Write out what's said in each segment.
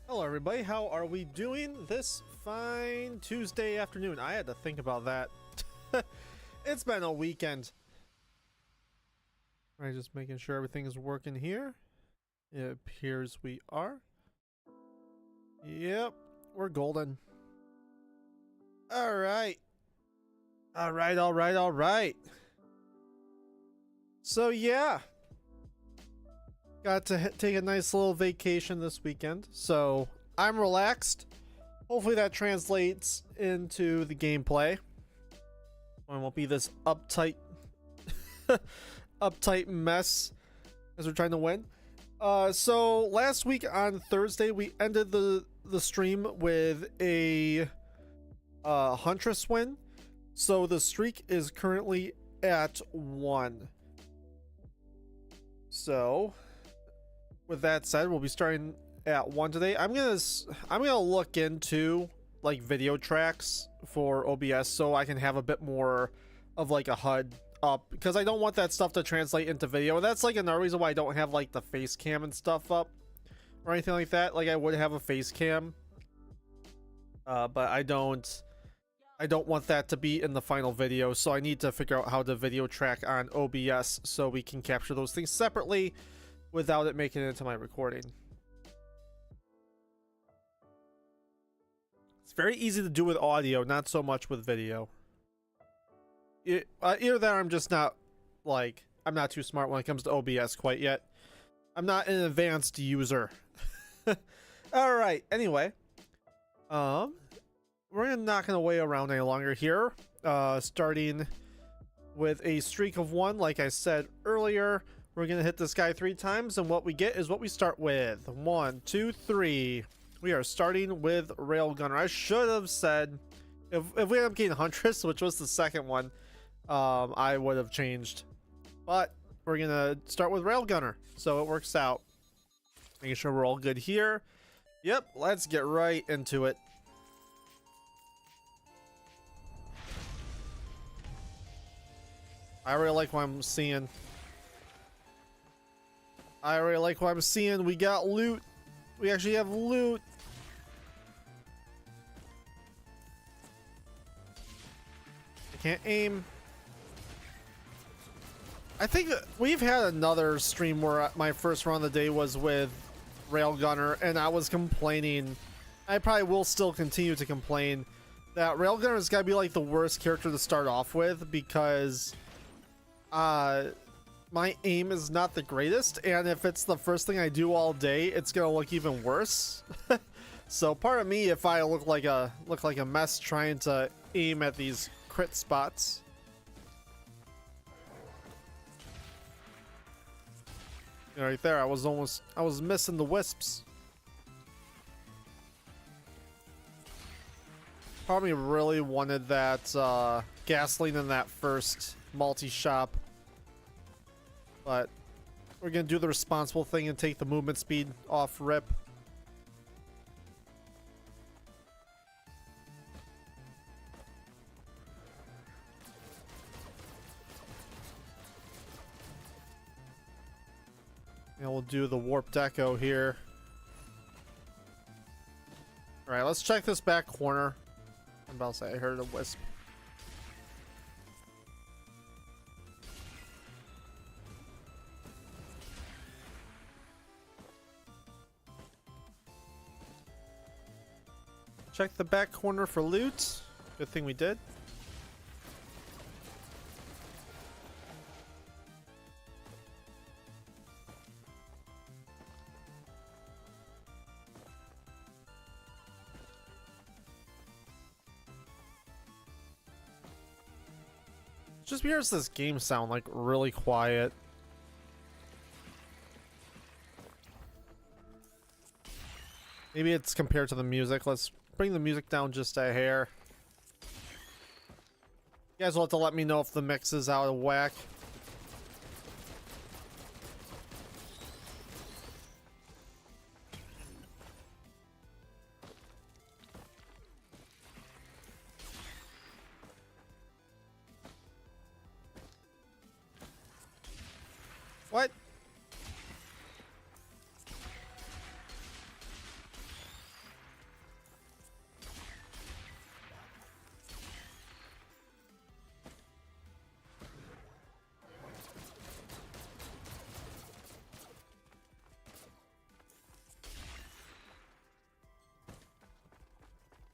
Hello everybody, how are we doing this fine Tuesday afternoon? I had to think about that. It's been a weekend. Alright, just making sure everything is working here. It appears we are. Yep, we're golden. Alright. Alright. So yeah. Got to take a nice little vacation this weekend, so I'm relaxed. Hopefully that translates into the gameplay. I won't be this uptight mess as we're trying to win. So last week on Thursday we ended the stream with a Huntress win. So the streak is currently at 1. So with that said, we'll be starting at 1 today. I'm gonna look into like video tracks for OBS so I can have a bit more of like a HUD up, because I don't want that stuff to translate into video. And that's like another reason why I don't have like the face cam and stuff up or anything like that. Like I would have a face cam, but I don't want that to be in the final video, so I need to figure out how to video track on OBS so we can capture those things separately without it making it into my recording. It's very easy to do with audio, not so much with video. Either that or I'm just not, like, I'm not too smart when it comes to OBS quite yet. I'm not an advanced user. Alright, anyway. We're not gonna wait around any longer here. Starting with a streak of 1, like I said earlier. We're gonna hit this guy 3 times, and what we get is what we start with. 1, 2, 3. We are starting with Railgunner. I should have said, if we end up getting Huntress, which was the second one, I would have changed. But we're gonna start with Railgunner, so it works out. Making sure we're all good here. Yep, let's get right into it. I really like what I'm seeing. We got loot. We actually have loot. I can't aim. I think we've had another stream where my first run of the day was with Railgunner, and I was complaining. I probably will still continue to complain that Railgunner has got to be like the worst character to start off with, because my aim is not the greatest, and if it's the first thing I do all day, it's gonna look even worse. So part of me, if I look like a mess trying to aim at these crit spots. Right there, I was missing the wisps. Probably really wanted that gasoline in that first multi-shop. But we're gonna do the responsible thing and take the movement speed off rip. And we'll do the warped echo here. Alright, let's check this back corner. I'm about to say I heard a wisp. Check the back corner for loot. Good thing we did. Just here's this game sound like really quiet. Maybe it's compared to the music. Let's bring the music down just a hair. You guys will have to let me know if the mix is out of whack. What?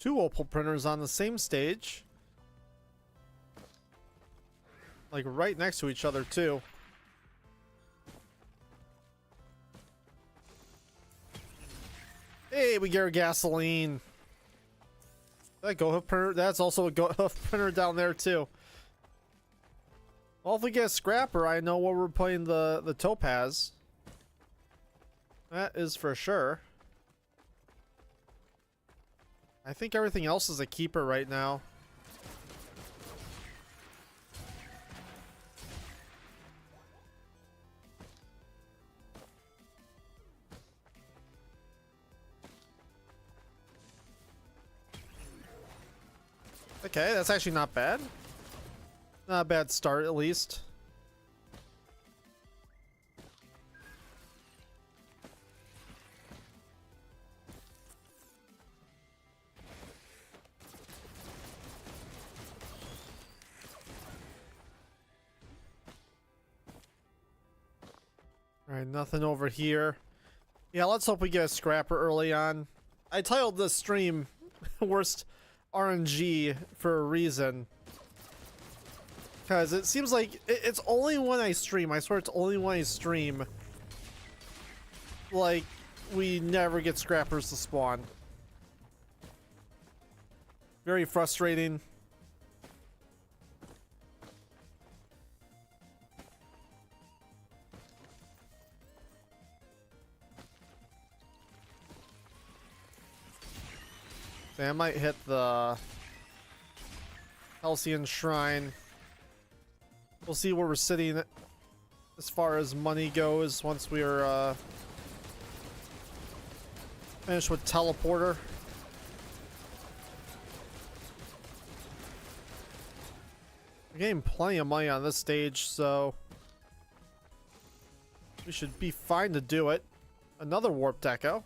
Two opal printers on the same stage. Like right next to each other too. Hey, we get our gasoline. That go hoof printer, that's also a go hoof printer down there too. Well, if we get a scrapper, I know where we're putting the topaz. That is for sure. I think everything else is a keeper right now. Okay, that's actually not bad. Not a bad start, at least. Alright, nothing over here. Yeah, let's hope we get a scrapper early on. I titled this stream Worst RNG for a reason. Because it seems like it's only when I stream. I swear it's only when I stream. Like, we never get scrappers to spawn. Very frustrating. Okay, I might hit the Halcyon Shrine. We'll see where we're sitting as far as money goes once we're finished with Teleporter. We're getting plenty of money on this stage, so we should be fine to do it. Another Warped Echo.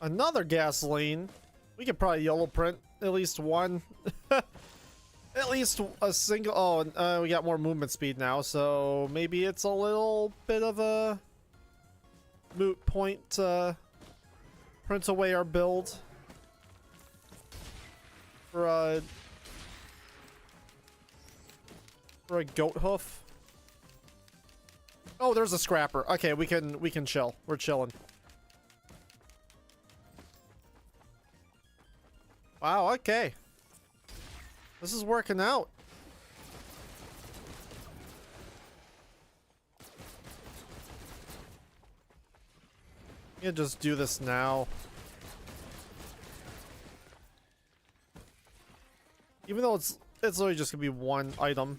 Another gasoline. We could probably yellow print at least one. At least a single. Oh, we got more movement speed now, so maybe it's a little bit of a moot point to print away our build for a goat hoof. Oh, there's a scrapper. Okay, we can chill. We're chilling. Wow, okay. This is working out. I'm gonna just do this now. Even though it's literally just gonna be one item.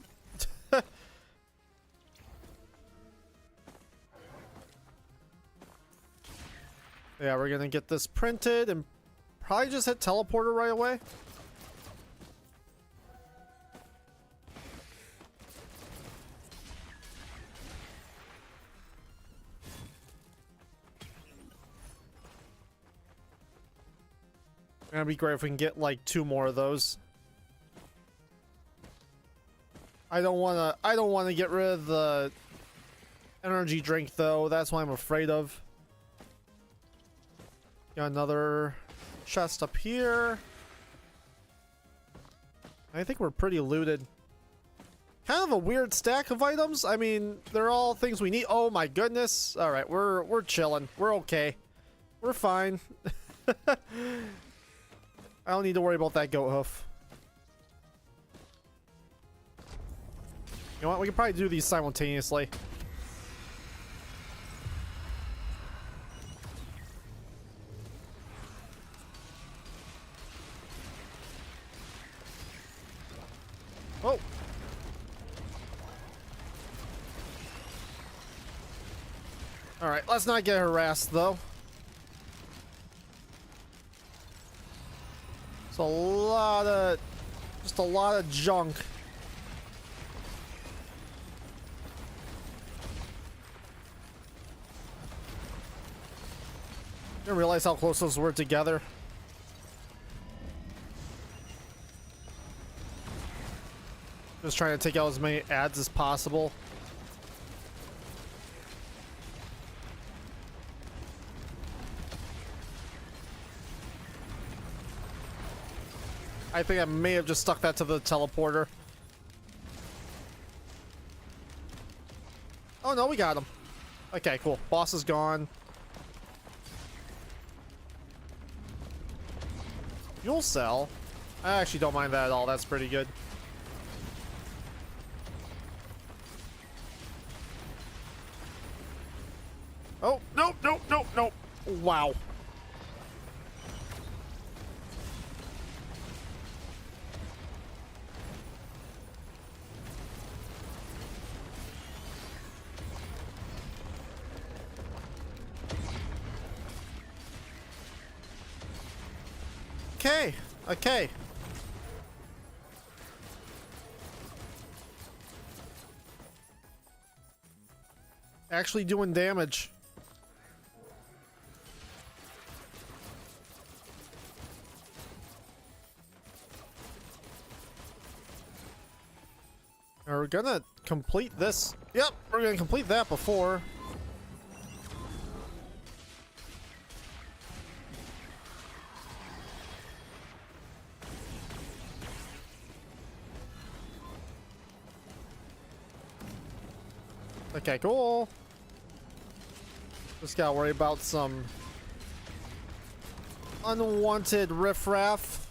Yeah, we're gonna get this printed and probably just hit Teleporter right away. It'd be great if we can get like 2 more of those. I don't wanna get rid of the energy drink though. That's what I'm afraid of. Got another chest up here. I think we're pretty looted. Kind of a weird stack of items. I mean, they're all things we need. Oh my goodness. All right, we're chilling. We're okay. We're fine. I don't need to worry about that goat hoof. You know what? We can probably do these simultaneously. Oh. All right, let's not get harassed though. It's just a lot of junk. Didn't realize how close those were together. Just trying to take out as many ads as possible. I think I may have just stuck that to the teleporter. Oh no, we got him. Okay, cool. Boss is gone. Fuel cell? I actually don't mind that at all. That's pretty good. Oh, nope, nope, nope, nope. Wow. Okay, okay. Actually doing damage. Are we gonna complete this? Yep, we're gonna complete that before. Okay, cool. Just gotta worry about some unwanted riffraff.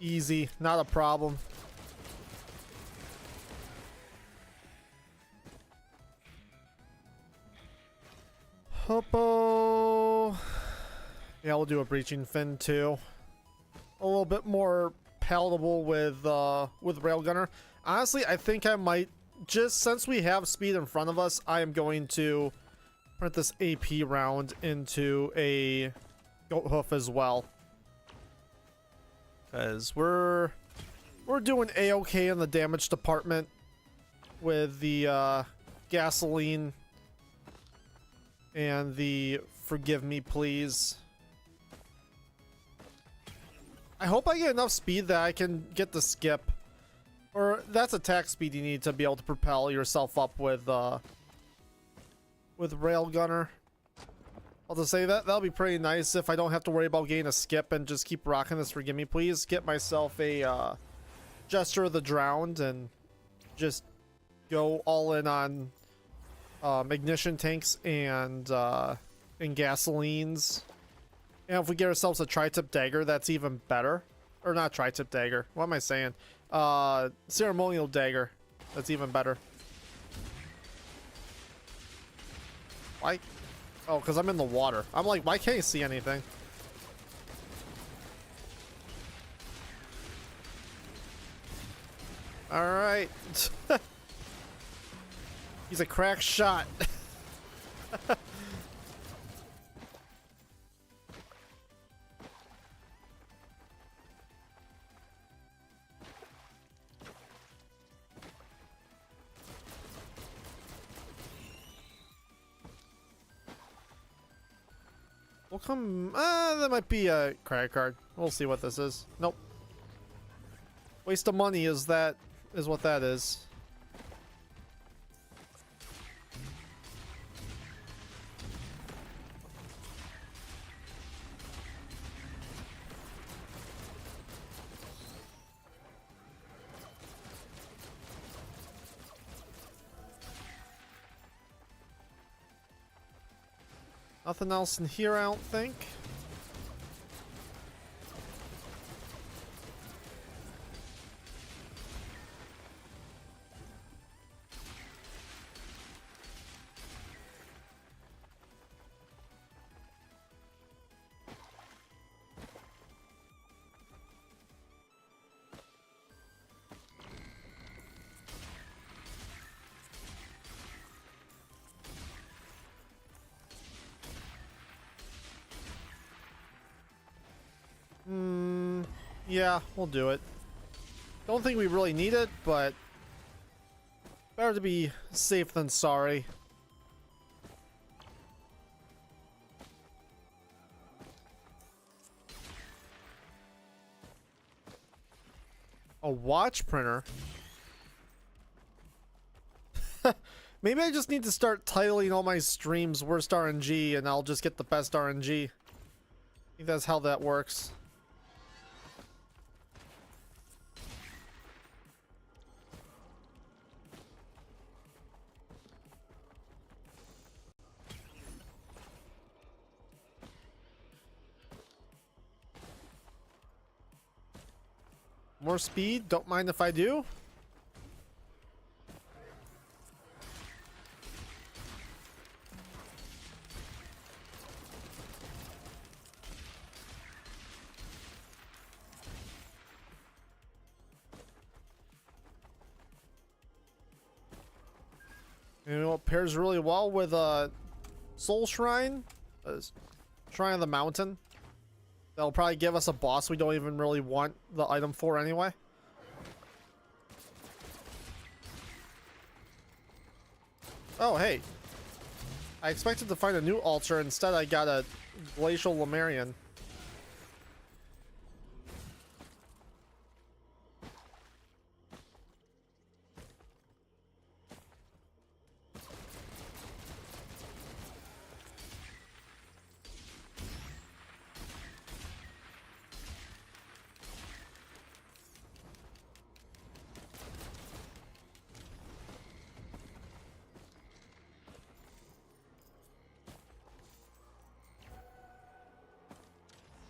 Easy, not a problem. Hoppo. Yeah, we'll do a breaching fin too. A little bit more palatable with Railgunner. Honestly, I think I might, just since we have speed in front of us, I am going to print this AP round into a goat hoof as well. Because we're doing a-okay in the damage department with the gasoline and the forgive me please. I hope I get enough speed that I can get the skip. Or that's attack speed you need to be able to propel yourself up with Railgunner. I'll just say that'll be pretty nice if I don't have to worry about getting a skip and just keep rocking this forgive me please. Get myself a Gesture of the Drowned and just go all in on ignition tanks and gasolines. And if we get ourselves a tri-tip dagger, that's even better. Or not tri-tip dagger. What am I saying? Ceremonial dagger. That's even better. Why? Oh, because I'm in the water. I'm like, why can't you see anything? Alright. He's a crack shot. We'll come. That might be a credit card. We'll see what this is. Nope. Waste of money is what that is. Nothing else in here, I don't think. Yeah, we'll do it. Don't think we really need it, but Better to be safe than sorry. A watch printer? Maybe I just need to start titling all my streams worst RNG and I'll just get the best RNG. I think that's how that works. More speed? Don't mind if I do. You know what pairs really well with Soul Shrine? Shrine of the Mountain. That'll probably give us a boss we don't even really want the item for anyway. Oh, hey. I expected to find a new altar. Instead, I got a Glacial Lemurian.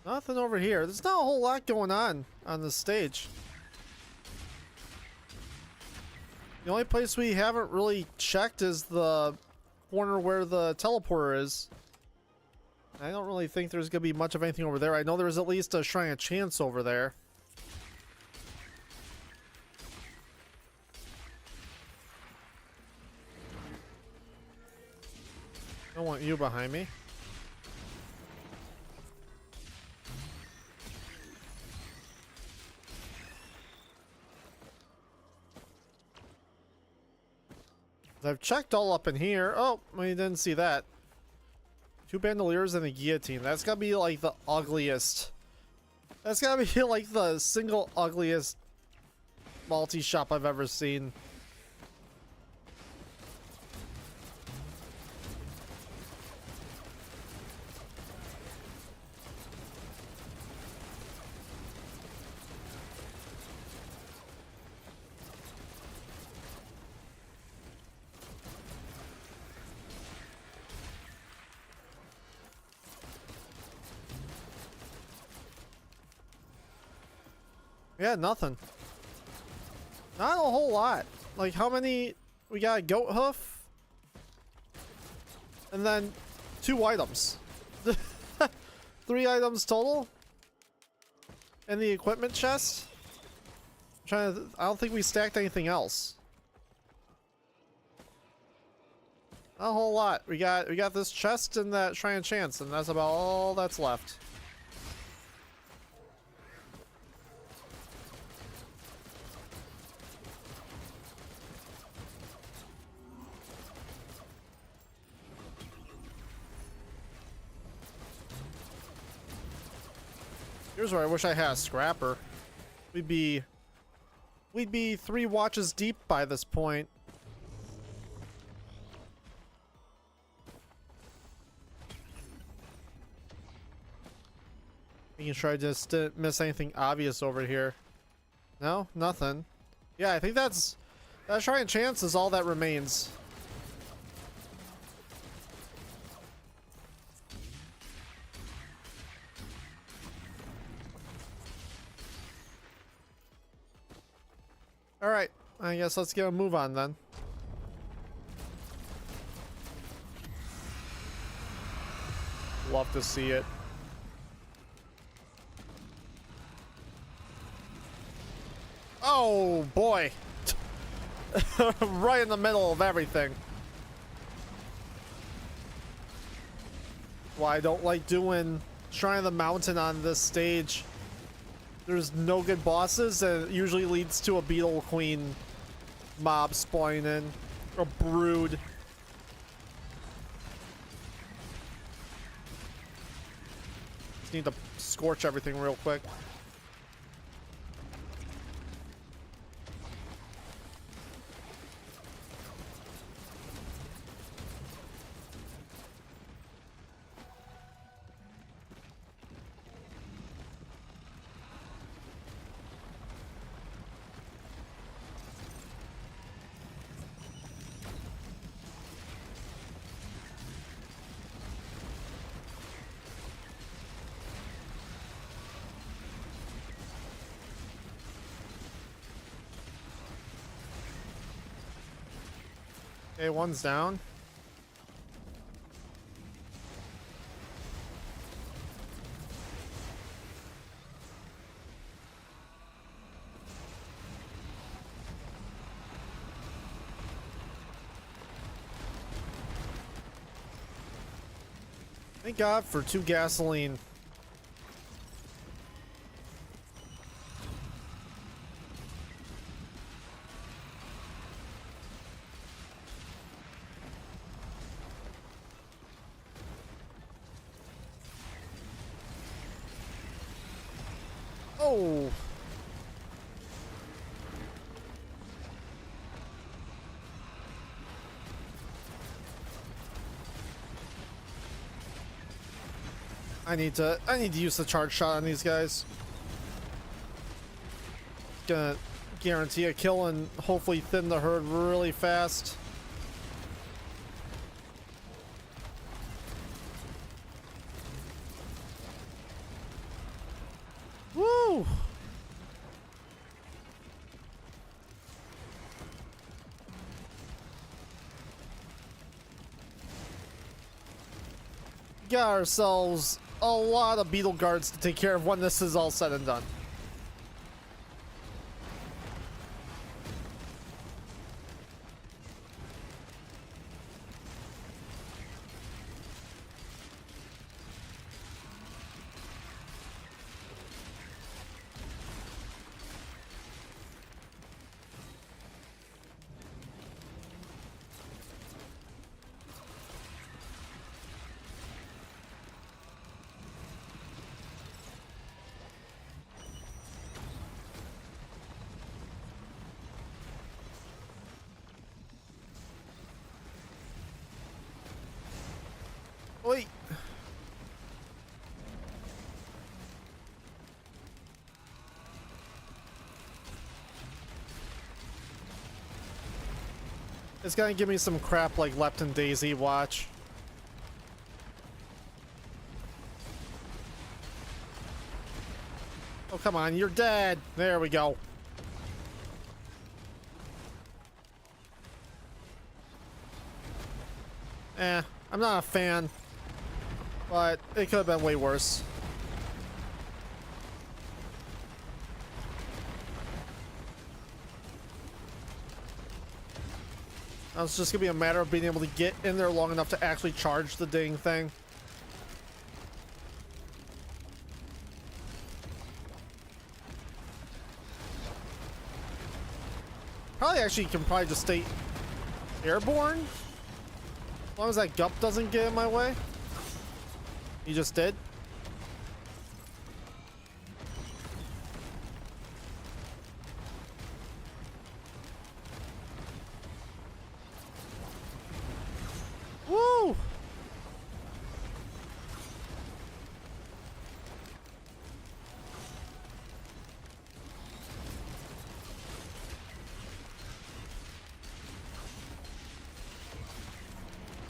Nothing over here. There's not a whole lot going on this stage. The only place we haven't really checked is the corner where the teleporter is. I don't really think there's going to be much of anything over there. I know there's at least a Shrine of Chance over there. I don't want you behind me. I've checked all up in here. Oh, we didn't see that. 2 bandoliers and a guillotine. That's gotta be like the ugliest. That's gotta be like the single ugliest multi-shop I've ever seen. Yeah, nothing. Not a whole lot. Like, how many? We got a goat hoof. And then 2 items. 3 items total. And the equipment chest. I don't think we stacked anything else. Not a whole lot. We got this chest and that Shrine of Chance, and that's about all that's left. Here's where I wish I had a scrapper. We'd be 3 watches deep by this point. Making sure I just didn't miss anything obvious over here. No, nothing. Yeah, I think that Shrine of Chance is all that remains. Alright, I guess let's get a move on then. Love to see it. Oh boy! Right in the middle of everything. Why I don't like doing Shrine of the Mountain on this stage. There's no good bosses, and it usually leads to a Beetle Queen mob spawning in. A brood. Just need to scorch everything real quick. Okay, one's down. Thank God for 2 gasoline. Oh. I need to use the charge shot on these guys. Gonna guarantee a kill and hopefully thin the herd really fast. Woo! Got ourselves a lot of beetle guards to take care of when this is all said and done. Wait. It's gonna give me some crap like Lepton Daisy, watch. Oh, come on, you're dead. There we go. I'm not a fan. But it could have been way worse. Now it's just gonna be a matter of being able to get in there long enough to actually charge the dang thing. Probably actually can probably just stay airborne. As long as that gup doesn't get in my way. You just did? Woo!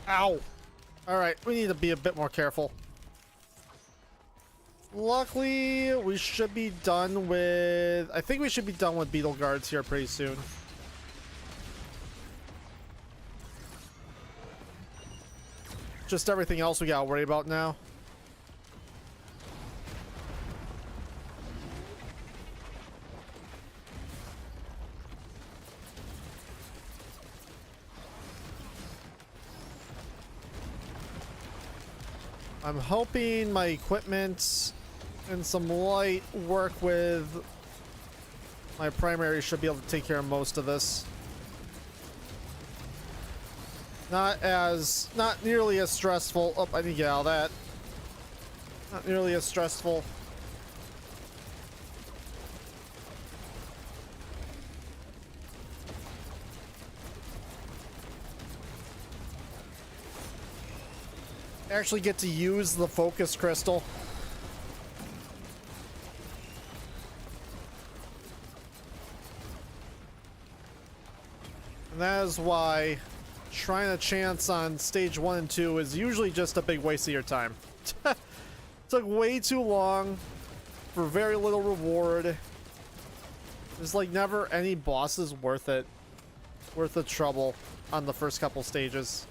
Ow! Alright, we need to be a bit more careful. Luckily, we should be done with... I think we should be done with beetle guards here pretty soon. Just everything else we gotta worry about now. I'm hoping my equipment and some light work with my primary should be able to take care of most of this. Not nearly as stressful. Oh, I need to get out of that. Not nearly as stressful. I actually get to use the focus crystal. And that is why trying a chance on stage 1 and 2 is usually just a big waste of your time. Took way too long for very little reward. There's like never any bosses worth it. Worth the trouble on the first couple stages.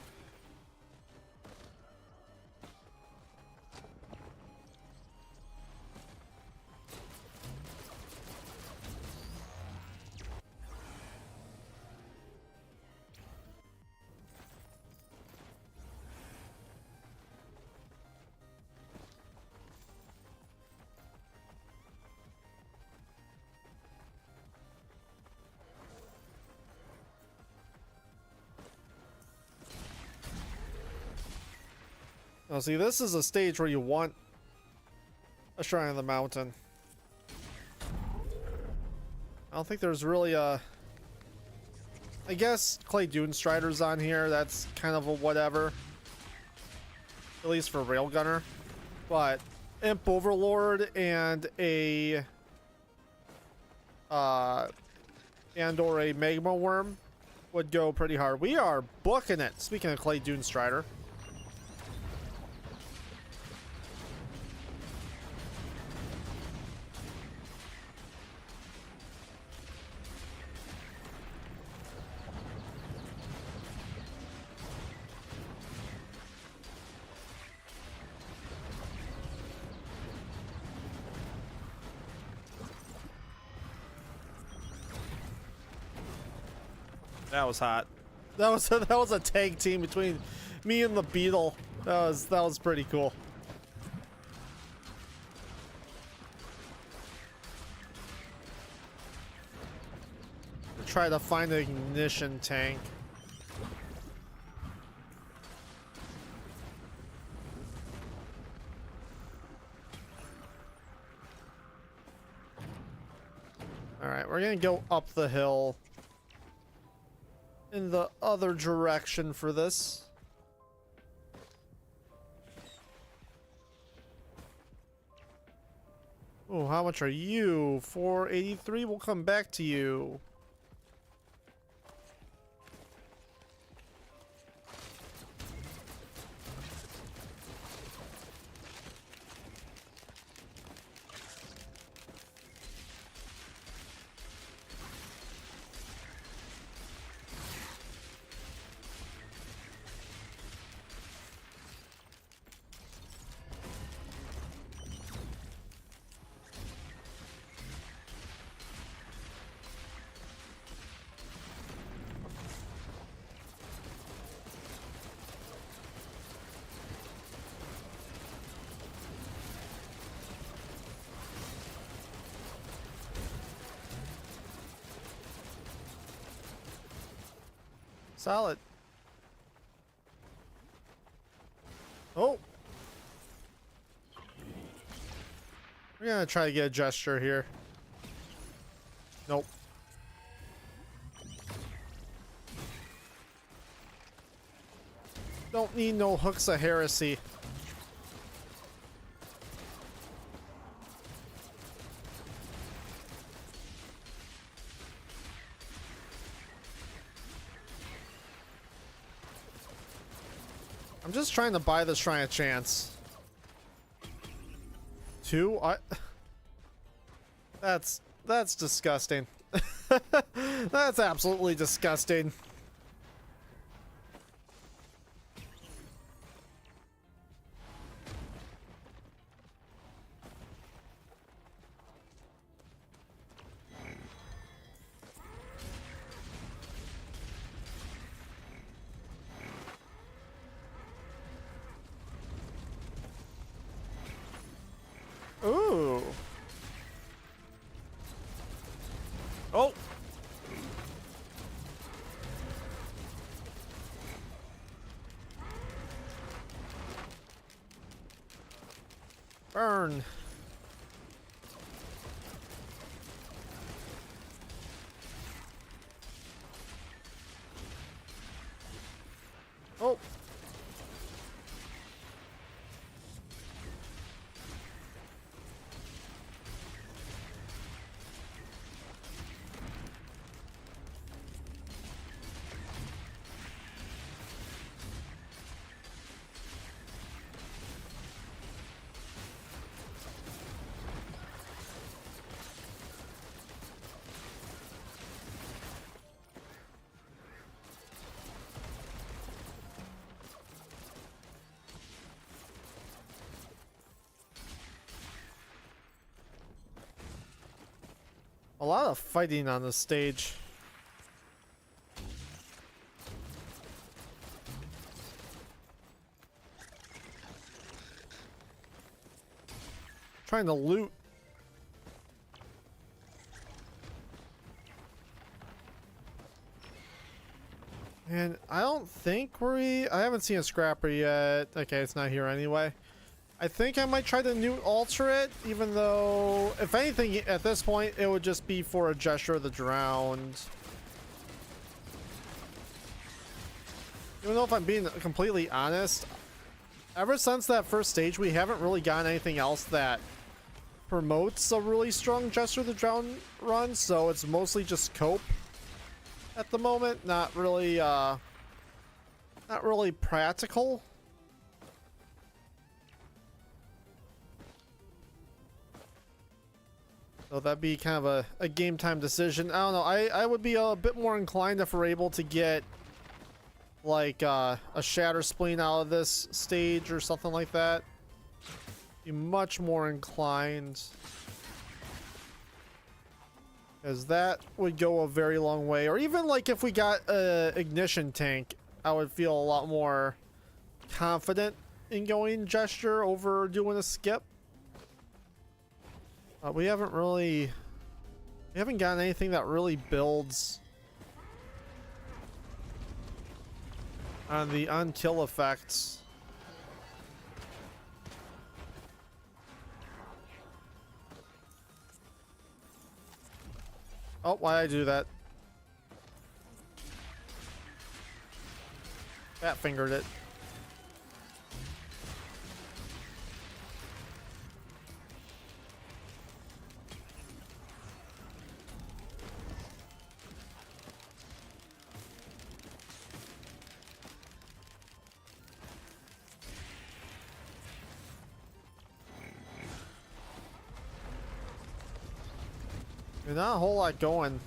Oh, see, this is a stage where you want a Shrine of the Mountain. I don't think there's really a... I guess Clay Dune Strider's on here. That's kind of a whatever. At least for Railgunner. But Imp Overlord and a... and or a Magma Worm would go pretty hard. We are booking it. Speaking of Clay Dune Strider. That was hot. That was a tag team between me and the Beetle. That was pretty cool. Try to find an ignition tank. All right, we're gonna go up the hill in the other direction for this. Oh, how much are you? 483. We'll come back to you. Solid. Oh. We're gonna try to get a gesture here. Nope. Don't need no hooks of heresy. I'm just trying to buy this Shrine a chance. 2? That's disgusting. That's absolutely disgusting. Ooh. Oh. A lot of fighting on this stage. Trying to loot. And I don't think I haven't seen a scrapper yet. Okay, it's not here anyway. I think I might try to new alter it, even though, if anything, at this point, it would just be for a gesture of the drowned. Even though, if I'm being completely honest, ever since that first stage, we haven't really gotten anything else that promotes a really strong gesture of the drowned run, so it's mostly just cope at the moment. Not really practical. So that'd be kind of a game time decision. I don't know. I would be a bit more inclined if we're able to get like a shatter spleen out of this stage or something like that. Be much more inclined, because that would go a very long way. Or even like if we got a ignition tank, I would feel a lot more confident in going gesture over doing a skip. We haven't gotten anything that really builds on the unkill effects. Oh, why'd I do that? Fat fingered it. There's not a whole lot going.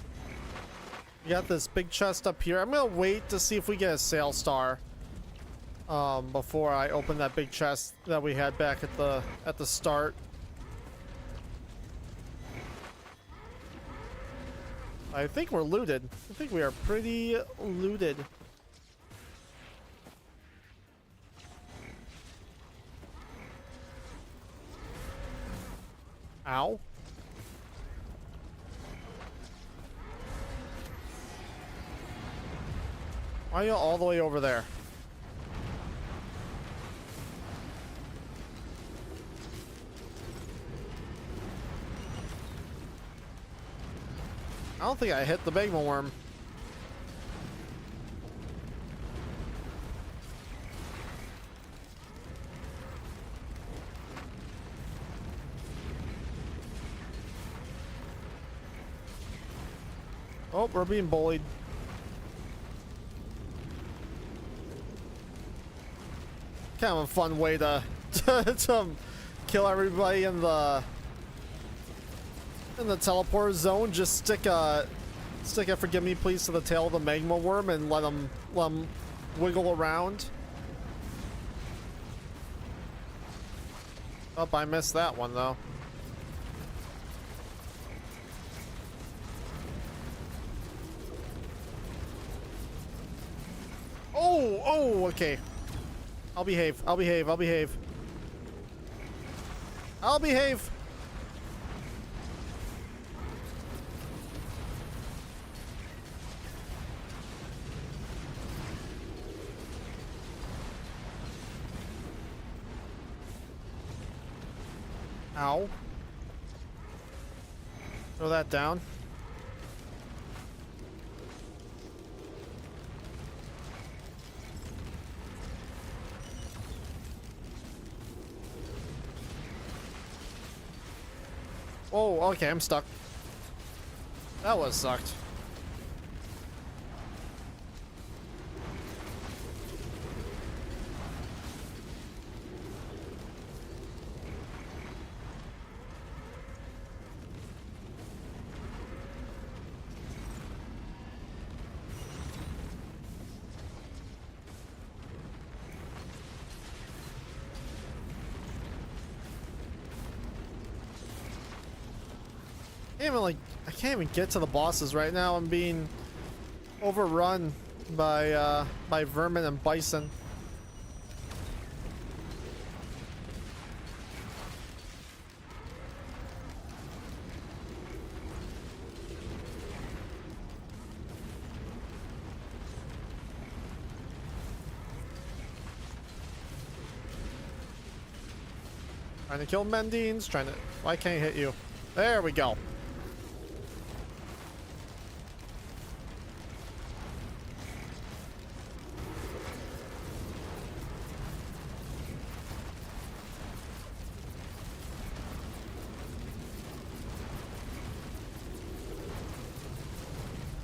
We got this big chest up here. I'm gonna wait to see if we get a sale star before I open that big chest that we had back at the start. I think we're looted. I think we are pretty looted. Ow. Why are you all the way over there? I don't think I hit the magma worm. Oh, we're being bullied. Kind of a fun way to kill everybody in the teleport zone. Just stick a forgive me please to the tail of the magma worm and let them wiggle around. Oh, I missed that one though. Oh, okay. I'll behave. I'll behave. I'll behave. I'll behave. Ow. Throw that down. Oh, okay, I'm stuck. That was sucked. I can't even get to the bosses right now. I'm being overrun by vermin and bison. Trying to kill Mendines, trying to... Why can't I hit you? There we go.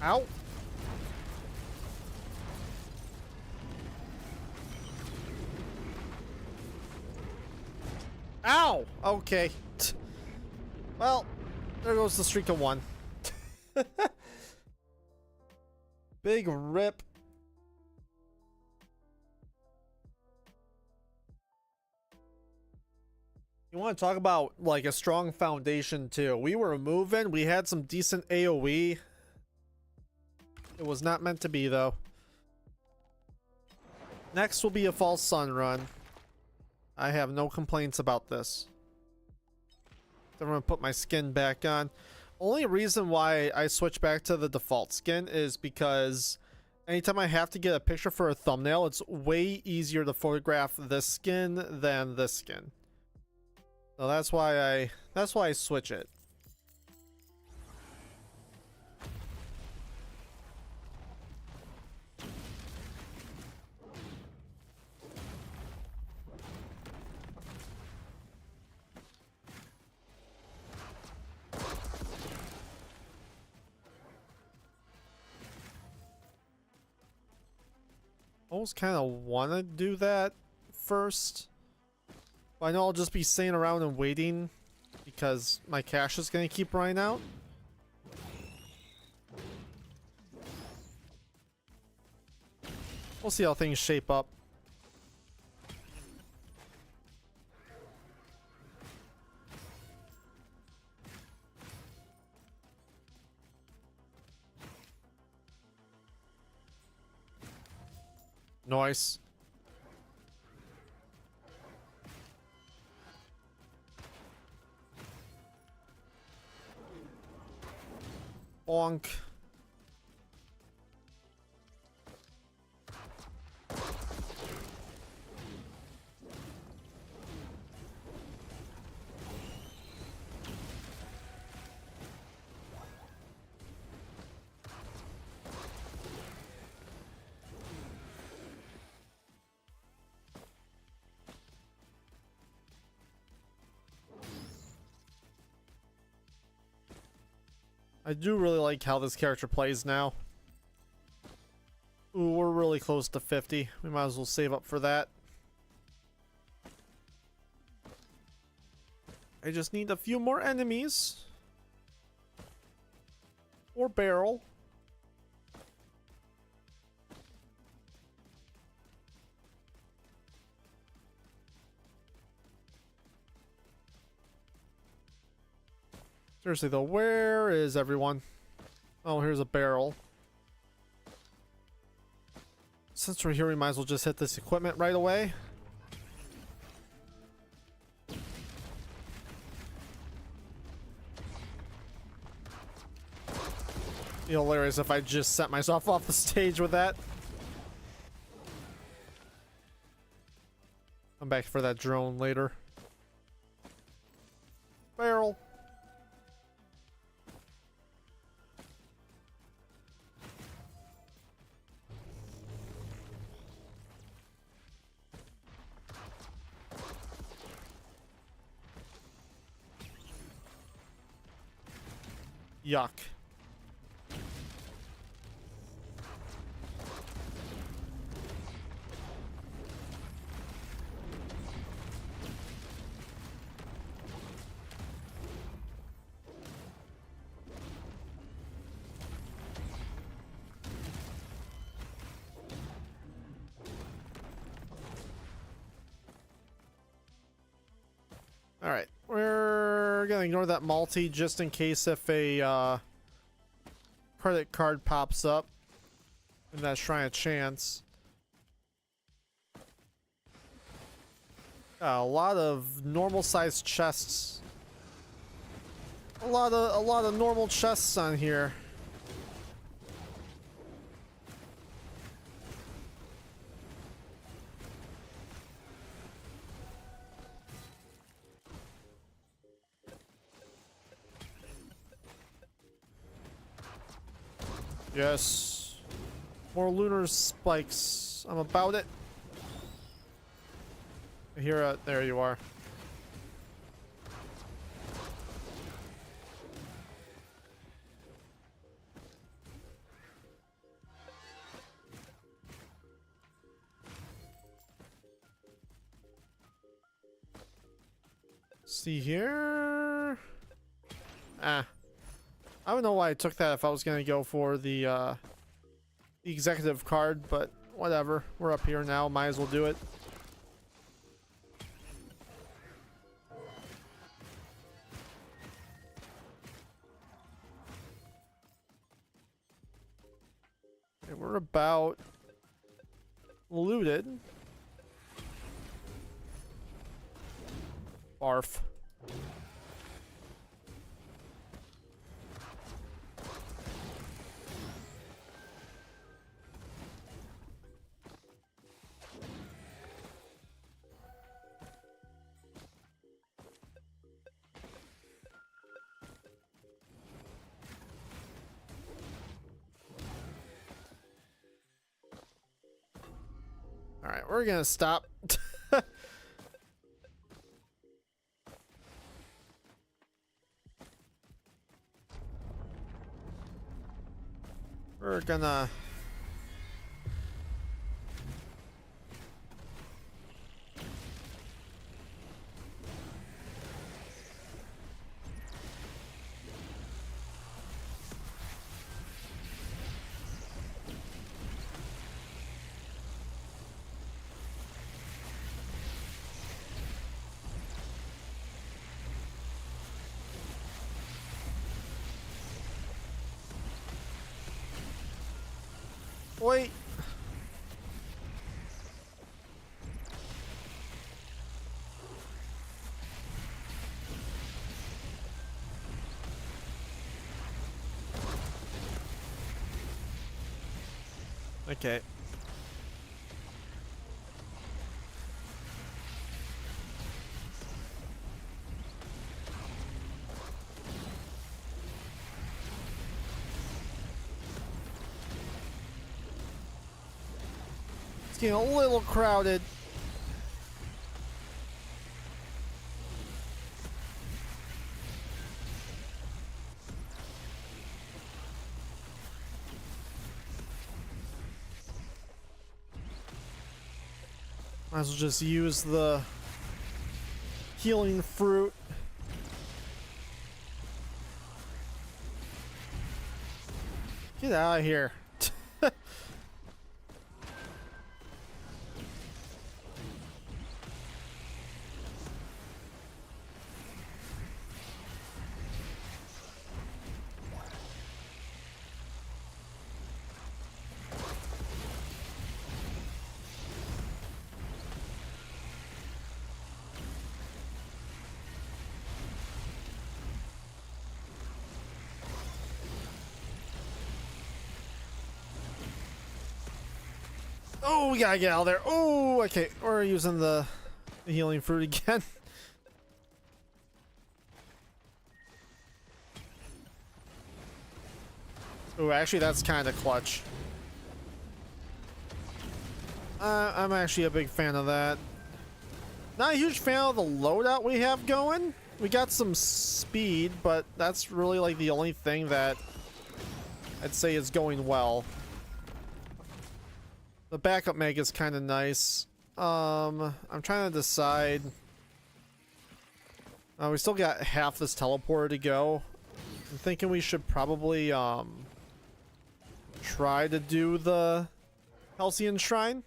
Ow. Ow! Okay. Well, there goes the streak of one. Big rip. You want to talk about like a strong foundation too. We were moving, we had some decent AoE. It was not meant to be though. Next will be a false sun run. I have no complaints about this. I'm gonna put my skin back on. Only reason why I switch back to the default skin is because anytime I have to get a picture for a thumbnail, it's way easier to photograph this skin than this skin. So that's why I switch it. Almost kind of want to do that first. But I know I'll just be sitting around and waiting because my cash is going to keep running out. We'll see how things shape up. Nice. Bonk. I do really like how this character plays now. Ooh, we're really close to 50. We might as well save up for that. I just need a few more enemies. Or barrel. Seriously though, where is everyone? Oh, here's a barrel. Since we're here, we might as well just hit this equipment right away. Be hilarious if I just set myself off the stage with that. I'm back for that drone later. Barrel. Yuck. All right, where We're gonna ignore that multi just in case if a credit card pops up in that Shrine of Chance. A lot of normal sized chests. A lot of normal chests on here. Yes. More lunar spikes. I'm about it. Here, there you are. See here. I don't know why I took that if I was gonna go for the executive card, but whatever. We're up here now. Might as well do it. Okay, we're about looted. Barf. All right, we're gonna stop. We're gonna wait. Okay. It's getting a little crowded. Might as well just use the healing fruit. Get out of here. Oh, we gotta get out of there. Oh, okay. We're using the healing fruit again. Oh, actually, that's kind of clutch. I'm actually a big fan of that. Not a huge fan of the loadout we have going. We got some speed, but that's really like the only thing that I'd say is going well. The backup mag is kind of nice. I'm trying to decide. We still got half this teleporter to go. I'm thinking we should probably try to do the Halcyon Shrine.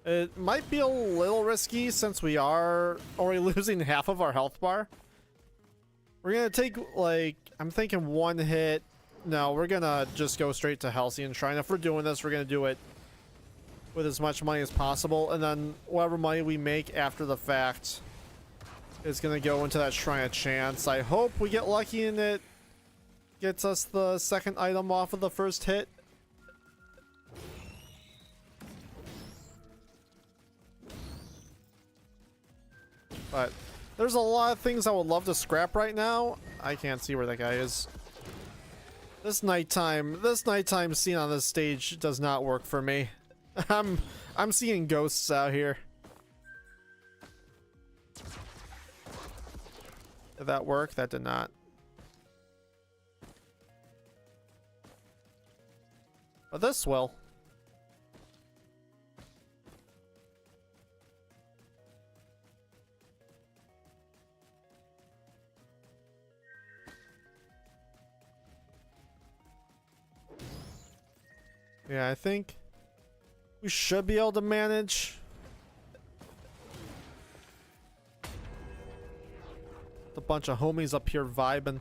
It might be a little risky since we are already losing half of our health bar. We're gonna take, like, I'm thinking one hit. No, we're gonna just go straight to Halcyon Shrine. If we're doing this, we're gonna do it with as much money as possible, and then whatever money we make after the fact is gonna go into that Shrine of Chance. I hope we get lucky and it gets us the second item off of the first hit. But there's a lot of things I would love to scrap right now. I can't see where that guy is. This nighttime scene on this stage does not work for me. I'm seeing ghosts out here. Did that work? That did not. But this will. Yeah, I think we should be able to manage. A bunch of homies up here vibing.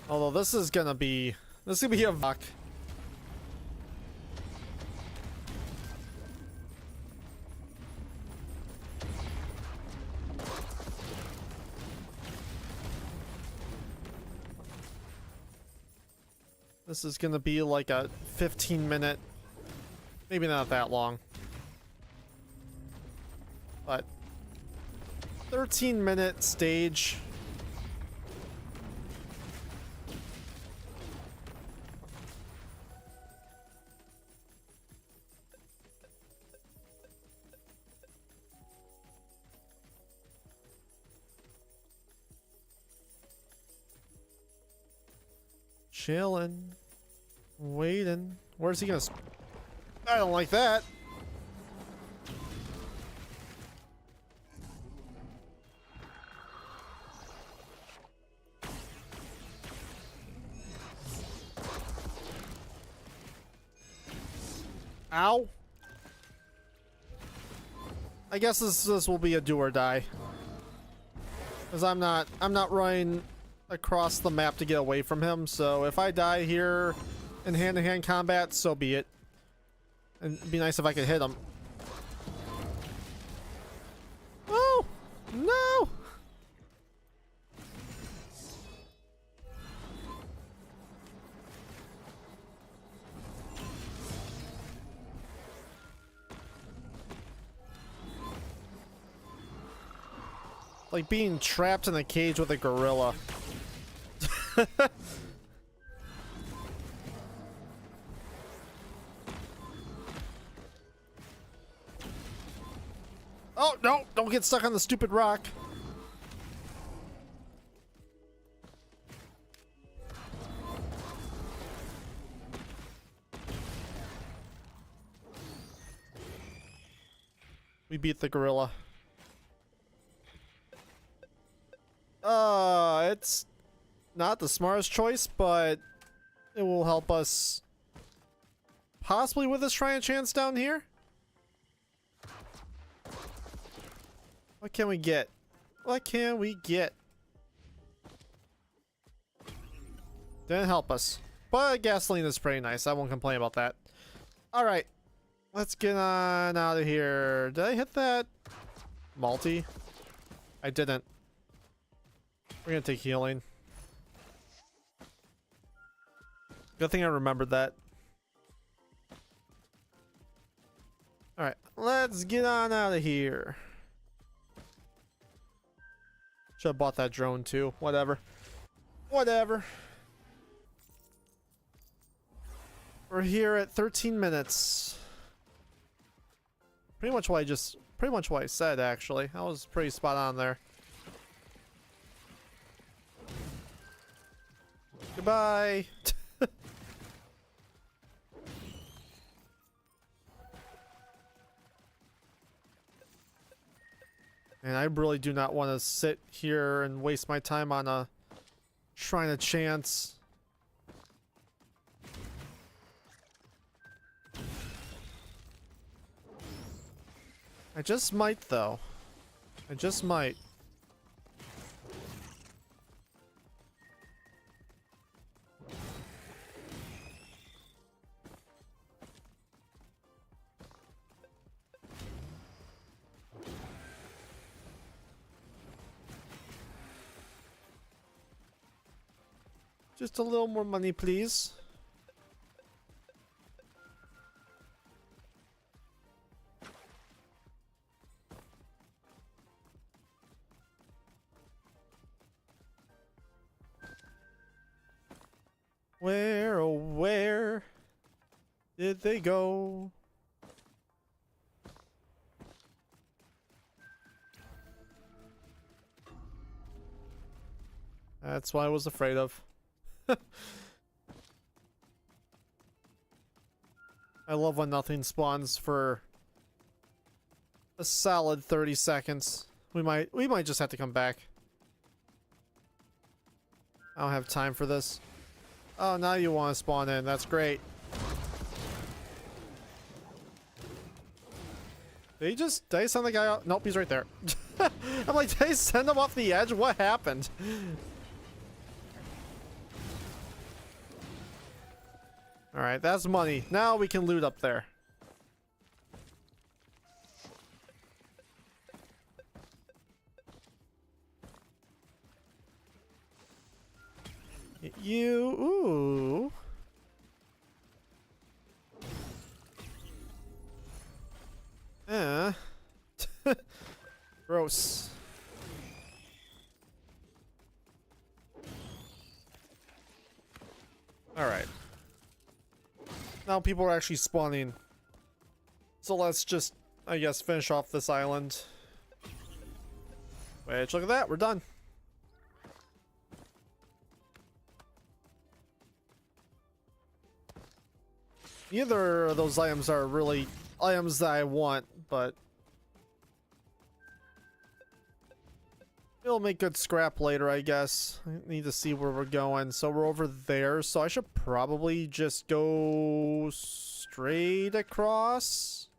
Although this is gonna be a VOC. This is gonna be like a 15-minute, maybe not that long, but 13-minute stage. Chilling. Waiting. Where's he gonna I don't like that. Ow. I guess this will be a do or die. Cause I'm not running across the map to get away from him, so if I die here in hand-to-hand combat, so be it. And it'd be nice if I could hit him. Oh! No! Like being trapped in a cage with a gorilla. Oh, no! Don't get stuck on the stupid rock. We beat the gorilla. It's not the smartest choice, but it will help us possibly with this Shrine of Chance down here. What can we get? What can we get? Didn't help us. But gasoline is pretty nice. I won't complain about that. Alright. Let's get on out of here. Did I hit that multi? I didn't. We're gonna take healing. Good thing I remembered that. Alright, let's get on out of here. Should have bought that drone too. Whatever. Whatever. We're here at 13 minutes. Pretty much what I said, actually. I was pretty spot on there. Goodbye. And I really do not want to sit here and waste my time on a Shrine of Chance. I just might, though. I just might. Just a little more money, please. Where, oh where did they go? That's what I was afraid of. I love when nothing spawns for a solid 30 seconds. We might just have to come back. I don't have time for this. Oh, now you want to spawn in. That's great. Did I send the guy out? Nope, he's right there. I'm like, did I send him off the edge? What happened? Alright, that's money. Now we can loot up there. Ooh. Gross. Alright. Now people are actually spawning. So let's just, I guess, finish off this island. Wait, look at that. We're done. Neither of those items are really items that I want, but it'll make good scrap later, I guess. I need to see where we're going. So we're over there, so I should probably just go straight across,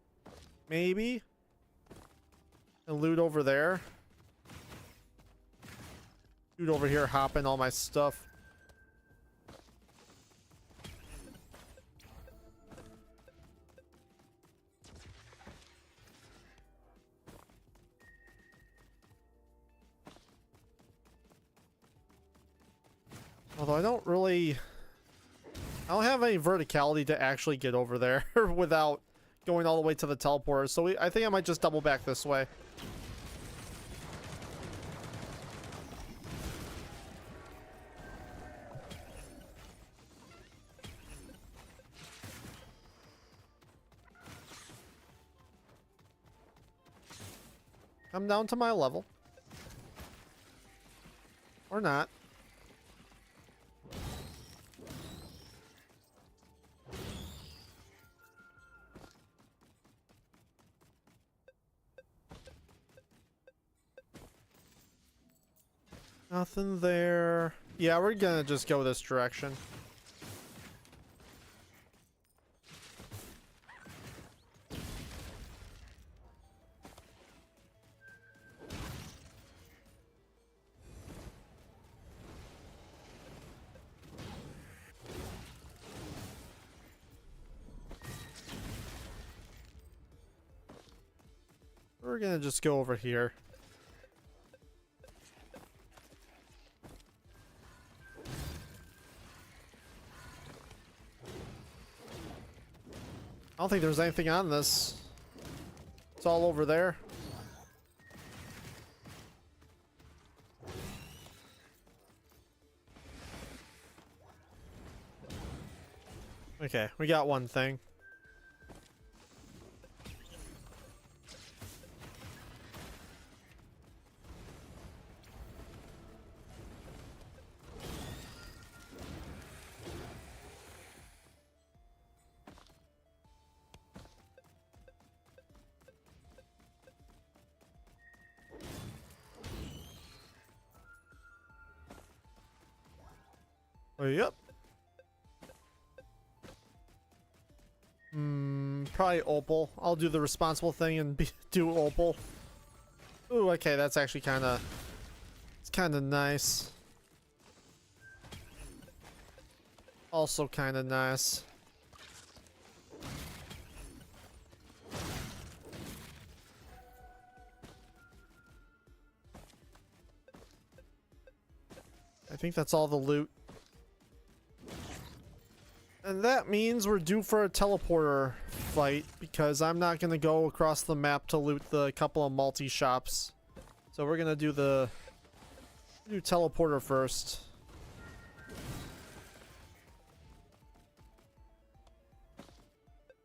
maybe, and loot over there. Loot over here, hop in all my stuff. Although I don't have any verticality to actually get over there without going all the way to the teleporter. So I think I might just double back this way. Come down to my level. Or not. Nothing there. Yeah, we're gonna just go this direction. We're gonna just go over here. I don't think there's anything on this. It's all over there. Okay, we got one thing. Oh, yep. Probably opal. I'll do the responsible thing and do opal. Ooh, okay, that's actually it's kind of nice. Also kind of nice. I think that's all the loot. And that means we're due for a teleporter fight, because I'm not going to go across the map to loot the couple of multi-shops. So we're going to do teleporter first.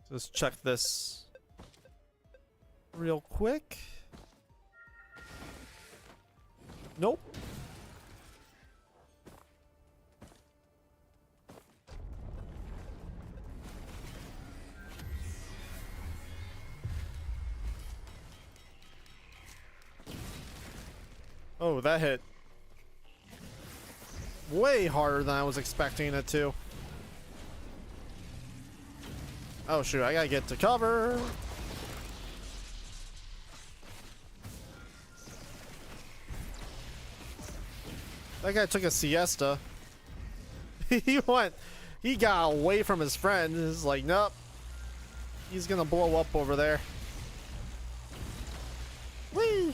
Let's check this real quick. Nope. Oh, that hit way harder than I was expecting it to. Oh shoot, I gotta get to cover. That guy took a siesta. He got away from his friend. He's like, nope. He's gonna blow up over there. Whee!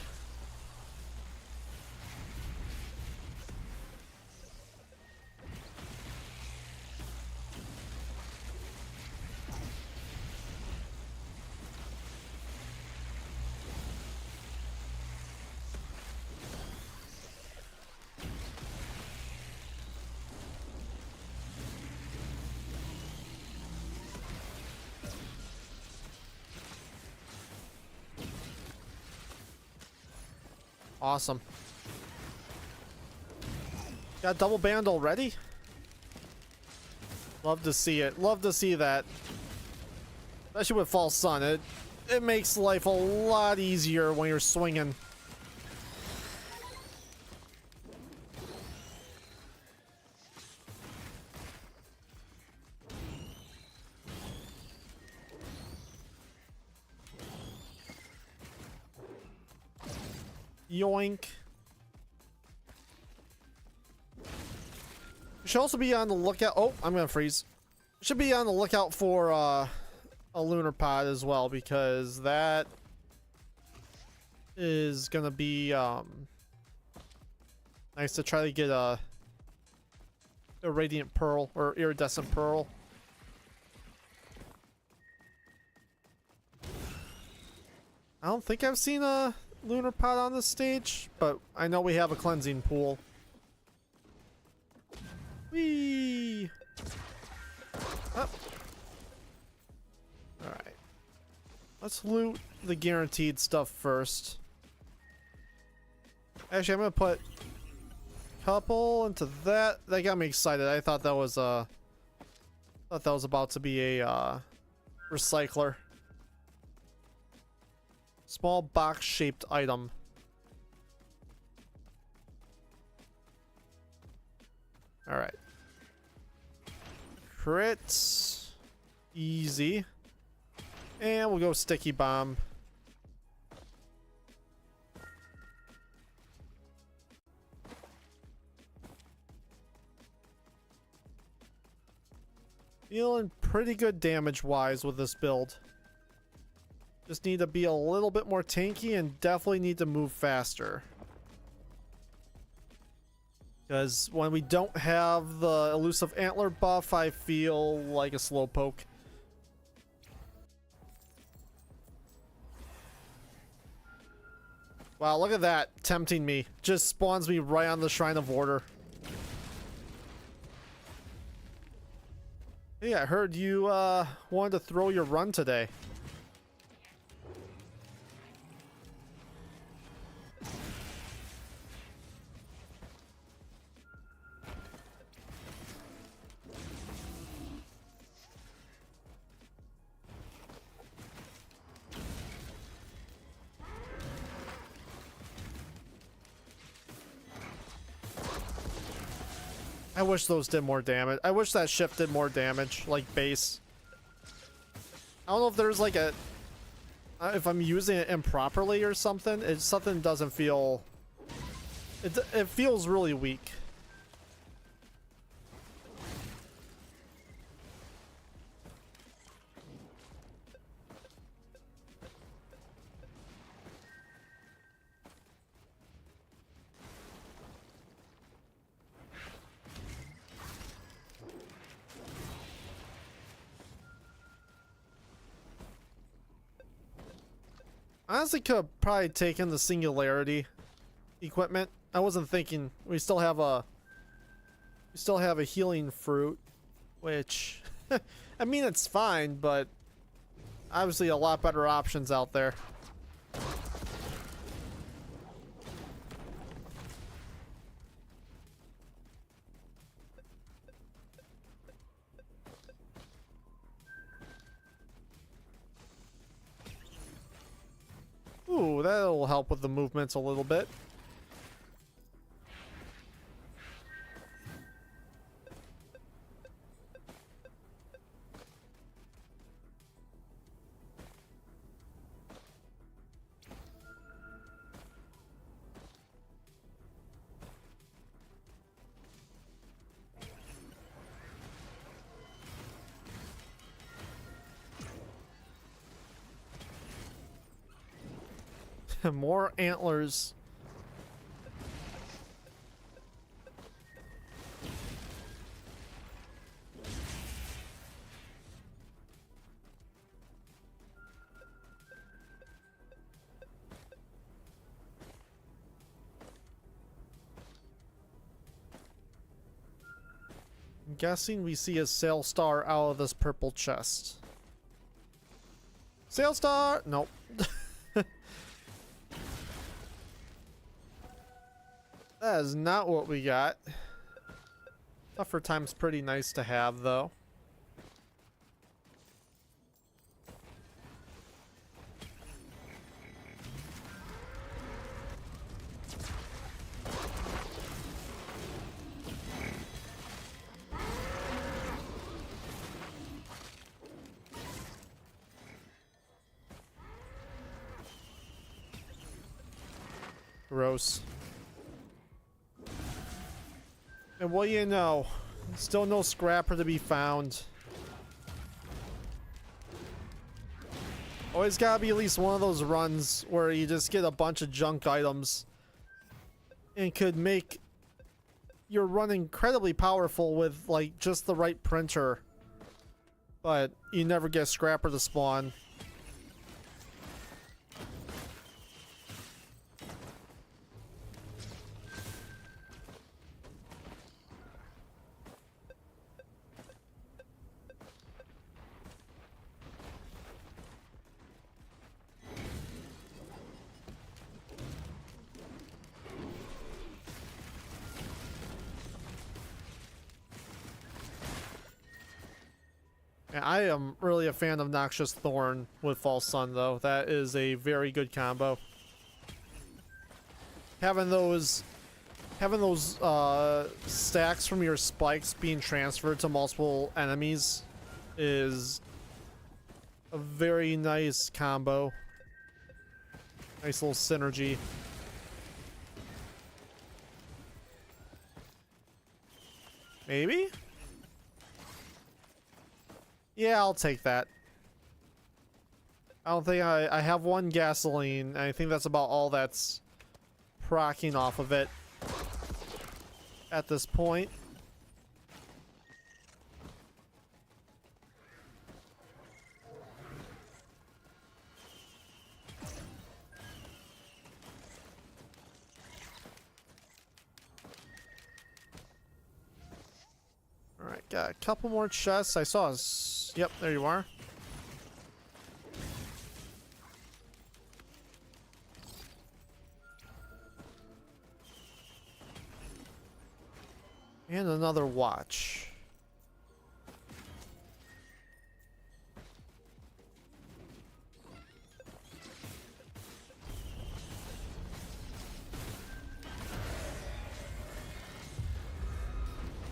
Awesome. Got double banned already? Love to see it. Love to see that. Especially with False Sun. It makes life a lot easier when you're swinging. Yoink. We should also be on the lookout. Oh, I'm gonna freeze. We should be on the lookout for a lunar pod as well, because that is gonna be nice to try to get a radiant pearl or iridescent pearl. I don't think I've seen a lunar pod on this stage, but I know we have a cleansing pool. Whee! Up. Alright. Let's loot the guaranteed stuff first. Actually, I'm gonna put a couple into that. That got me excited. I thought that was about to be a recycler. Small box-shaped item. Alright. Crits. Easy. And we'll go sticky bomb. Feeling pretty good damage-wise with this build. Just need to be a little bit more tanky and definitely need to move faster. Because when we don't have the elusive antler buff, I feel like a slowpoke. Wow, look at that. Tempting me. Just spawns me right on the Shrine of Order. Hey, I heard you wanted to throw your run today. I wish those did more damage. I wish that shift did more damage, like base. I don't know if there's like a... if I'm using it improperly or something. It's something doesn't feel... It feels really weak. Honestly, could have probably taken the singularity equipment. I wasn't thinking. We still have a healing fruit, which I mean it's fine, but obviously a lot better options out there. Ooh, that'll help with the movements a little bit. More antlers. I'm guessing we see a sail star out of this purple chest. Sail star! Nope. That is not what we got. Buffer time's pretty nice to have, though. Gross. And what do you know? Still no scrapper to be found. Always gotta be at least one of those runs where you just get a bunch of junk items and could make your run incredibly powerful with like just the right printer, but you never get scrapper to spawn. I am really a fan of Noxious Thorn with False Sun, though. That is a very good combo. Having those stacks from your spikes being transferred to multiple enemies is a very nice combo. Nice little synergy. Maybe? Yeah, I'll take that. I don't think I have one gasoline. I think that's about all that's proccing off of it at this point. Alright, got a couple more chests. I saw yep, there you are. And another watch.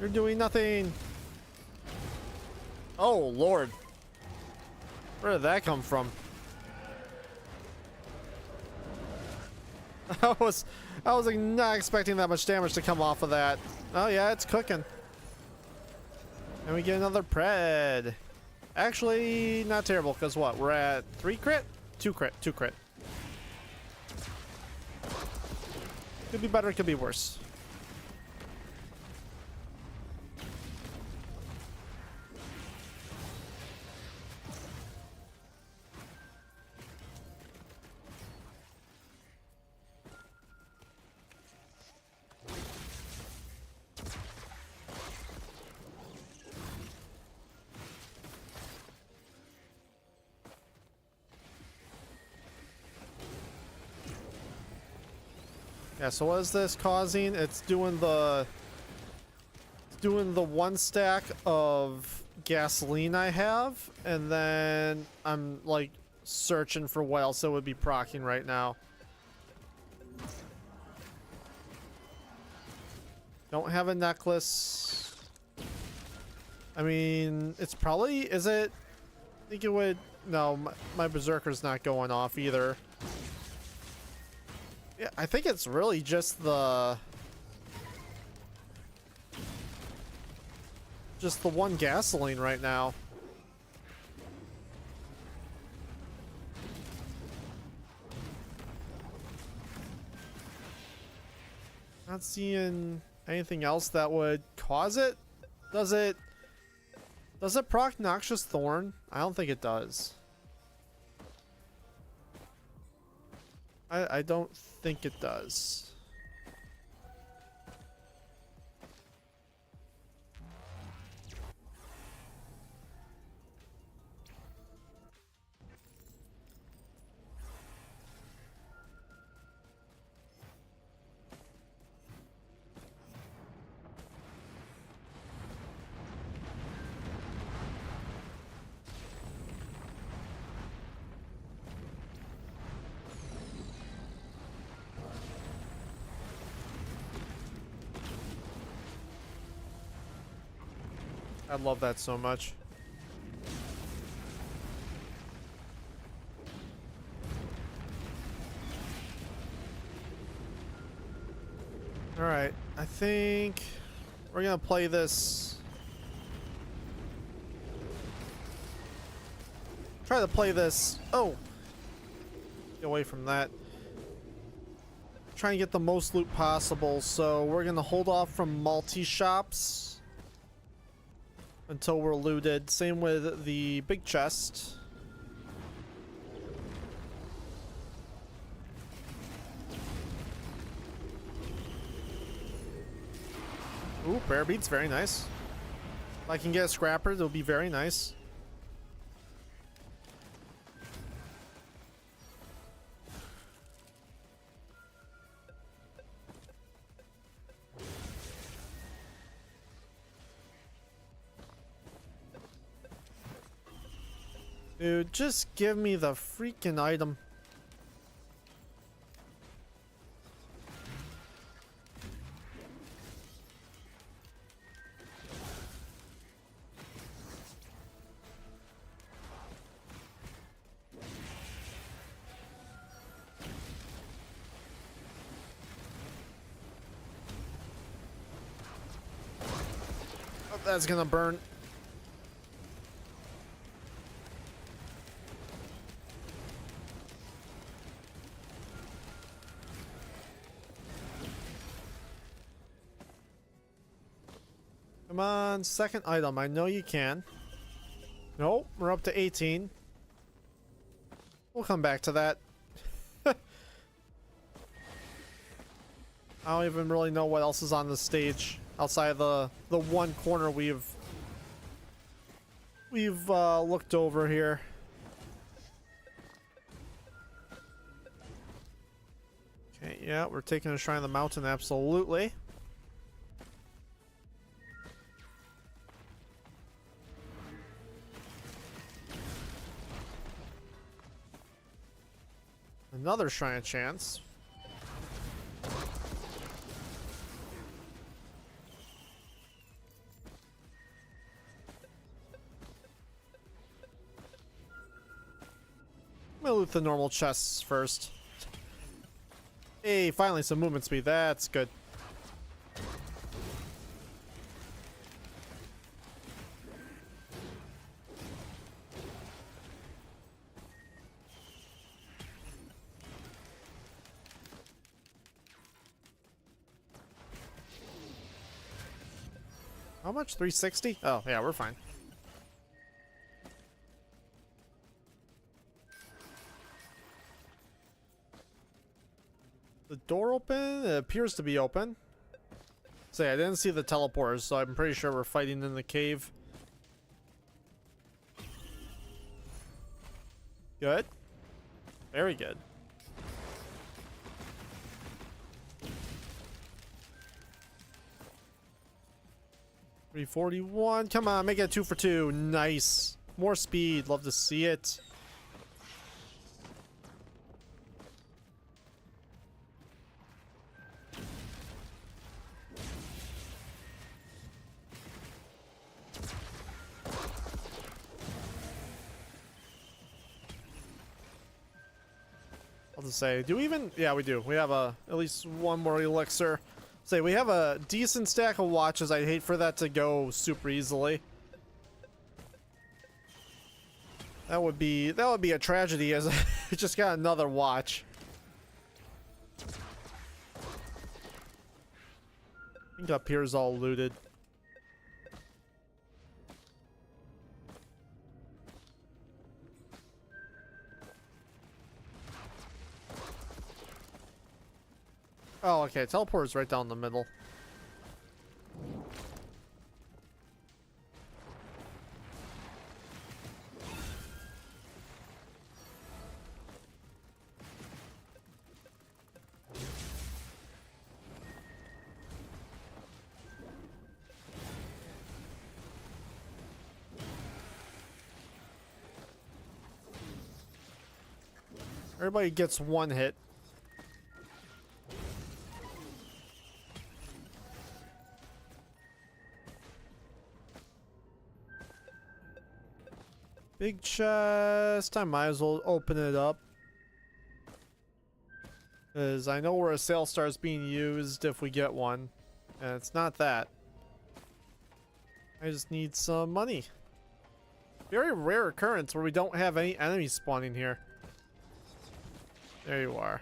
You're doing nothing. Oh, Lord. Where did that come from? I was like not expecting that much damage to come off of that. Oh yeah, it's cooking. And we get another pred. Actually, not terrible, because what? We're at 3 crit? 2 crit. 2 crit. Could be better, could be worse. Yeah, so what is this causing? It's doing the 1 stack of gasoline I have, and then I'm like searching for what else it would be proccing right now. Don't have a necklace. I mean, it's probably, is it? I think it would, no, my berserker's not going off either. Yeah, I think it's really just the 1 gasoline right now. Not seeing anything else that would cause it. Does it proc Noxious Thorn? I don't think it does. I don't think it does. I love that so much. All right, I think we're gonna play this. Try to play this. Oh, get away from that. Try and get the most loot possible. So we're gonna hold off from multi-shops until we're looted. Same with the big chest. Ooh, bear beats, very nice. If I can get a scrapper, it'll be very nice. Dude, just give me the freaking item. Oh, that's gonna burn. Come on, second item. I know you can. Nope, we're up to 18. We'll come back to that. I don't even really know what else is on the stage outside of the one corner we've looked over here. Okay, yeah, we're taking a Shrine of the Mountain, absolutely. Another Shrine of Chance. gonna loot the normal chests first. Hey, finally some movement speed. That's good. How much? 360? Oh, yeah, we're fine. The door open? It appears to be open. Say, I didn't see the teleporters, so I'm pretty sure we're fighting in the cave. Good. Very good. $341. Come on, make it 2 for 2. Nice. More speed. Love to see it. I'll just say, do we even? Yeah, we do. We have at least one more elixir. Say, we have a decent stack of watches. I'd hate for that to go super easily. That would be a tragedy, as I just got another watch. I think up here is all looted. Oh, okay. Teleporter's right down the middle. Everybody gets one hit. Big chest. I might as well open it up, because I know where a sale star is being used if we get one, and it's not that. I just need some money. Very rare occurrence where we don't have any enemies spawning here. There you are.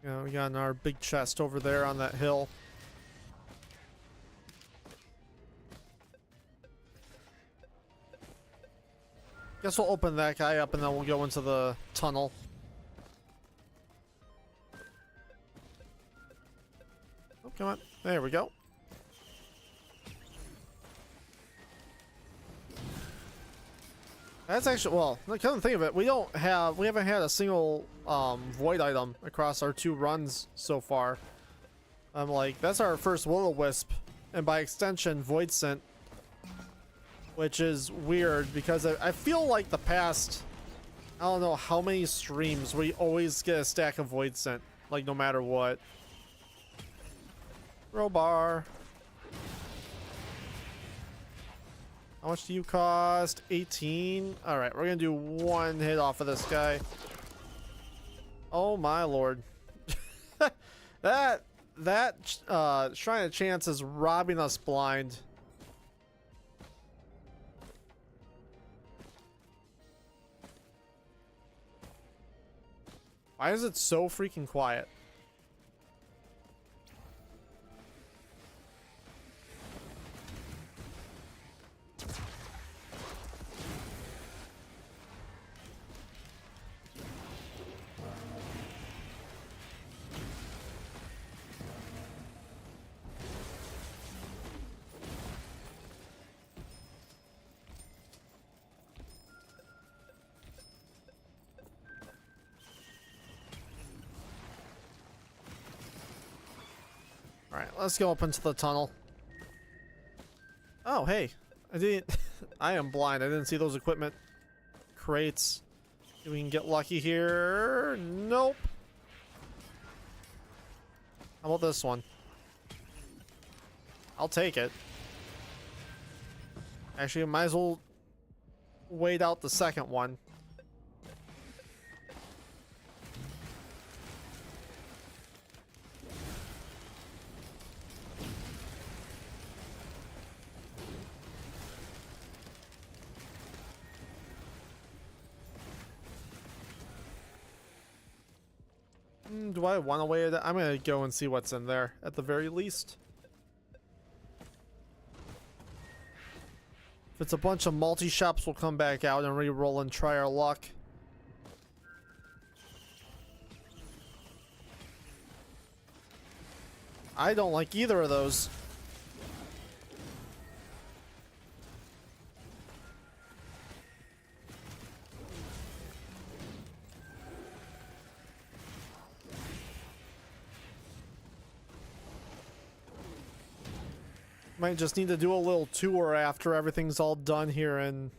Yeah, we got our big chest over there on that hill. Guess we'll open that guy up and then we'll go into the tunnel. Oh, come on. There we go. That's actually, well, come to think of it, we haven't had a single void item across our 2 runs so far. I'm like, that's our first will-o-wisp, and by extension, void scent. Which is weird, because I feel like the past, I don't know how many streams, we always get a stack of void scent, like no matter what. Crowbar. How much do you cost? 18. All right, we're gonna do 1 hit off of this guy. Oh my lord. that Shrine of Chance is robbing us blind. Why is it so freaking quiet? Alright, let's go up into the tunnel. Oh, hey. I didn't. I am blind. I didn't see those equipment crates. If we can get lucky here. Nope. How about this one? I'll take it. Actually, I might as well wait out the second one. Do I want to wait? I'm gonna go and see what's in there at the very least. If it's a bunch of multi-shops, we'll come back out and re-roll and try our luck. I don't like either of those. Might just need to do a little tour after everything's all done here and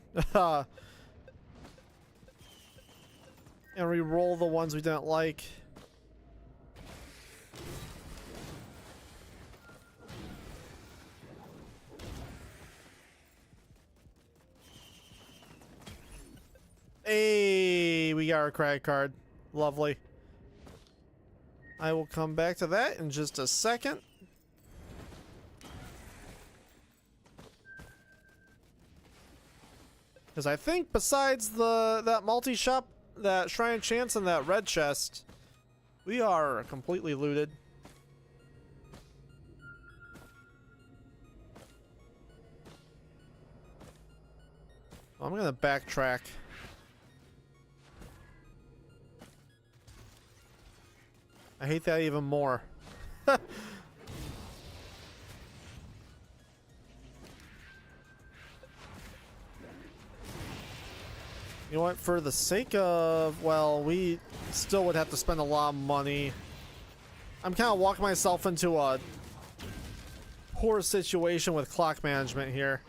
re-roll the ones we didn't like. Hey, we got our credit card. Lovely. I will come back to that in just a second. Because I think besides that multi-shop, that Shrine of Chance, and that red chest, we are completely looted. I'm gonna backtrack. I hate that even more. You know what, for the sake of, well, we still would have to spend a lot of money. I'm kind of walking myself into a poor situation with clock management here.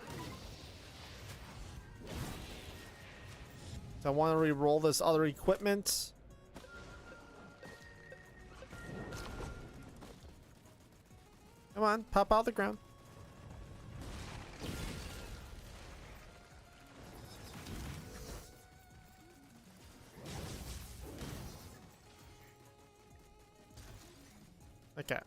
So I want to re-roll this other equipment. Come on, pop out the ground. Okay.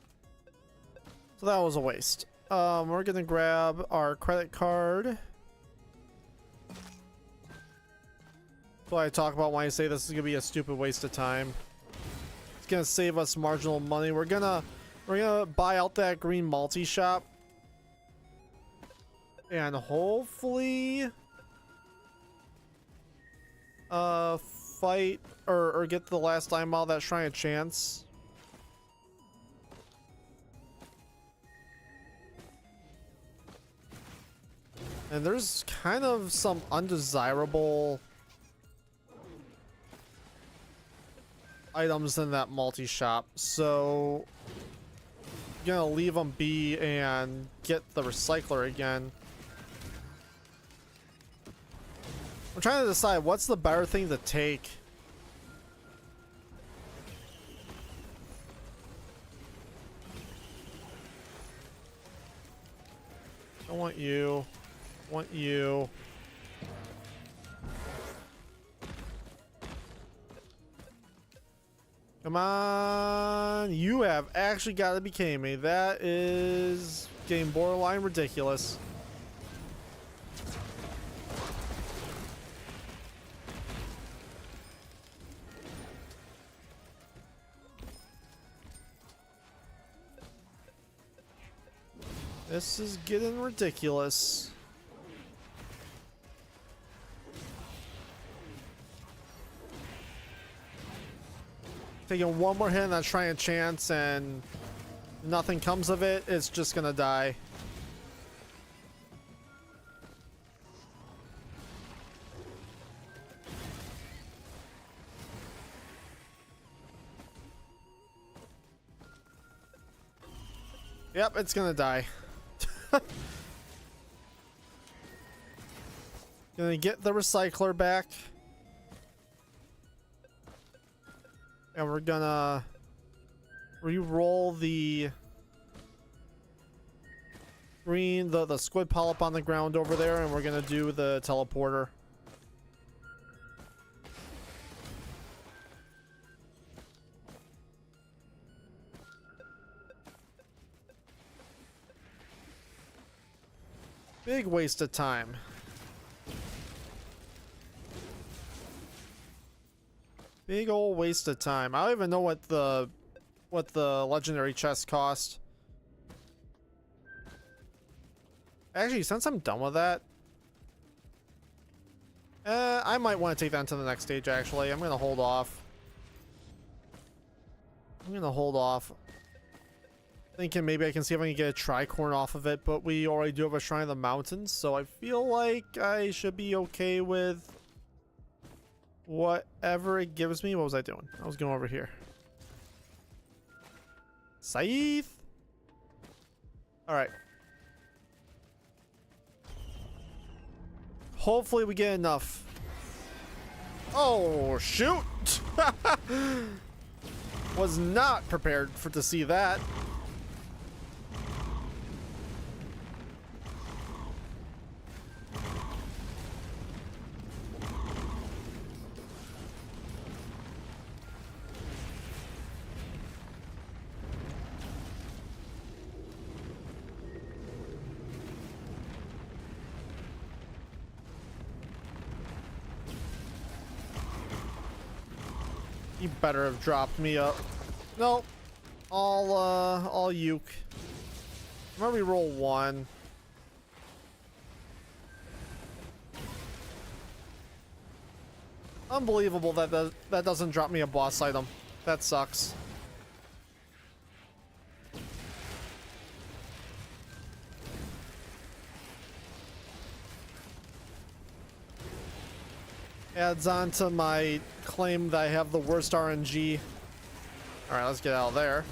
So that was a waste. We're gonna grab our credit card. That's what I talk about when I say this is gonna be a stupid waste of time. It's gonna save us marginal money. We're gonna buy out that green multi-shop. And hopefully fight or get the last time out of that Shrine of Chance. And there's kind of some undesirable items in that multi-shop, so I'm gonna leave them be and get the recycler again. I'm trying to decide what's the better thing to take. I want you. Want you. Come on. You have actually got to be kidding me. That is getting borderline ridiculous. This is getting ridiculous. Taking one more hit on that Shrine of Chance and nothing comes of it, it's just gonna die. Yep, it's gonna die. Gonna get the recycler back. And we're gonna re-roll the green, the squid polyp on the ground over there, and we're gonna do the teleporter. Big waste of time. Big old waste of time. I don't even know what the legendary chest cost. Actually, since I'm done with that, I might want to take that into the next stage, actually. I'm gonna hold off. Thinking maybe I can see if I can get a tricorn off of it, but we already do have a Shrine of the Mountains, so I feel like I should be okay with whatever it gives me. What was I doing? I was going over here. Scythe! Alright. Hopefully we get enough. Oh, shoot! Was not prepared to see that. You better have dropped me up. Nope. All uke. I'm gonna re-roll one. Unbelievable that that doesn't drop me a boss item. That sucks. Adds on to my claim that I have the worst RNG. Alright, let's get out of there.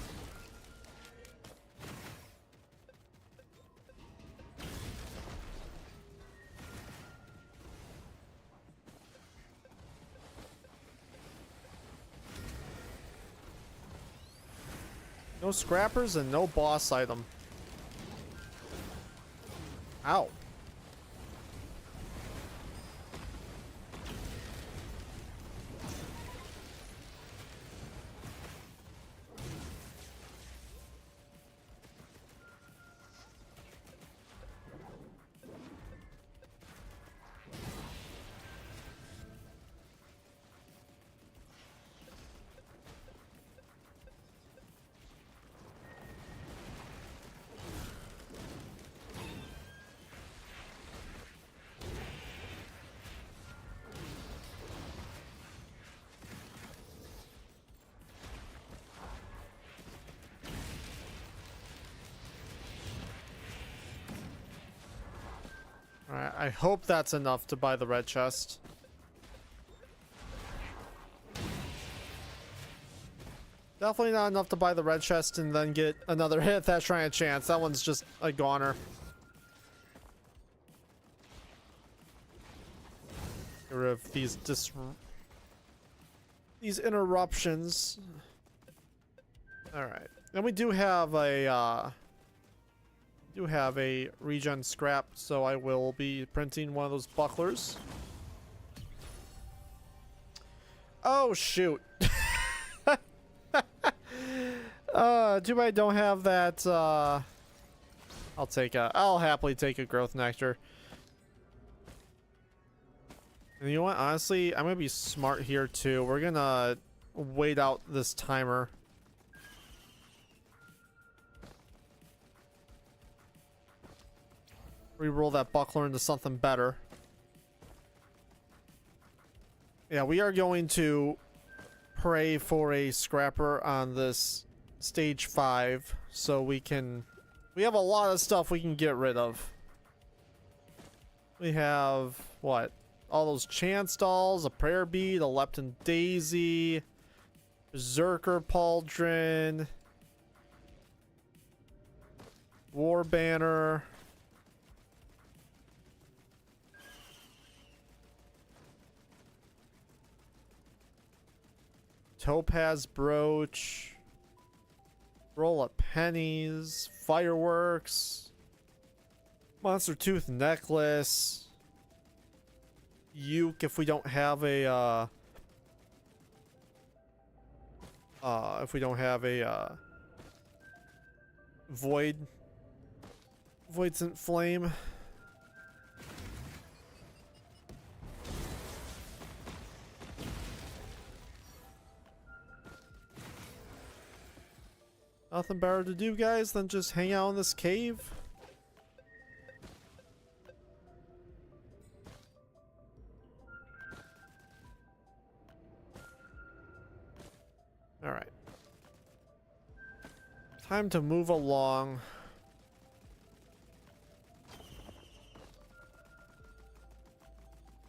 No scrappers and no boss item. Ow. Alright, I hope that's enough to buy the red chest. Definitely not enough to buy the red chest and then get another hit at that Shrine of Chance. That one's just a goner. Get rid of these interruptions. Alright. And we do have a regen scrap, so I will be printing one of those bucklers. Oh shoot. Too bad I don't have that. I'll happily take a growth nectar. And you know what? Honestly, I'm gonna be smart here too. We're gonna wait out this timer. Reroll that buckler into something better. Yeah, we are going to pray for a scrapper on this stage 5 so we have a lot of stuff we can get rid of. We have what? All those chance dolls, a prayer bead, a lepton daisy, berserker pauldron, war banner. topaz brooch, roll of pennies, fireworks, monster tooth necklace, uke if we don't have a voidsent flame. Nothing better to do, guys, than just hang out in this cave. All right. Time to move along.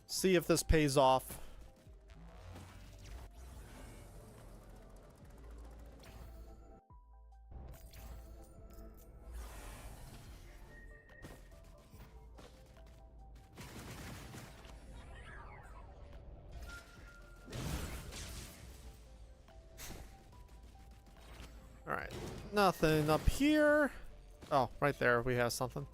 See if this pays off. All right, nothing up here. Oh, right there we have something.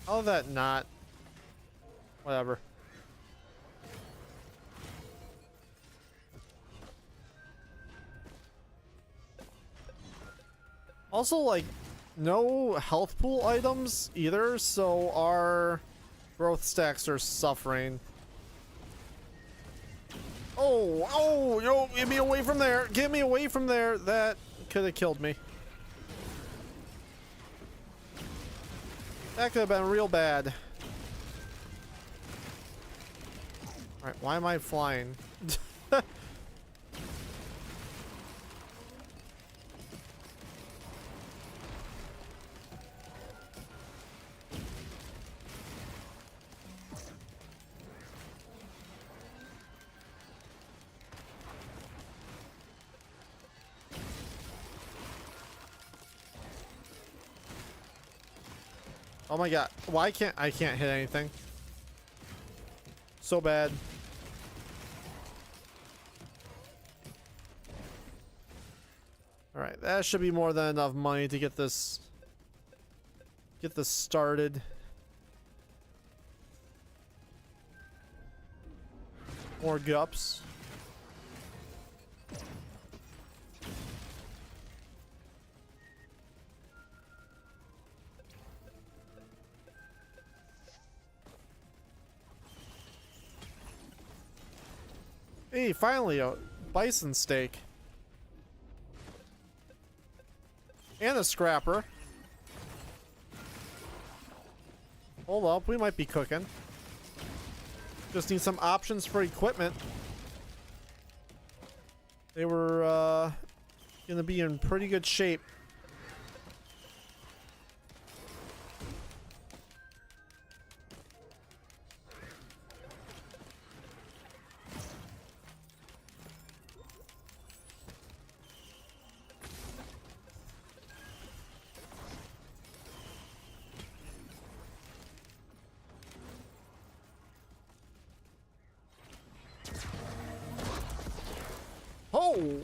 How that not? Whatever. Also, like, no health pool items either, so our growth stacks are suffering. Oh, oh, yo, get me away from there. Get me away from there. That could have killed me. That could have been real bad. Alright, why am I flying? Oh my god, why can't I hit anything? So bad. Alright, that should be more than enough money to get this started. More gups. Hey, finally a bison steak. And a scrapper. Hold up, we might be cooking. Just need some options for equipment. They were gonna be in pretty good shape. Oh!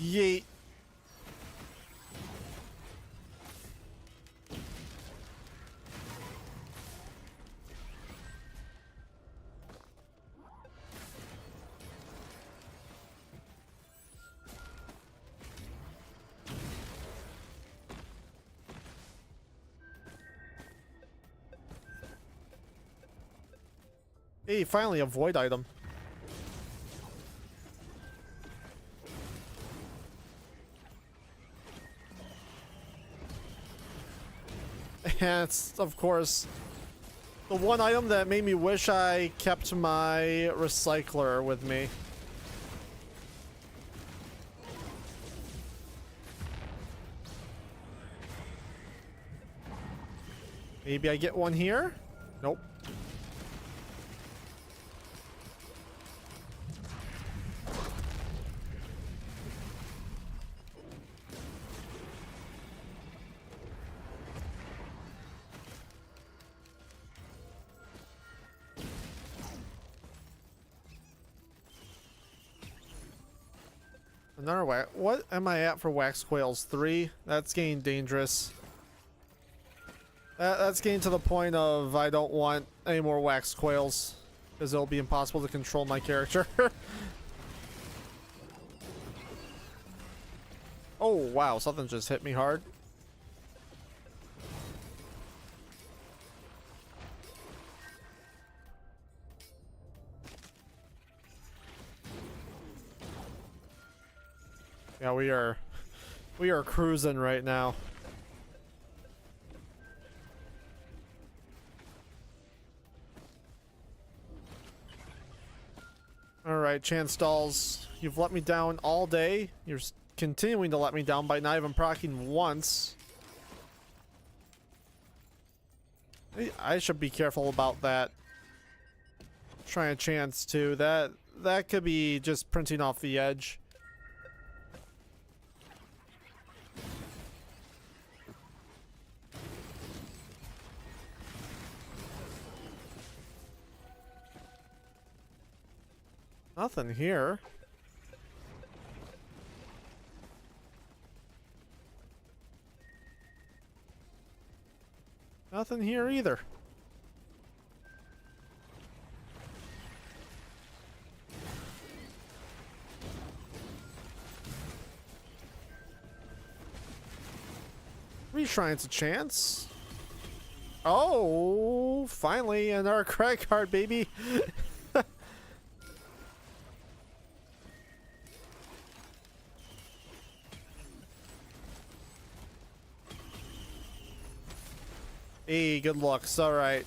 Yeet. Hey, finally a void item. And it's, of course, the one item that made me wish I kept my recycler with me. Maybe I get one here? Nope. Another wax. What am I at for wax coils? 3? That's getting dangerous. That's getting to the point of I don't want any more wax coils because it'll be impossible to control my character. Oh wow, something just hit me hard. Yeah, we are cruising right now. Alright, Chance Dolls, you've let me down all day. You're continuing to let me down by not even proccing once. I should be careful about that. Trying a chance too. That could be just printing off the edge. Nothing here. Nothing here either. Reshrine's a chance. Oh, finally another credit card, baby. Hey, good looks. All right.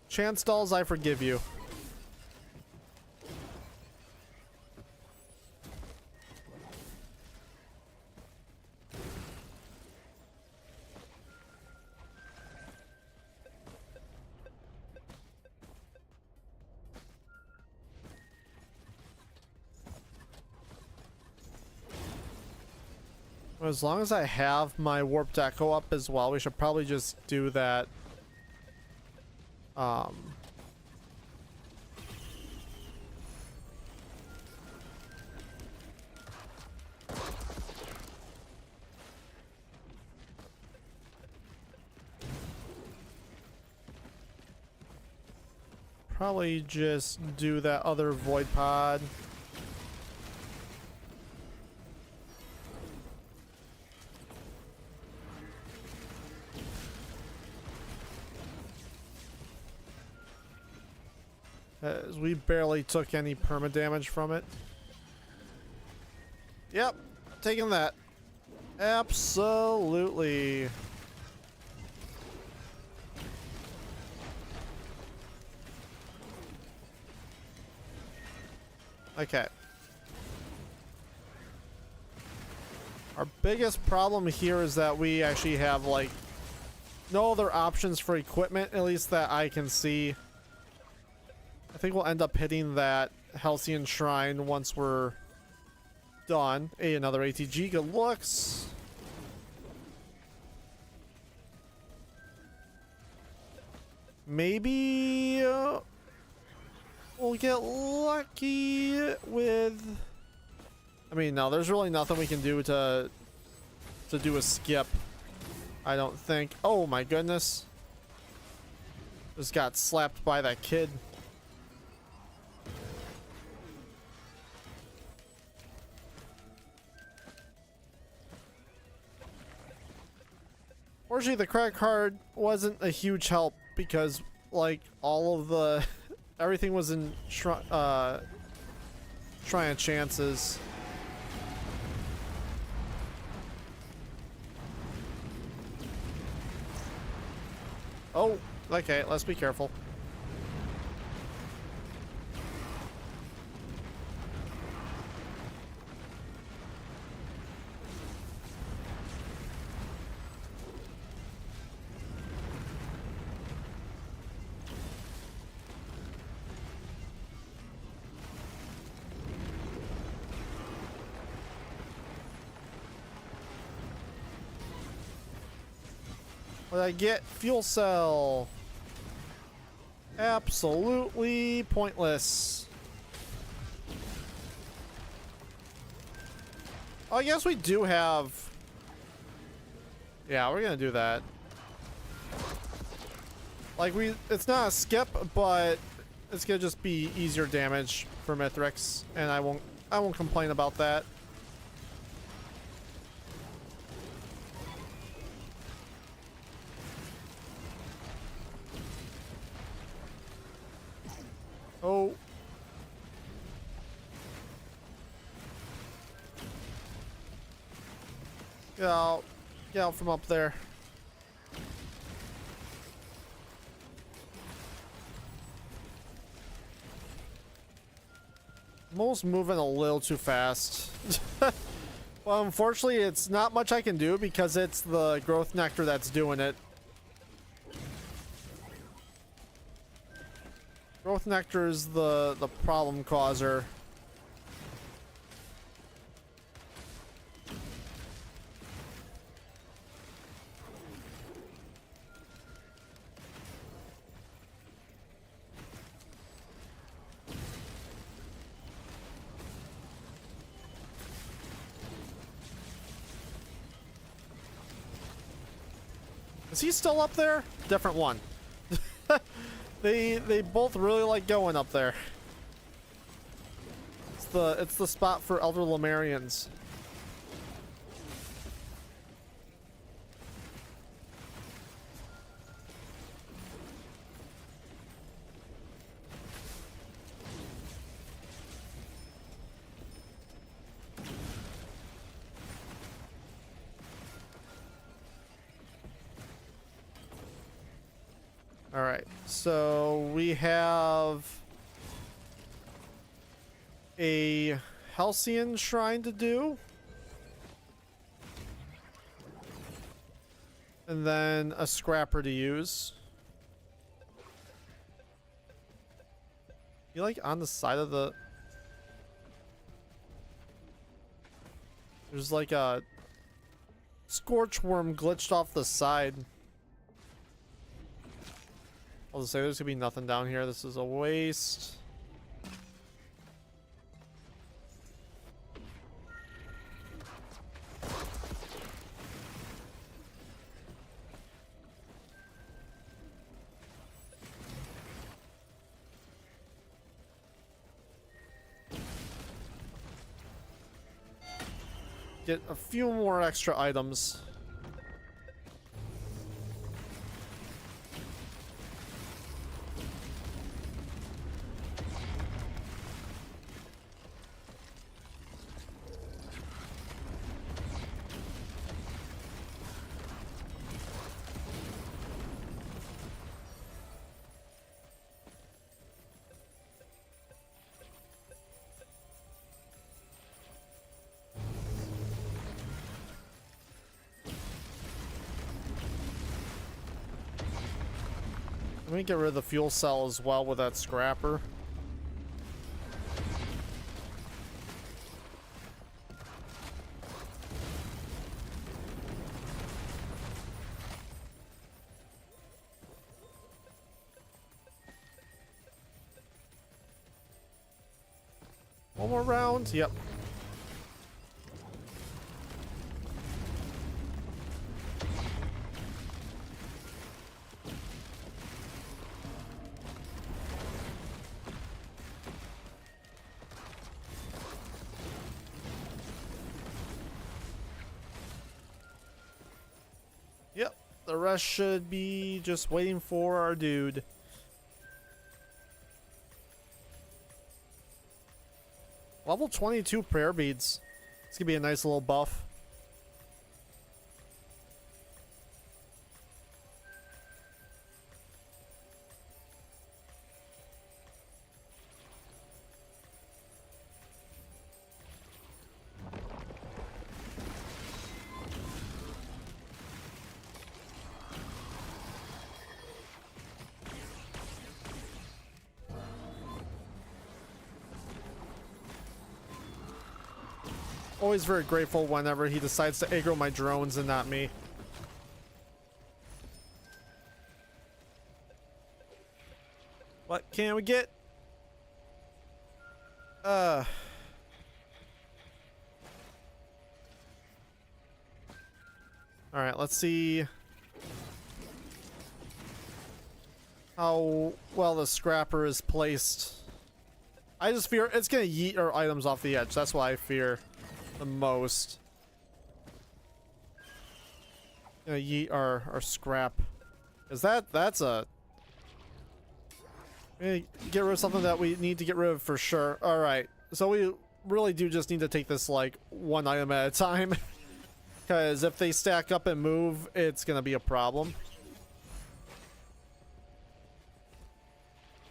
Chance Dolls, I forgive you. As long as I have my warp deco up as well, we should probably just do that. Probably just do that other void pod. As we barely took any perma damage from it. Yep, taking that. Absolutely. Okay. Our biggest problem here is that we actually have like no other options for equipment, at least that I can see. I think we'll end up hitting that Halcyon Shrine once we're done. Hey, another ATG. Good looks. Maybe we'll get lucky with... I mean, no, there's really nothing we can do to do a skip. I don't think. Oh my goodness. Just got slapped by that kid. Fortunately, the credit card wasn't a huge help because, like, all of the... everything was in trying chances. Oh, okay, let's be careful. What did I get? Fuel cell. Absolutely pointless. Oh, I guess we do have... Yeah, we're gonna do that. Like, it's not a skip, but it's gonna just be easier damage for Mithrix, and I won't complain about that. Oh. Get out. Get out from up there. Most moving a little too fast. Well, unfortunately, it's not much I can do because it's the growth nectar that's doing it. Growth nectar is the problem causer. Is he still up there? Different one. They both really like going up there. It's the spot for elder Lemurians. All right, so we have a Halcyon shrine to do, and then a scrapper to use. You like on the side of the... There's like a scorch worm glitched off the side. I'll just say there's gonna be nothing down here. This is a waste. Get a few more extra items. Let me get rid of the fuel cell as well with that scrapper. One more round. Yep. Yep, the rest should be just waiting for our dude. Level 22 prayer beads. It's gonna be a nice little buff. Always very grateful whenever he decides to aggro my drones and not me. What can we get? Alright, let's see how well the scrapper is placed. I just fear it's gonna yeet our items off the edge. That's what I fear the most. Gonna yeet our scrap. Is that's a... Get rid of something that we need to get rid of for sure. Alright, so we really do just need to take this like one item at a time. Because if they stack up and move, it's gonna be a problem.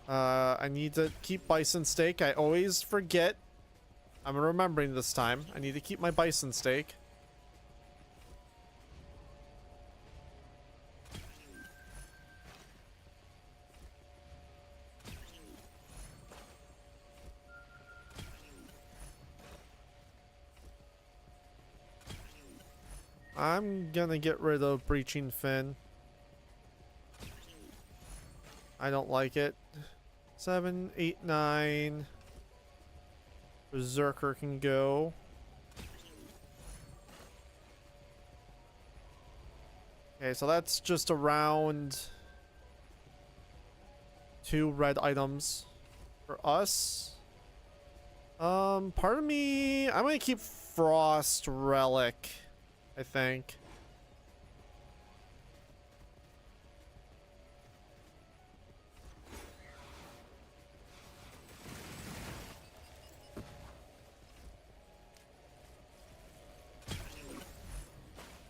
I need to keep bison steak. I always forget. I'm remembering this time. I need to keep my bison steak. I'm gonna get rid of breaching fin. I don't like it. 7, 8, 9. Berserker can go. Okay, so that's just around 2 red items for us. Part of me, I'm gonna keep Frost Relic, I think.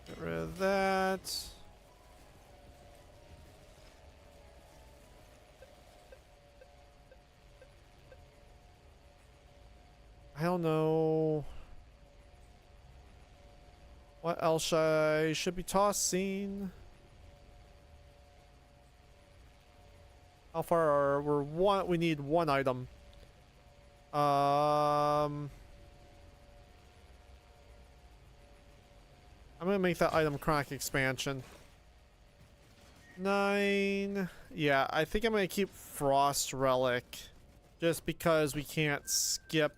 Get rid of that. I don't know what else I should be tossing. How far are we're one? We need 1 item. I'm gonna make that item chronic expansion. 9. Yeah, I think I'm gonna keep Frost Relic just because we can't skip.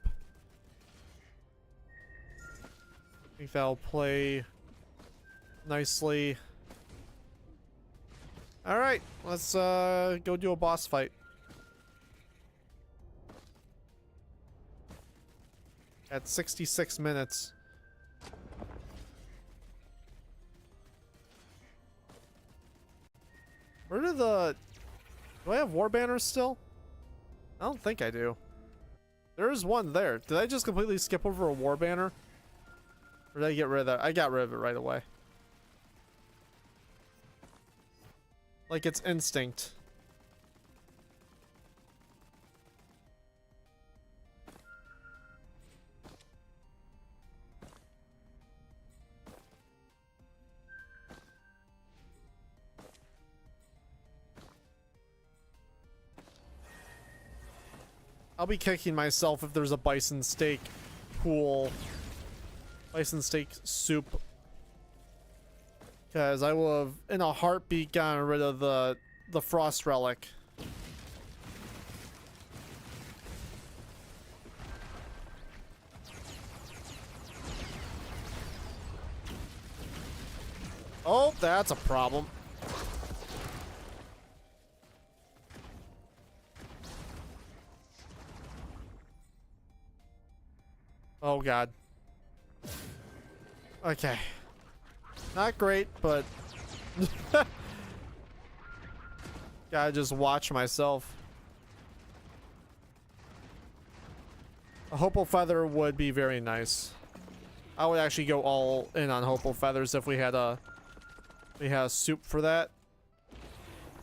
I think that'll play nicely. Alright, let's go do a boss fight. At 66 minutes. Where do the... Do I have war banners still? I don't think I do. There is one there. Did I just completely skip over a war banner? Or did I get rid of that? I got rid of it right away. Like it's instinct. I'll be kicking myself if there's a bison steak pool. Bison steak soup. Because I will have, in a heartbeat, gotten rid of the Frost Relic. Oh, that's a problem. Oh, God. Okay. Not great, but... Gotta just watch myself. A Hopal Feather would be very nice. I would actually go all in on Hopal Feathers if we had a soup for that.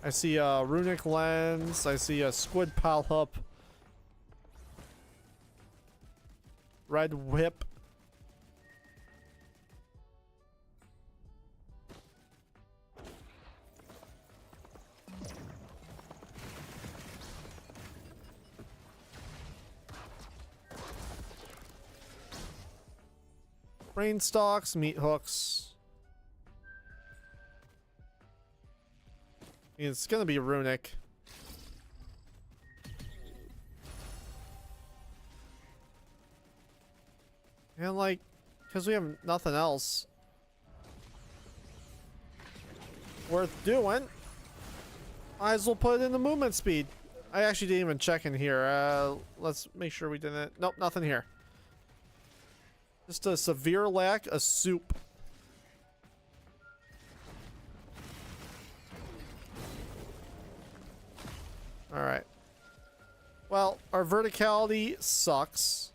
I see a Runic Lens. I see a Squid Polyp. Red Whip. Brain stalks, meat hooks. It's gonna be runic. And like, because we have nothing else worth doing, might as well put it in the movement speed. I actually didn't even check in here. Let's make sure we didn't. Nope, nothing here. Just a severe lack of soup. Alright. Well, our verticality sucks.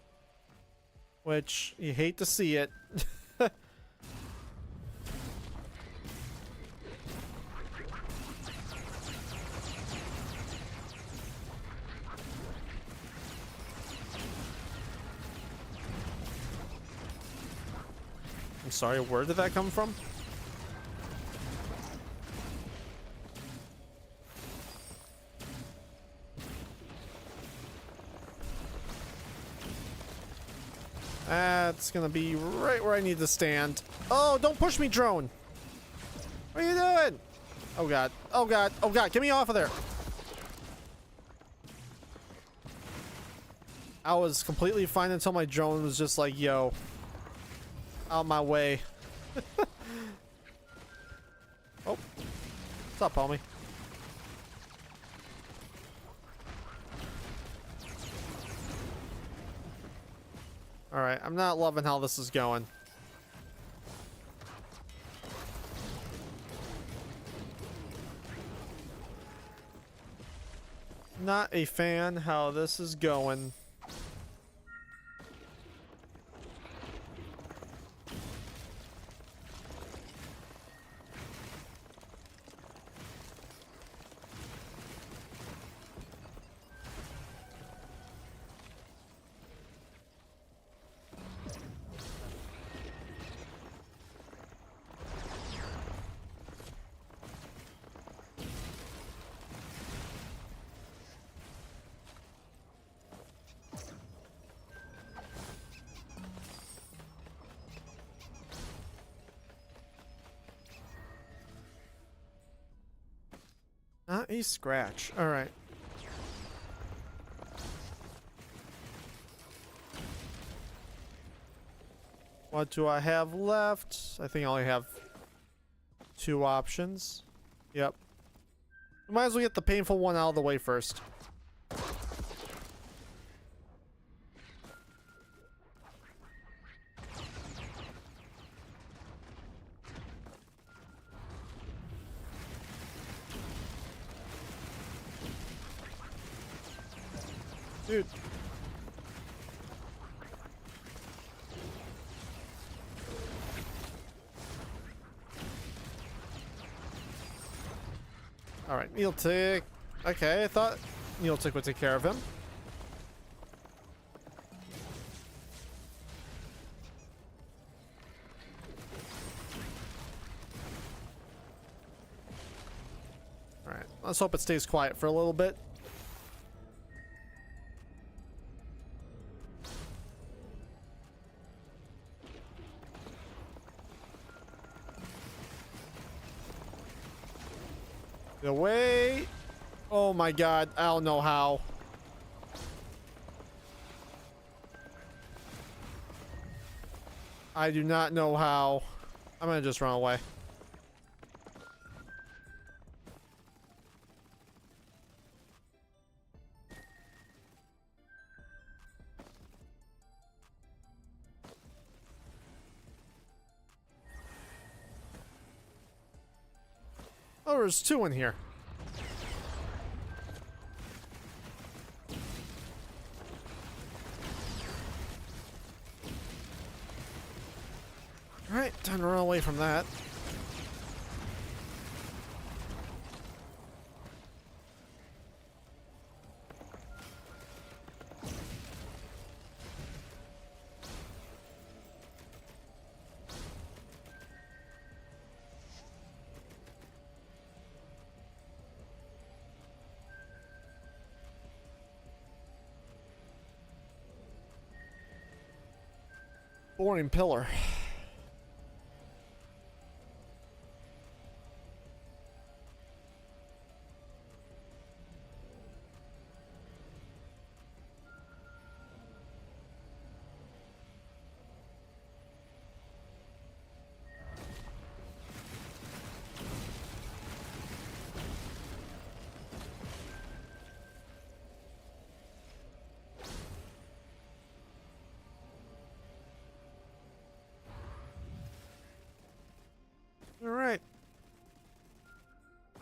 Which, you hate to see it. I'm sorry, where did that come from? That's gonna be right where I need to stand. Oh, don't push me, drone! What are you doing? Oh god, oh god, oh god, get me off of there! I was completely fine until my drone was just like, yo, out my way. Oh, what's up, homie? Alright, I'm not loving how this is going. Not a fan how this is going. Not a scratch. Alright. What do I have left? I think I only have 2 options. Yep. We might as well get the painful one out of the way first. Dude. Alright, Neeltic. Okay, I thought Neeltic would take care of him. Alright, let's hope it stays quiet for a little bit. Away. Oh my god, I don't know how. I do not know how. I'm gonna just run away. Oh, there's 2 in here. Alright, time to run away from that. Boring pillar.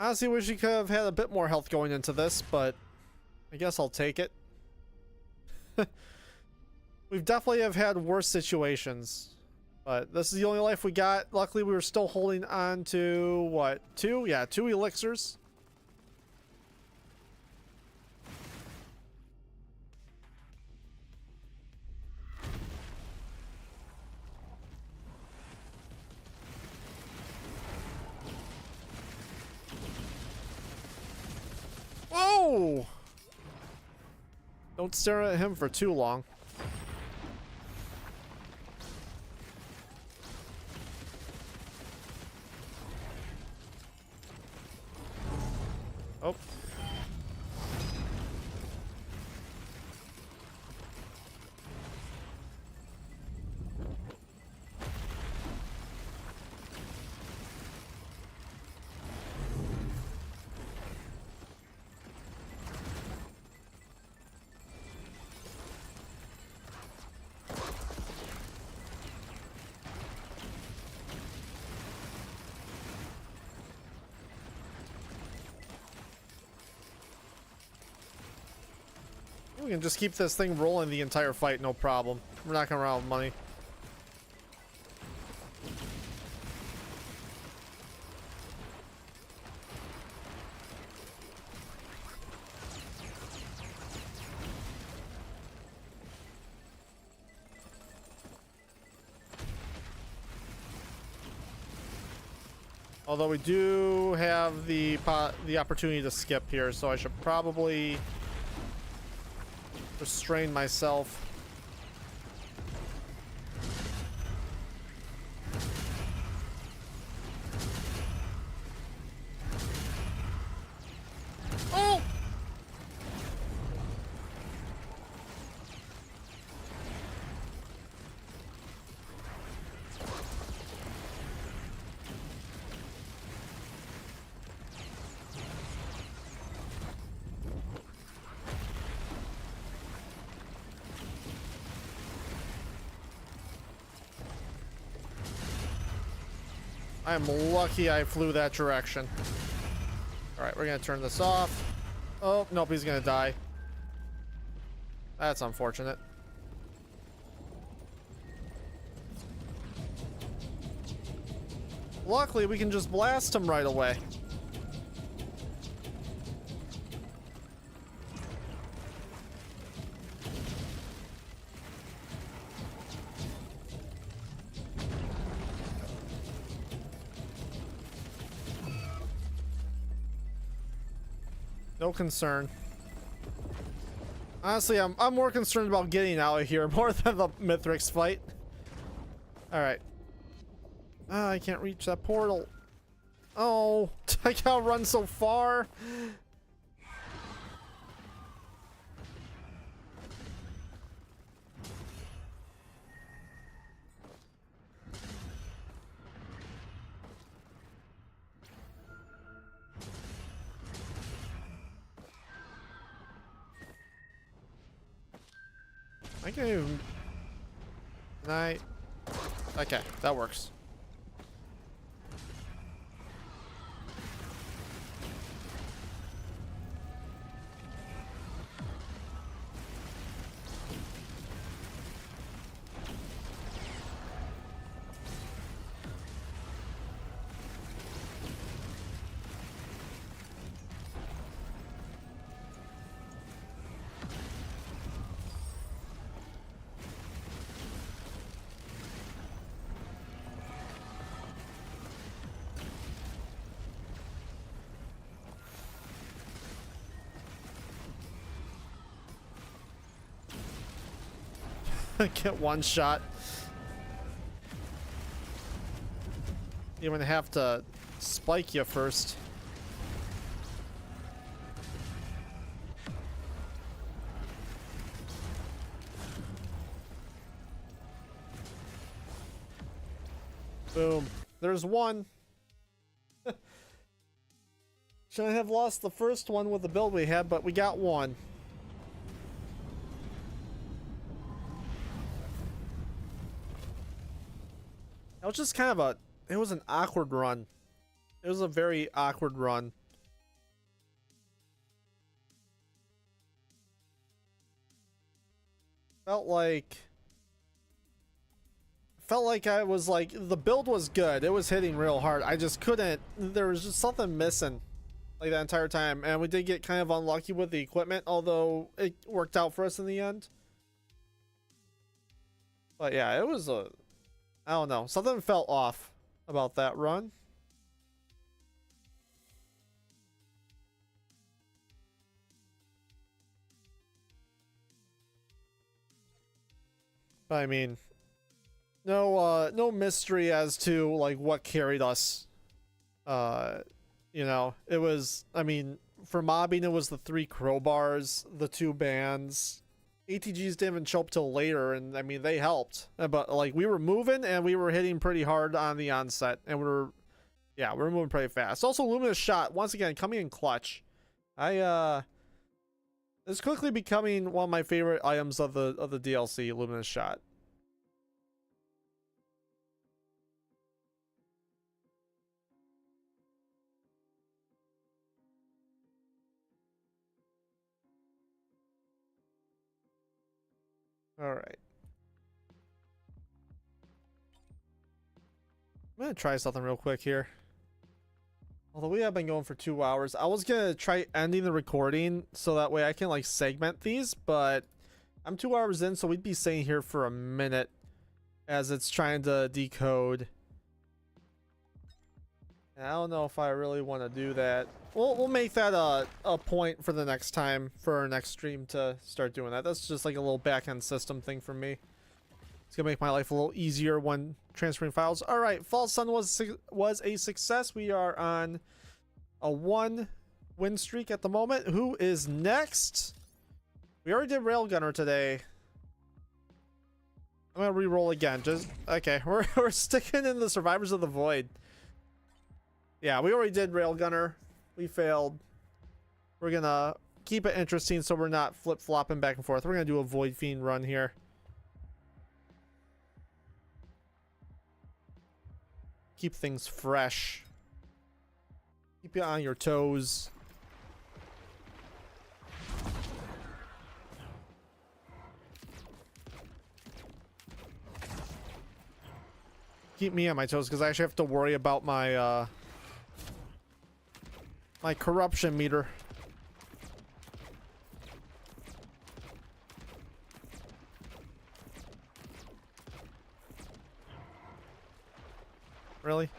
Honestly, wish you could have had a bit more health going into this, but I guess I'll take it. We've definitely have had worse situations, but this is the only life we got. Luckily, we were still holding on to, what, 2? Yeah, 2 elixirs. Whoa! Don't stare at him for too long. Oh. We can just keep this thing rolling the entire fight, no problem. We're not gonna run out of money. Although we do have the opportunity to skip here, so I should probably restrain myself. Oh! I'm lucky I flew that direction. Alright, we're gonna turn this off. Oh, nope, he's gonna die. That's unfortunate. Luckily, we can just blast him right away. No concern. Honestly, I'm more concerned about getting out of here more than the Mithrix fight. Alright. I can't reach that portal. Oh, I gotta run so far. I can't even... Okay, that works. Get one shot. You're gonna have to spike you first. Boom. There's one. Shouldn't have lost the first one with the build we had, but we got one. It was just kind of it was an awkward run. It was a very awkward run. felt like I was like, the build was good. It was hitting real hard. I just couldn't, there was just something missing like that entire time. And we did get kind of unlucky with the equipment, although it worked out for us in the end. But yeah, it was I don't know, something felt off about that run. But I mean, no mystery as to like what carried us. You know, it was, I mean, for mobbing it was the 3 crowbars, the 2 bands. ATGs didn't even show up till later, and I mean they helped. But like we were moving and we were hitting pretty hard on the onset, and we were moving pretty fast. Also, Luminous Shot once again coming in clutch. It's quickly becoming one of my favorite items of the DLC, Luminous Shot. All right. I'm gonna try something real quick here. Although we have been going for 2 hours, I was gonna try ending the recording so that way I can like segment these, but I'm 2 hours in, so we'd be staying here for a minute as it's trying to decode. And I don't know if I really want to do that. We'll make that a point for the next time, for our next stream, to start doing that. That's just like a little back-end system thing for me. It's gonna make my life a little easier when transferring files. All right, False Sun was a success. We are on a 1 win streak at the moment. Who is next? We already did Railgunner today. I'm gonna re-roll again. Just okay. We're sticking in the Survivors of the Void. Yeah, we already did Railgunner. We failed. We're gonna keep it interesting so we're not flip-flopping back and forth. We're gonna do a Void Fiend run here. Keep things fresh. Keep you on your toes. Keep me on my toes because I actually have to worry about my my corruption meter. Really?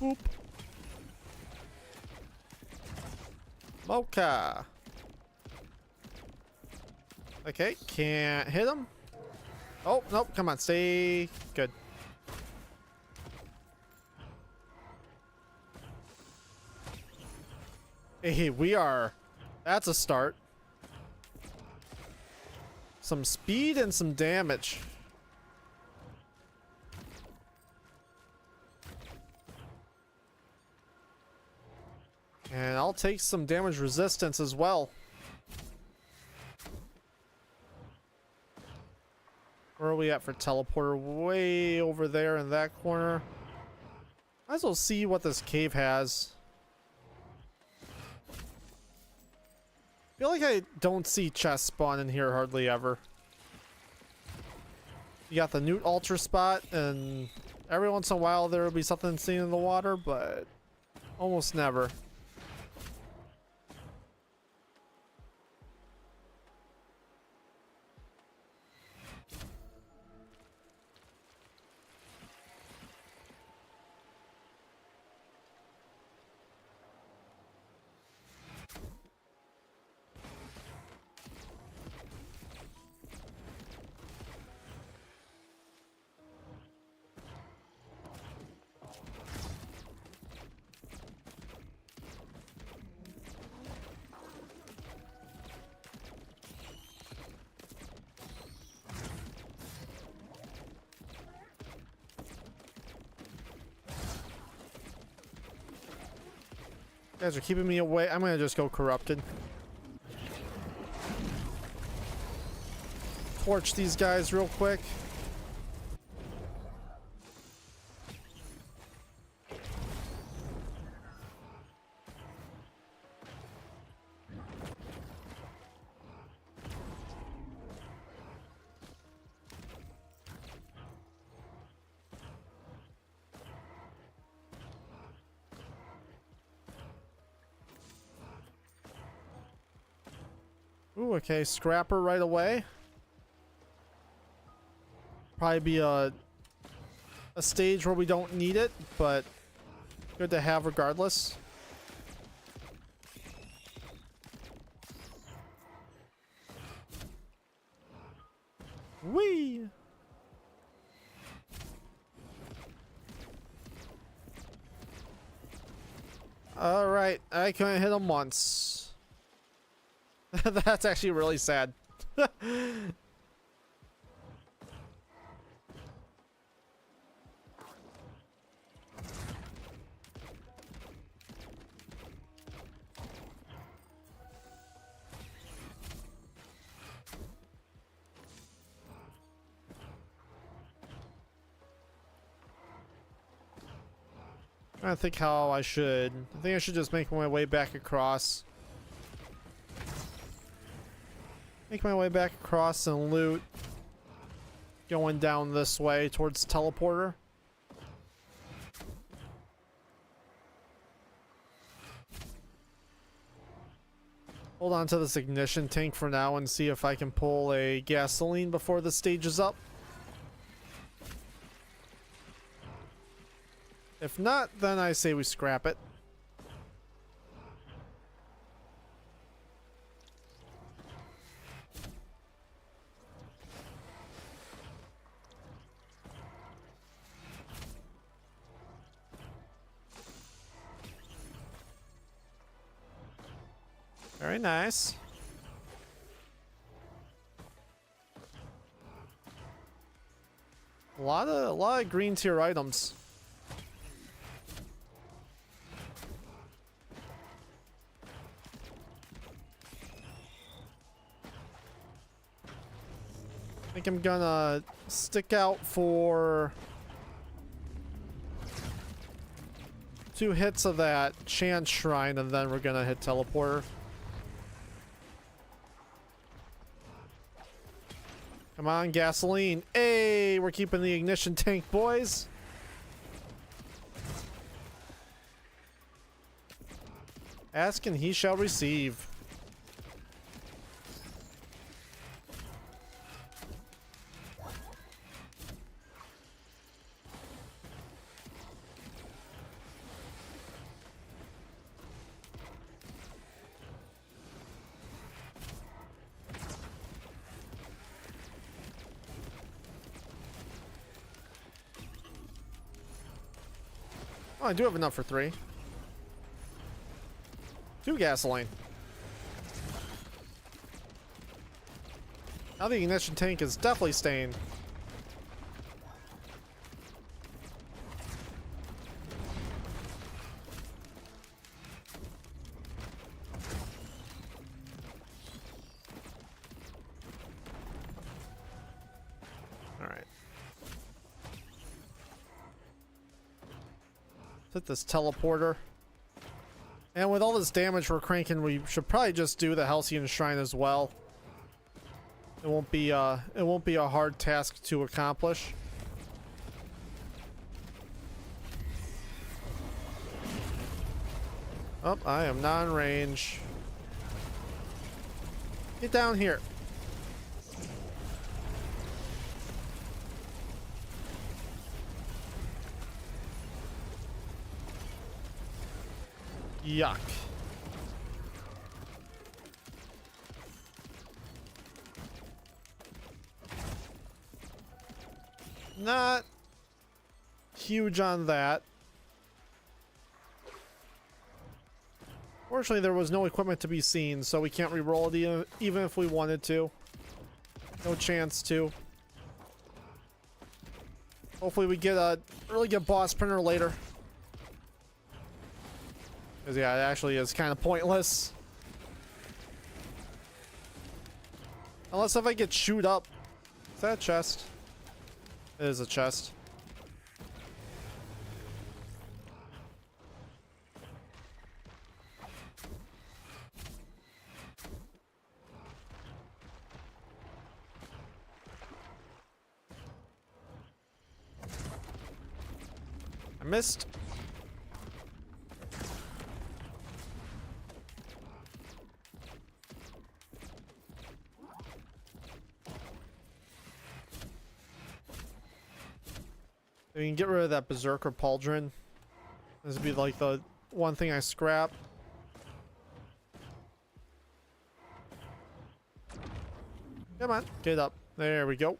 Boop. Mocha. Okay, can't hit him. Oh, nope, come on, stay good. Hey, we are... That's a start. Some speed and some damage. And I'll take some damage resistance as well. Where are we at for teleporter? Way over there in that corner. Might as well see what this cave has. I feel like I don't see chests spawn in here hardly ever. You got the Newt Ultra spot, and every once in a while there will be something seen in the water, but almost never. Guys are keeping me away. I'm gonna just go corrupted. Torch these guys real quick. Ooh, okay, scrapper right away. Probably be a stage where we don't need it, but good to have regardless. Whee! All right, I couldn't hit him once. That's actually really sad. Trying to think how I should. I think I should just make my way back across. Make my way back across and loot. Going down this way towards the teleporter. Hold on to this ignition tank for now and see if I can pull a gasoline before the stage is up. If not, then I say we scrap it. Very nice. A lot of green tier items. I think I'm gonna stick out for 2 hits of that chance shrine, and then we're gonna hit teleporter. Come on, gasoline. Hey, we're keeping the ignition tank, boys. Ask and he shall receive. Oh, I do have enough for 3. 2 gasoline. Now the ignition tank is definitely stained. Hit this teleporter. And with all this damage we're cranking, we should probably just do the Halcyon Shrine as well. It won't be a hard task to accomplish. Oh, I am not in range. Get down here. Yuck. Not huge on that. Fortunately, there was no equipment to be seen, so we can't re-roll it even if we wanted to. No chance to. Hopefully we get a really good boss printer later. Because yeah, it actually is kind of pointless. Unless if I get chewed up. Is that a chest? It is a chest. I missed. We can get rid of that berserker pauldron. This would be like the one thing I scrap. Come on, get up. There we go.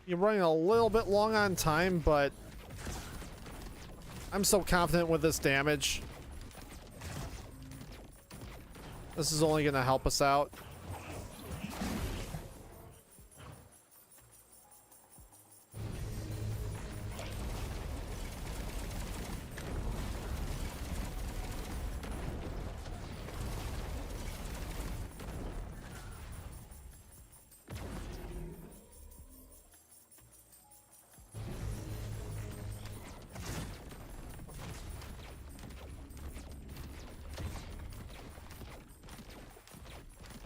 You're running a little bit long on time, but I'm so confident with this damage. This is only going to help us out.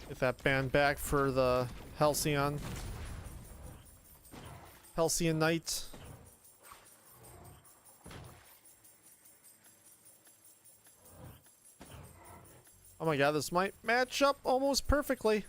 Get that band back for the Halcyon. Halcyon Knight. Oh my god, this might match up almost perfectly.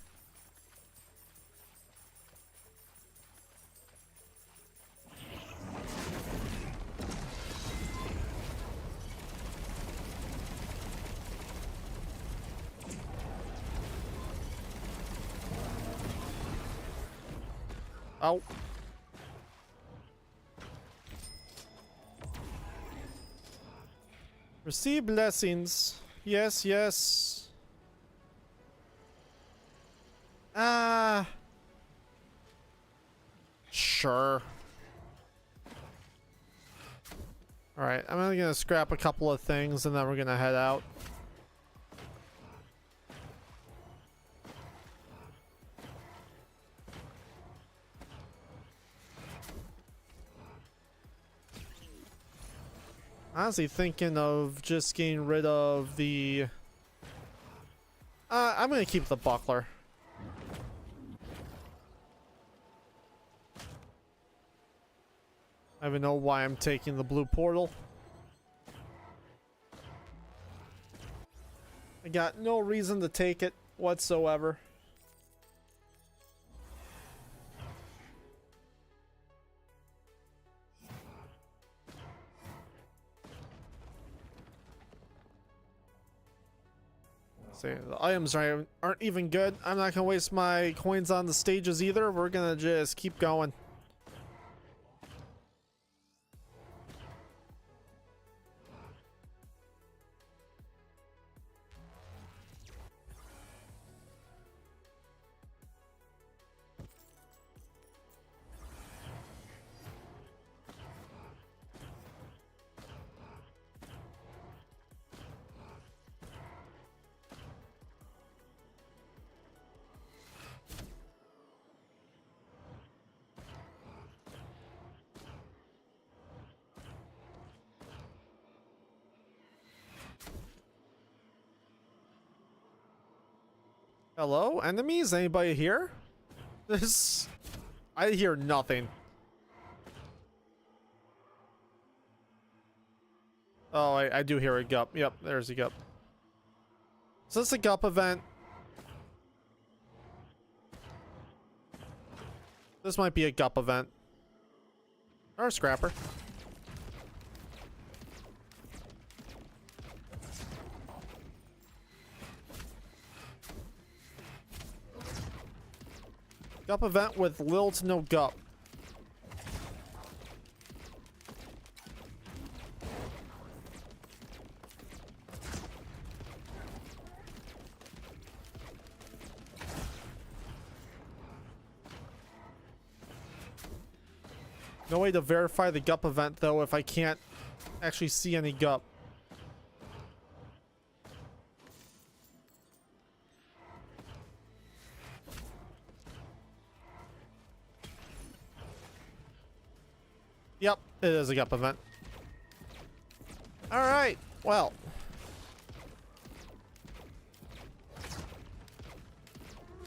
Oh. Receive blessings. Yes, yes. Ah. Sure. Alright, I'm only gonna scrap a couple of things and then we're gonna head out. Honestly thinking of just getting rid of the... I'm gonna keep the buckler. I don't even know why I'm taking the blue portal. I got no reason to take it whatsoever. The items aren't even good. I'm not gonna waste my coins on the stages either. We're gonna just keep going. Hello, enemies? Anybody here? This... I hear nothing. Oh, I do hear a gup. Yep, there's a gup. Is this a gup event? This might be a gup event. Or a scrapper. Gup event with little to no gup. No way to verify the gup event though if I can't actually see any gup. Yep, it is a gup event. Alright, well.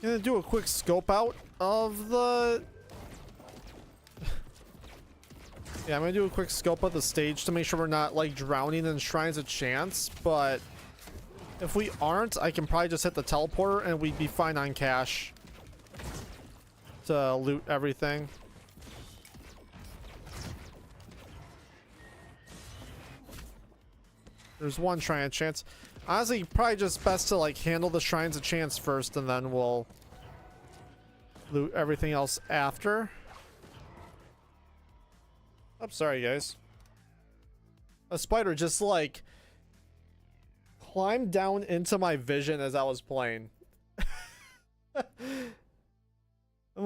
Gonna do a quick scope out of the... Yeah, I'm gonna do a quick scope of the stage to make sure we're not like drowning in Shrines of Chance, but if we aren't, I can probably just hit the teleporter and we'd be fine on cash to loot everything. There's one Shrine of Chance. Honestly, probably just best to like handle the Shrines of Chance first and then we'll loot everything else after. I'm sorry, guys. A spider just like climbed down into my vision as I was playing. I'm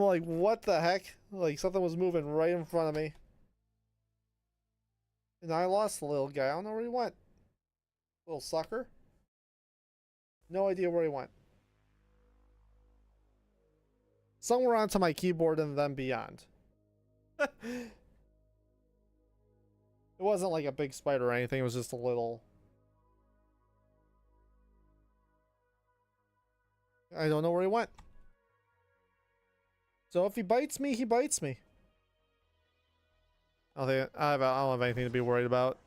like, what the heck? Like something was moving right in front of me. And I lost the little guy. I don't know where he went. Little sucker. No idea where he went. Somewhere onto my keyboard and then beyond. It wasn't like a big spider or anything. It was just a little... I don't know where he went. So if he bites me, he bites me. I don't have anything to be worried about.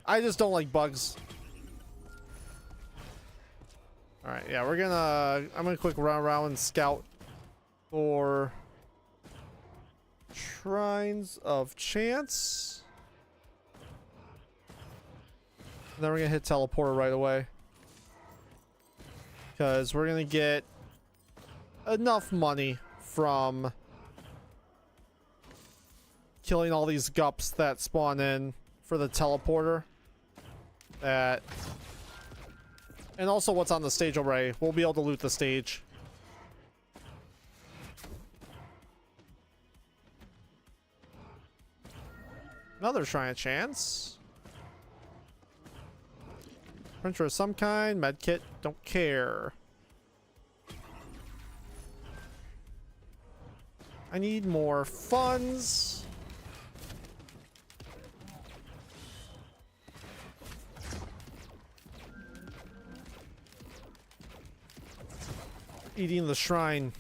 I just don't like bugs. Alright, yeah, I'm gonna quick run around and scout for Shrines of Chance. And then we're gonna hit teleporter right away. Because we're gonna get enough money from killing all these gups that spawn in for the teleporter. And also what's on the stage already. We'll be able to loot the stage. Another Shrine of Chance. Printer of some kind. Medkit. Don't care. I need more funds. Eating the shrine.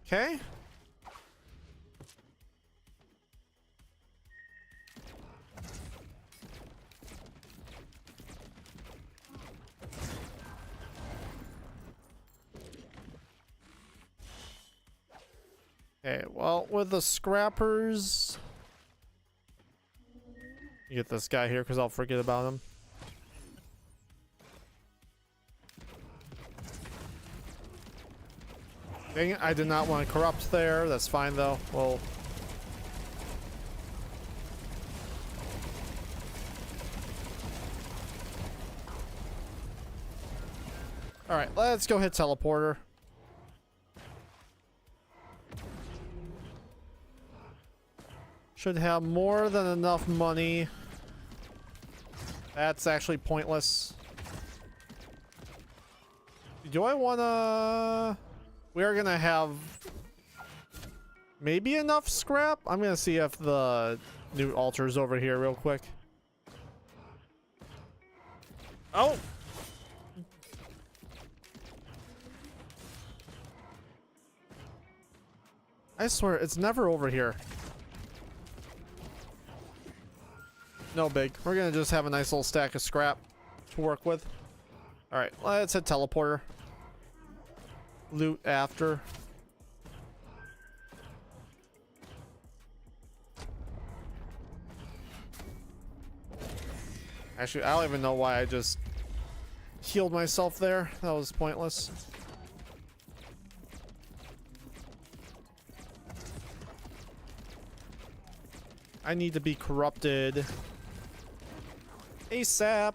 Okay. Okay, well, with the scrappers... Get this guy here because I'll forget about him. Dang it, I did not want to corrupt there. That's fine though. Well, alright, let's go hit teleporter. Should have more than enough money. That's actually pointless. Do I wanna... We are gonna have maybe enough scrap. I'm gonna see if the new altar's over here real quick. Oh! I swear, it's never over here. No big. We're gonna just have a nice little stack of scrap to work with. Alright, let's hit teleporter. Loot after. Actually, I don't even know why I just healed myself there. That was pointless. I need to be corrupted ASAP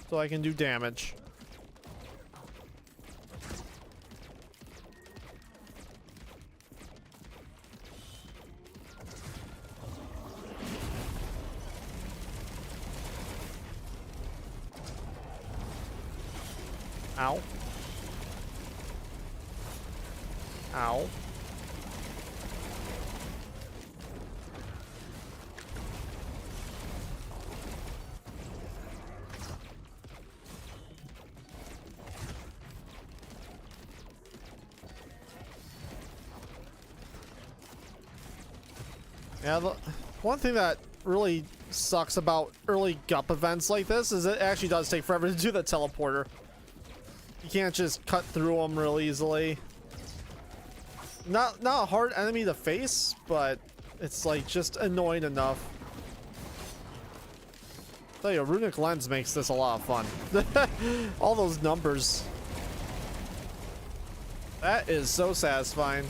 so I can do damage. Ow. Ow. Yeah, the one thing that really sucks about early GUP events like this is it actually does take forever to do the teleporter. You can't just cut through them real easily. Not a hard enemy to face, but it's like just annoying enough. I'll tell you, Runic Lens makes this a lot of fun. All those numbers. That is so satisfying.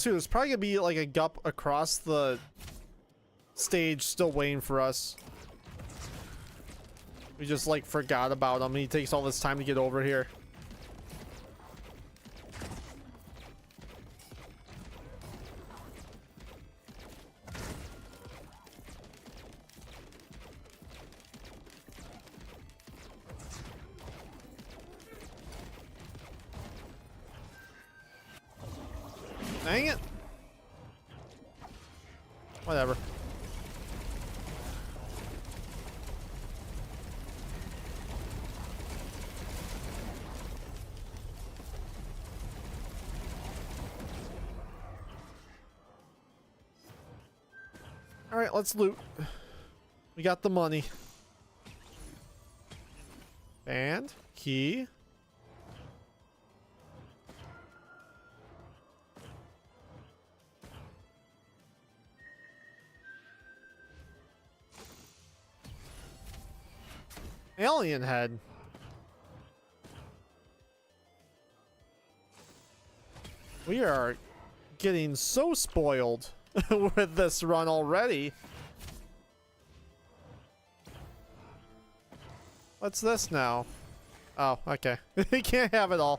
There's probably gonna be like a GUP across the stage still waiting for us. We just like forgot about him. He takes all this time to get over here. Dang it. Whatever. All right, let's loot. We got the money. And key. Alien head. We are getting so spoiled with this run already. What's this now? Oh, okay. We can't have it all.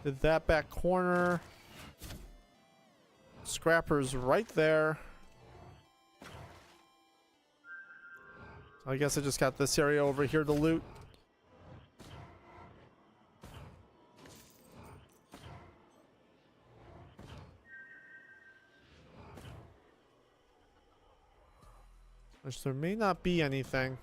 Did that back corner. Scrapper's right there. I guess I just got this area over here to loot. Which there may not be anything.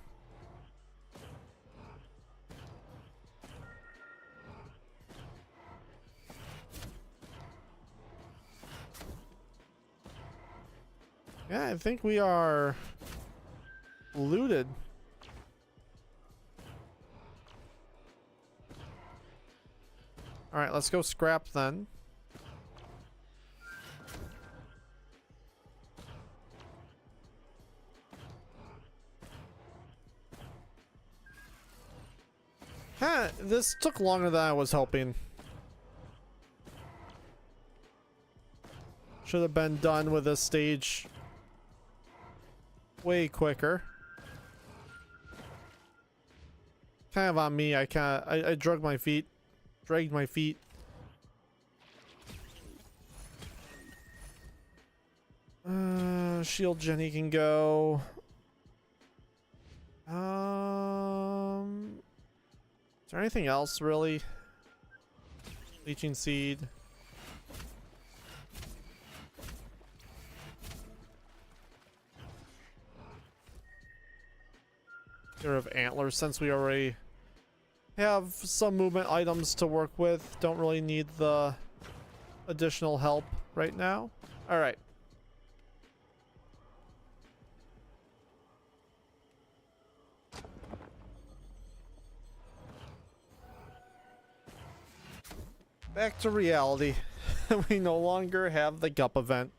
Yeah, I think we are looted. All right, let's go scrap then. Huh, this took longer than I was hoping. Should have been done with this stage way quicker. kind of on me. I dragged my feet. Shield Jenny can go. Is there anything else really? Leeching Seed. Get rid of Antlers since we already have some movement items to work with. Don't really need the additional help right now. Alright. Back to reality. We no longer have the Gup event.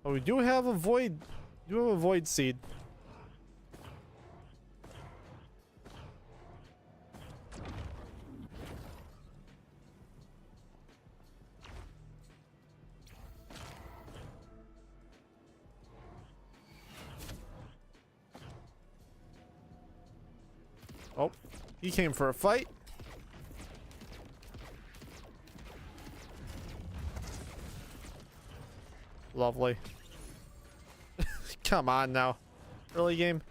But we do have a void. Seed. Oh, he came for a fight. Lovely. Come on now. Early game.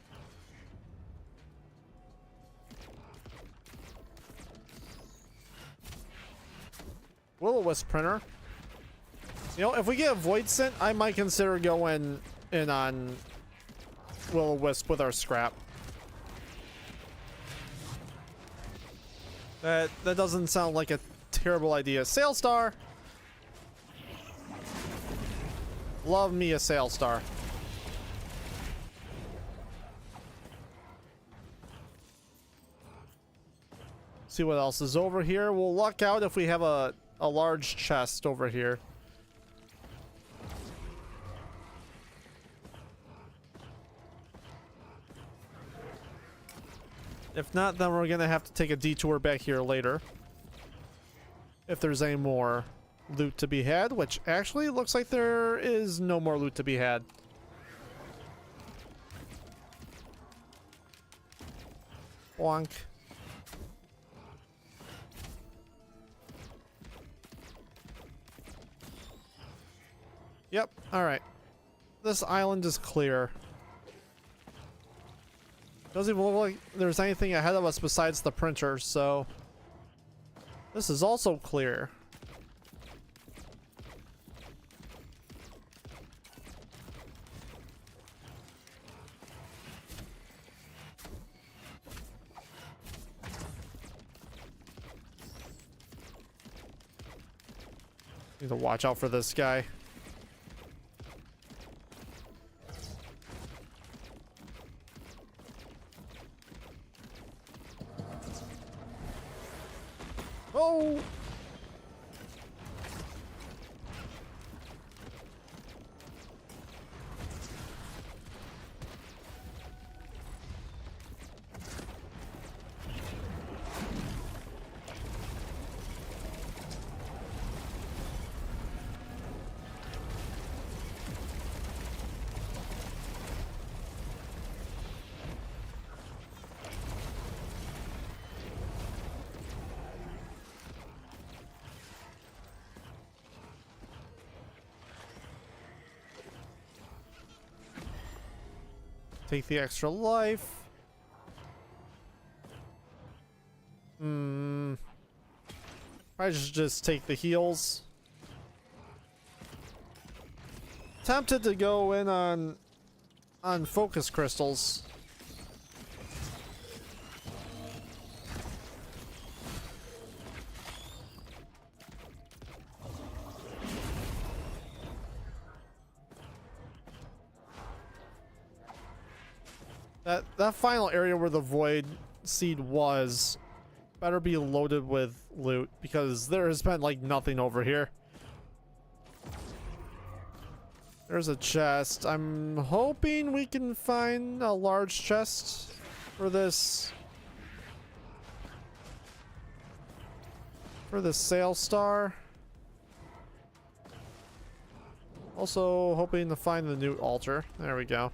Will-O-Wisp printer. You know, if we get a Void Scent, I might consider going in on Will-O-Wisp with our scrap. That doesn't sound like a terrible idea. Sail Star. Love me a Sail Star. See what else is over here. We'll luck out if we have a large chest over here. If not, then we're gonna have to take a detour back here later. If there's any more loot to be had, which actually looks like there is no more loot to be had. Bonk. Yep, alright. This island is clear. Doesn't even look like there's anything ahead of us besides the printer, so this is also clear. Need to watch out for this guy. Oh! Take the extra life. I should just take the heals. Tempted to go in on focus crystals. That final area where the void seed was better be loaded with loot, because there has been like nothing over here. There's a chest. I'm hoping we can find a large chest for this sail star. Also hoping to find the new altar. There we go.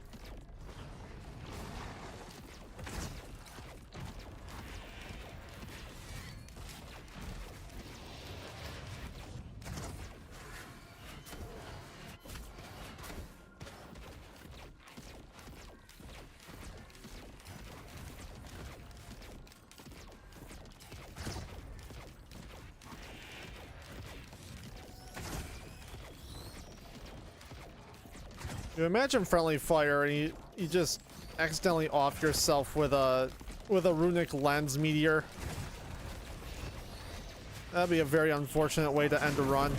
You imagine friendly fire and you just accidentally off yourself with a runic lens meteor. That'd be a very unfortunate way to end a run.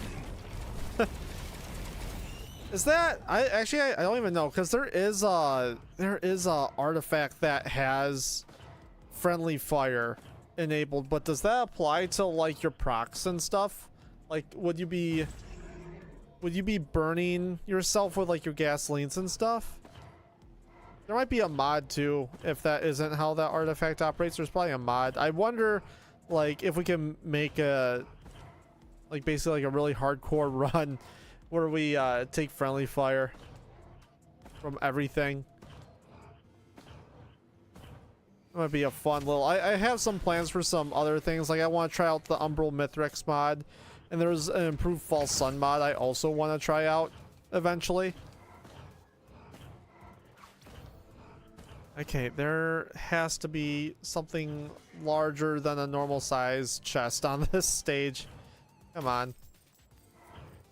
Is that I don't even know, because there is a artifact that has friendly fire enabled, but does that apply to like your procs and stuff? Like would you be burning yourself with like your gasolines and stuff? There might be a mod too, if that isn't how that artifact operates. There's probably a mod. I wonder like if we can make a like basically like a really hardcore run where we take friendly fire from everything. That might be a fun little I have some plans for some other things. Like I want to try out the Umbral Mithrix mod. And there's an improved false sun mod I also want to try out eventually. Okay, there has to be something larger than a normal size chest on this stage. Come on.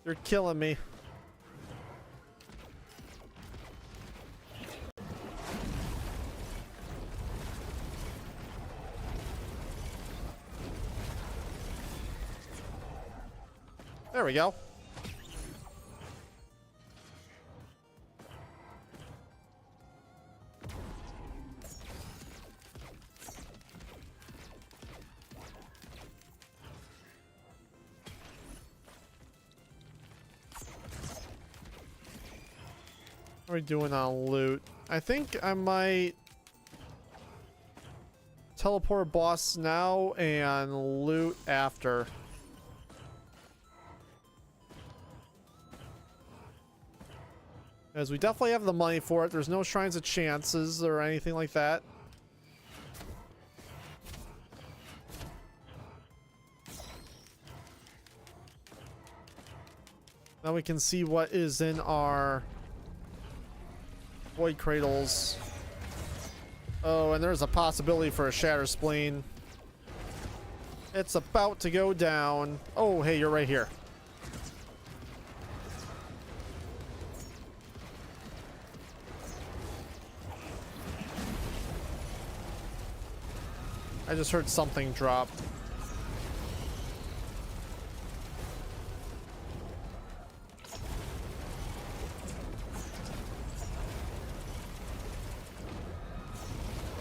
You're killing me. There we go. What are we doing on loot? I think I might teleport boss now and loot after. Because we definitely have the money for it. There's no shrines of chances or anything like that. Now we can see what is in our void cradles. Oh, and there's a possibility for a shatter spleen. It's about to go down. Oh, hey, you're right here. I just heard something drop.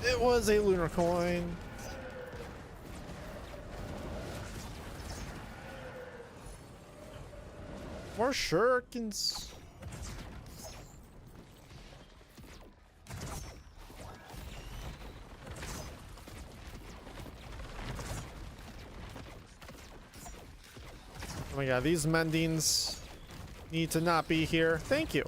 It was a lunar coin. More shurikens. Oh my god, these mendings need to not be here. Thank you.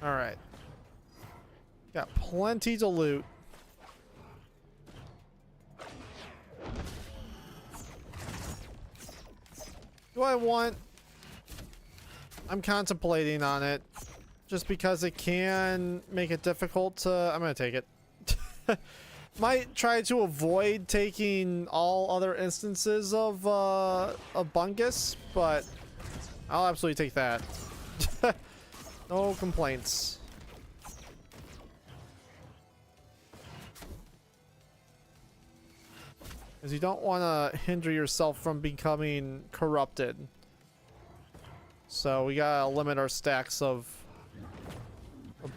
All right. Got plenty to loot. Do I want... I'm contemplating on it. Just because it can make it difficult to... I'm gonna take it. Might try to avoid taking all other instances of Bungus, but I'll absolutely take that. No complaints. Because you don't want to hinder yourself from becoming corrupted. So we gotta limit our stacks of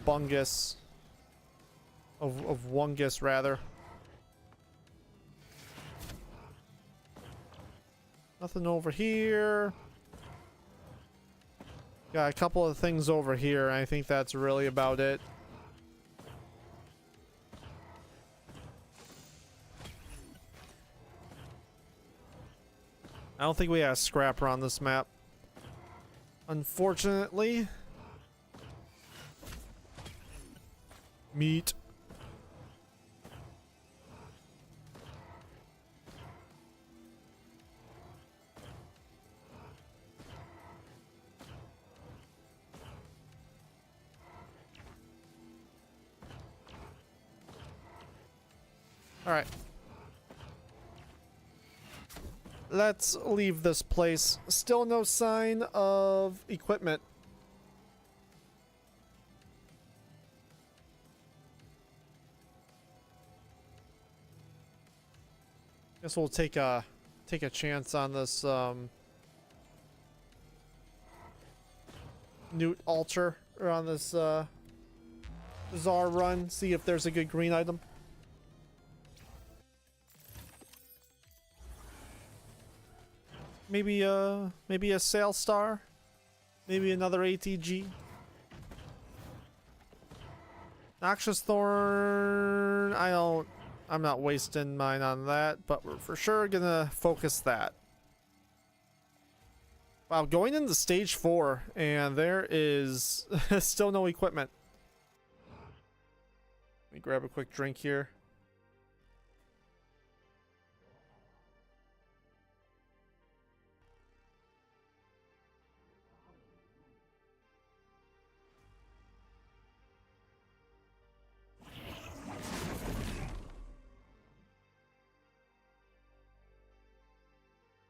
Bungus. Of Wungus, rather. Nothing over here. Got a couple of things over here. I think that's really about it. I don't think we have scrapper on this map, unfortunately. Meat. All right. Let's leave this place. Still no sign of equipment. Guess we'll take a chance on this Newt altar, or on this bizarre run. See if there's a good green item. Maybe a Sail Star, maybe another ATG. Noxious Thorn. I'm not wasting mine on that, but we're for sure gonna focus that. Wow, going into stage 4, and there is still no equipment. Let me grab a quick drink here.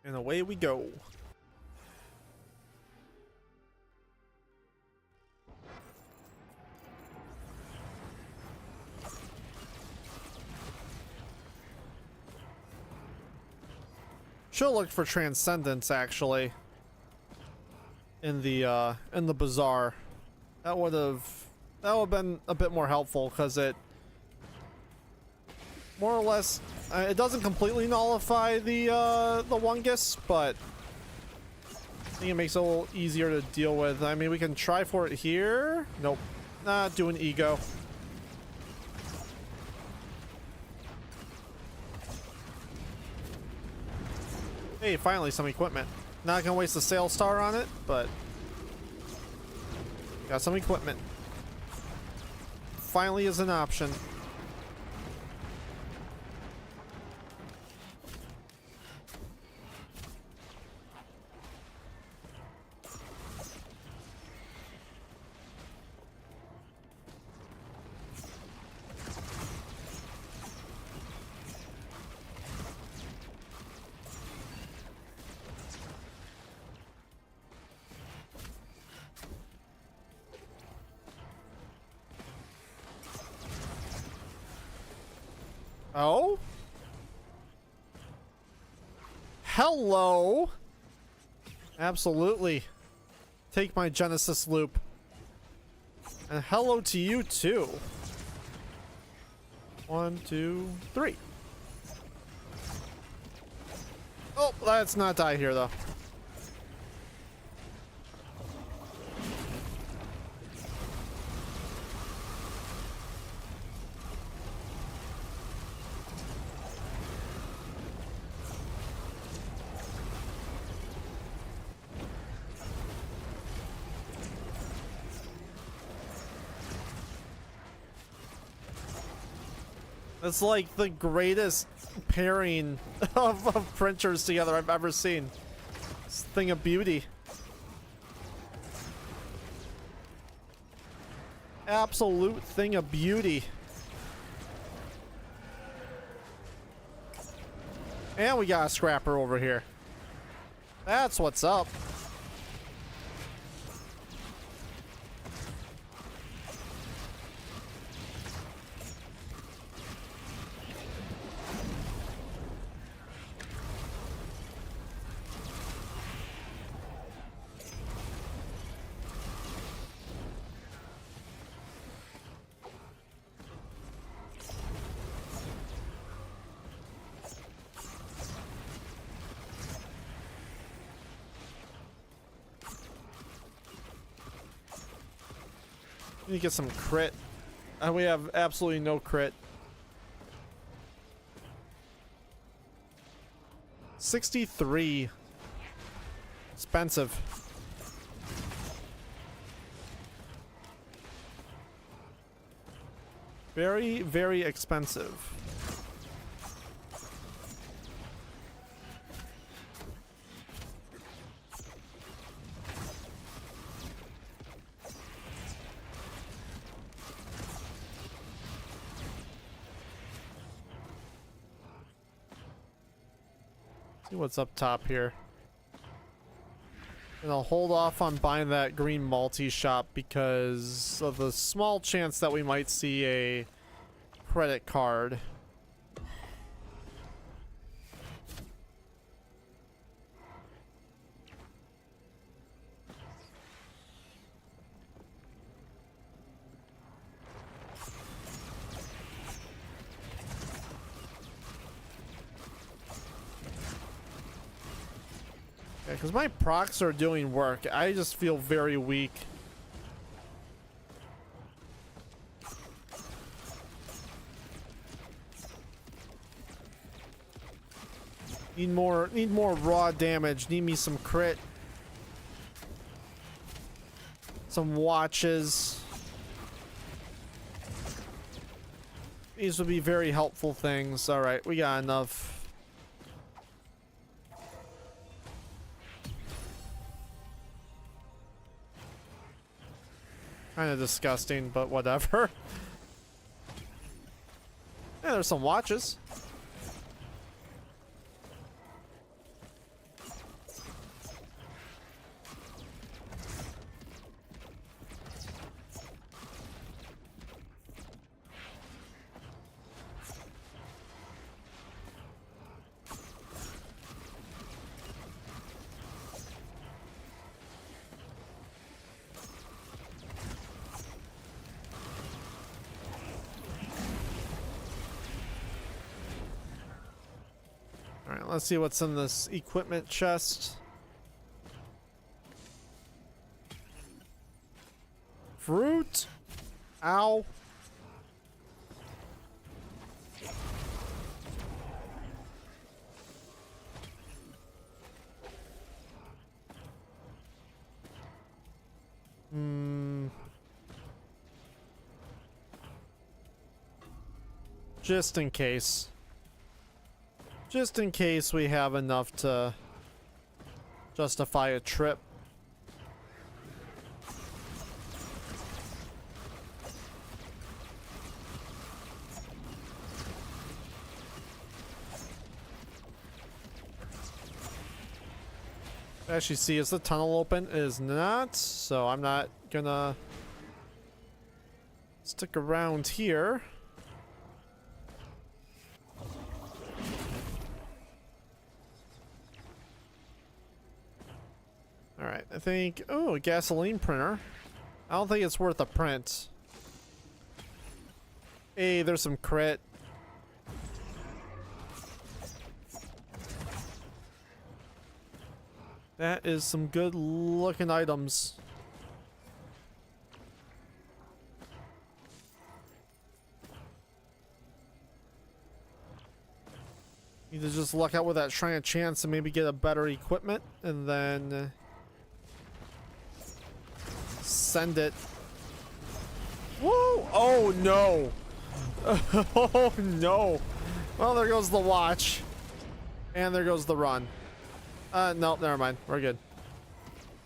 And away we go. Should have looked for Transcendence actually in the bazaar. That would have been a bit more helpful, because it more or less it doesn't completely nullify the Wungus, but I think it makes it a little easier to deal with. I mean, we can try for it here. Nope, not doing ego. Hey, finally some equipment. Not gonna waste the Sail Star on it, but got some equipment. Finally is an option. Oh? Hello? Absolutely. Take my Genesis loop. And hello to you too. 1, 2, 3. Oh, let's not die here though. It's like the greatest pairing of printers together I've ever seen. This thing of beauty. Absolute thing of beauty. And we got a scrapper over here. That's what's up. We need to get some crit. We have absolutely no crit. 63. Expensive. Very, very expensive. See what's up top here. And I'll hold off on buying that green multi-shop because of the small chance that we might see a credit card. Because my procs are doing work. I just feel very weak. Need more raw damage. Need me some crit. Some watches. These would be very helpful things. Alright, we got enough. Kind of disgusting, but whatever. Yeah, there's some watches. Alright, let's see what's in this equipment chest. Fruit? Ow. Just in case. Just in case we have enough to justify a trip. Actually, see, is the tunnel open? It is not, so I'm not gonna stick around here. Alright, I think... Oh, a gasoline printer. I don't think it's worth a print. Hey, there's some crit. That is some good looking items. Need to just luck out with that Shrine of Chance and maybe get a better equipment and then send it. Woo! Oh no! Oh no. Well, there goes the watch. And there goes the run. Nope, never mind. We're good.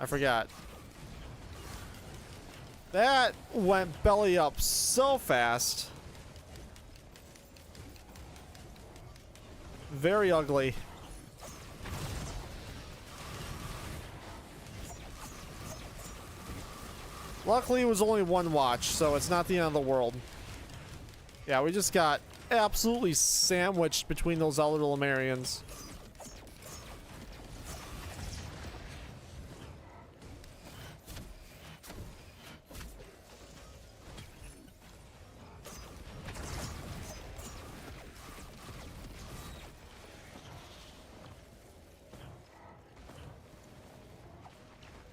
I forgot. That went belly up so fast. Very ugly. Luckily, it was only one watch, so it's not the end of the world. Yeah, we just got absolutely sandwiched between those elder Lemurians.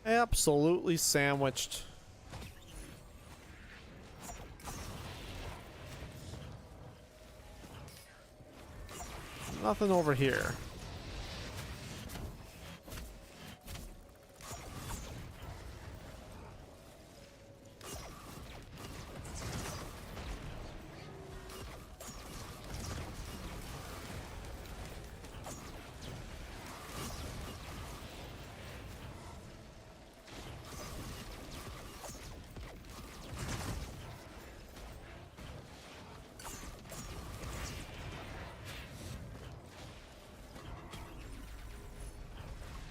Absolutely sandwiched. Nothing over here.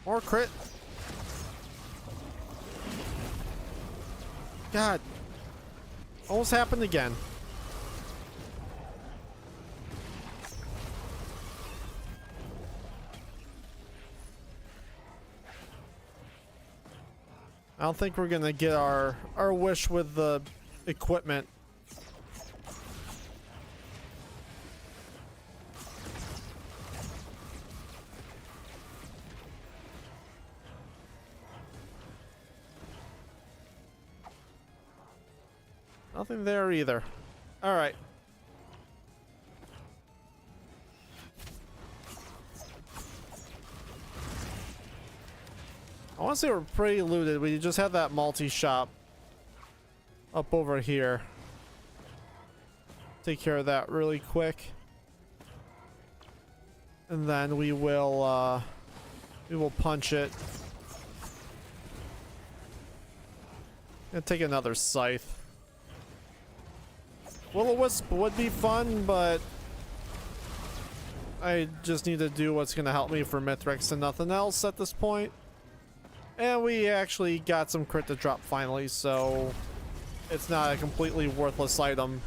More crit. God. Almost happened again. I don't think we're gonna get our wish with the equipment. Nothing there either. All right. I want to say we're pretty looted. We just have that multi-shop up over here. Take care of that really quick. And then we will punch it. And take another scythe. Will-o-wisp would be fun, but I just need to do what's going to help me for Mithrix and nothing else at this point. And we actually got some crit to drop finally, so it's not a completely worthless item.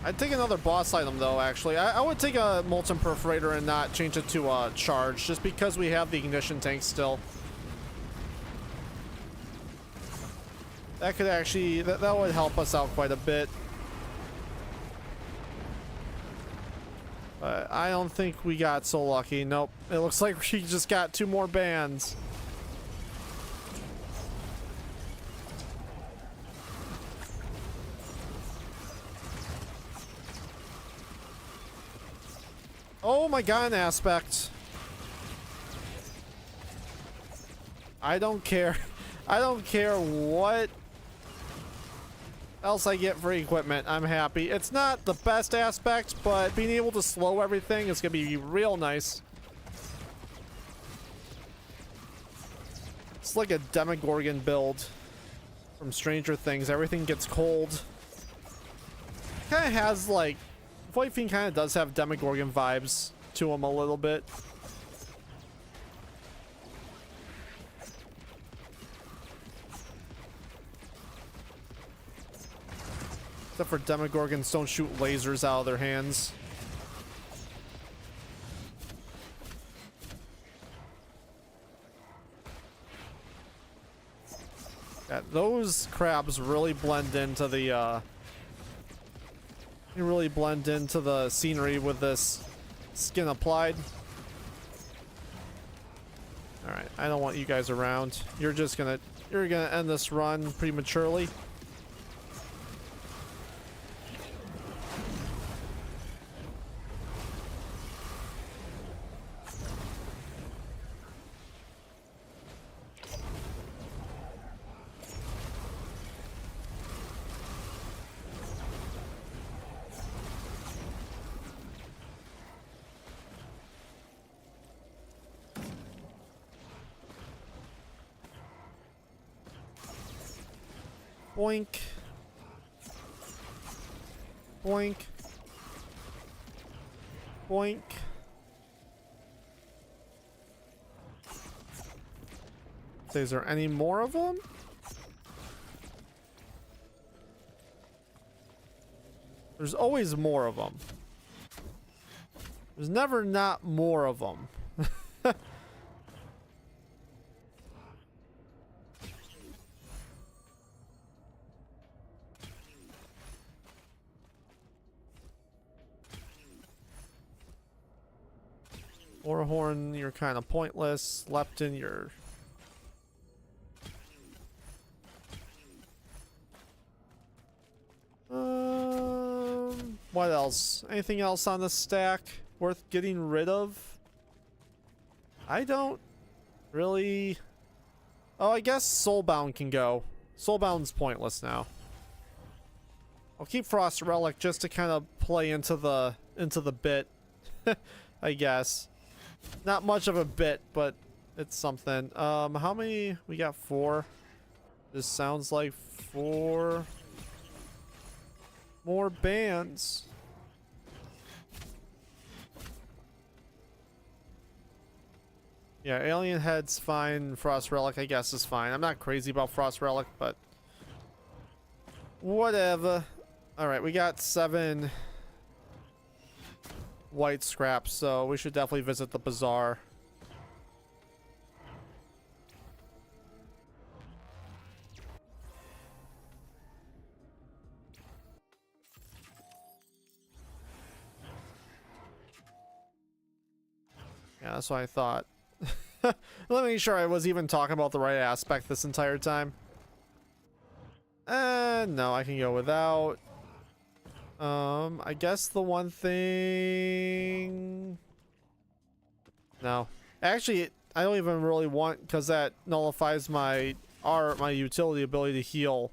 I'd take another boss item though, actually. I would take a Molten Perforator and not change it to a charge, just because we have the ignition tank still. That could actually, that would help us out quite a bit. But I don't think we got so lucky. Nope. It looks like we just got 2 more bands. Oh my god, an aspect. I don't care. I don't care what else I get for equipment. I'm happy. It's not the best aspect, but being able to slow everything is going to be real nice. It's like a Demogorgon build from Stranger Things. Everything gets cold. Kind of has like... Void Fiend kind of does have Demogorgon vibes to him a little bit. Except for Demogorgons don't shoot lasers out of their hands. Yeah, those crabs really blend into the they really blend into the scenery with this skin applied. Alright, I don't want you guys around. You're gonna end this run prematurely. Boink. Boink. Boink. So is there any more of them? There's always more of them. There's never not more of them. Orhorn, you're kind of pointless. Lepton, you're... What else? Anything else on the stack worth getting rid of? I don't really... Oh, I guess Soulbound can go. Soulbound's pointless now. I'll keep Frost Relic just to kind of play into the bit. I guess. Not much of a bit, but it's something. How many? We got 4. This sounds like 4 more bands. Yeah, Alien Head's fine. Frost Relic, I guess, is fine. I'm not crazy about Frost Relic, but whatever. Alright, we got 7 white scraps, so we should definitely visit the bazaar. Yeah, that's what I thought. Let me make sure I was even talking about the right aspect this entire time. No, I can go without. I guess the one thing... No. Actually, I don't even really want, because that nullifies my utility ability to heal.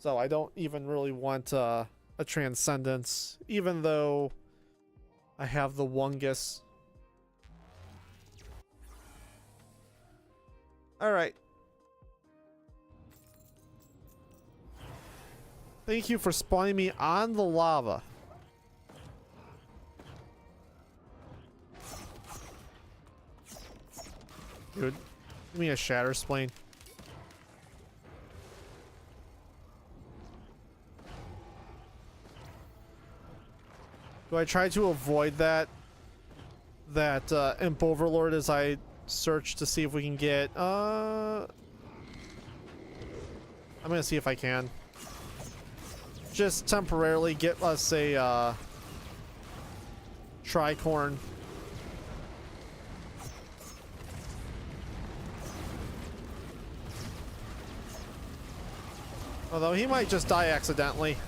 So I don't even really want a Transcendence, even though I have the Wungus. Alright. Thank you for spawning me on the lava. Dude, give me a Shatter Splane. Do I try to avoid that Imp Overlord as I search to see if we can get I'm gonna see if I can just temporarily get us a tricorn. Although he might just die accidentally.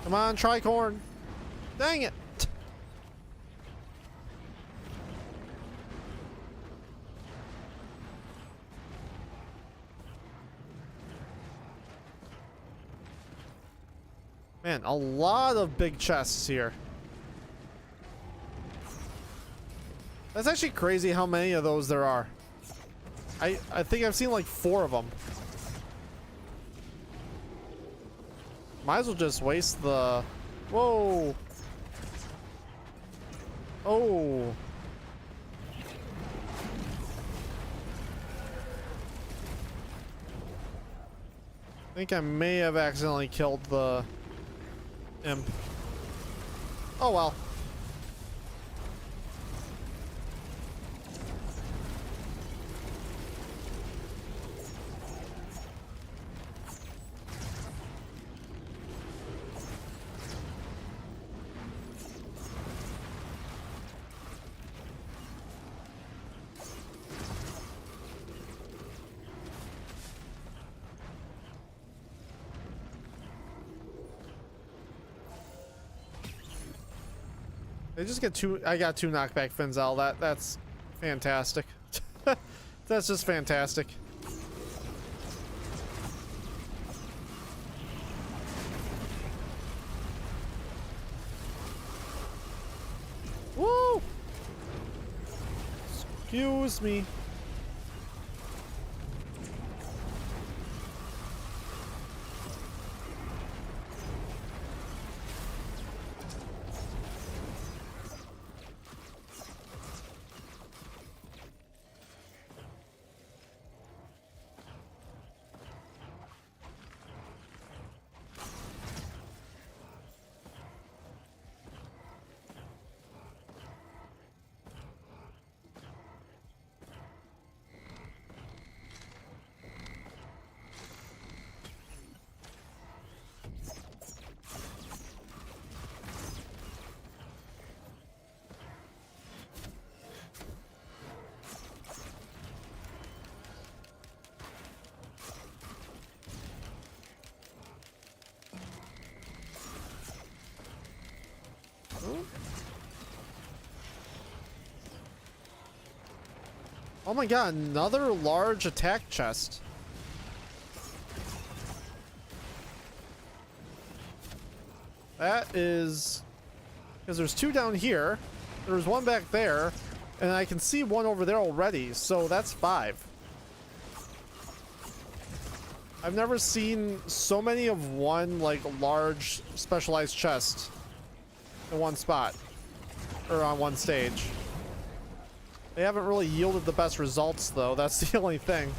Come on, tricorn. Dang it. Man, a lot of big chests here. That's actually crazy how many of those there are. I think I've seen like 4 of them. Might as well just waste the... Whoa! Oh! I think I may have accidentally killed the imp. Oh well. They just get 2. I got 2 knockback fins out. That's fantastic. That's just fantastic. Excuse me. Oh my god, another large attack chest. That is... because there's two down here, there's one back there, and I can see one over there already, so that's 5. I've never seen so many of one, like, large specialized chest in one spot, or on one stage. They haven't really yielded the best results, though. That's the only thing.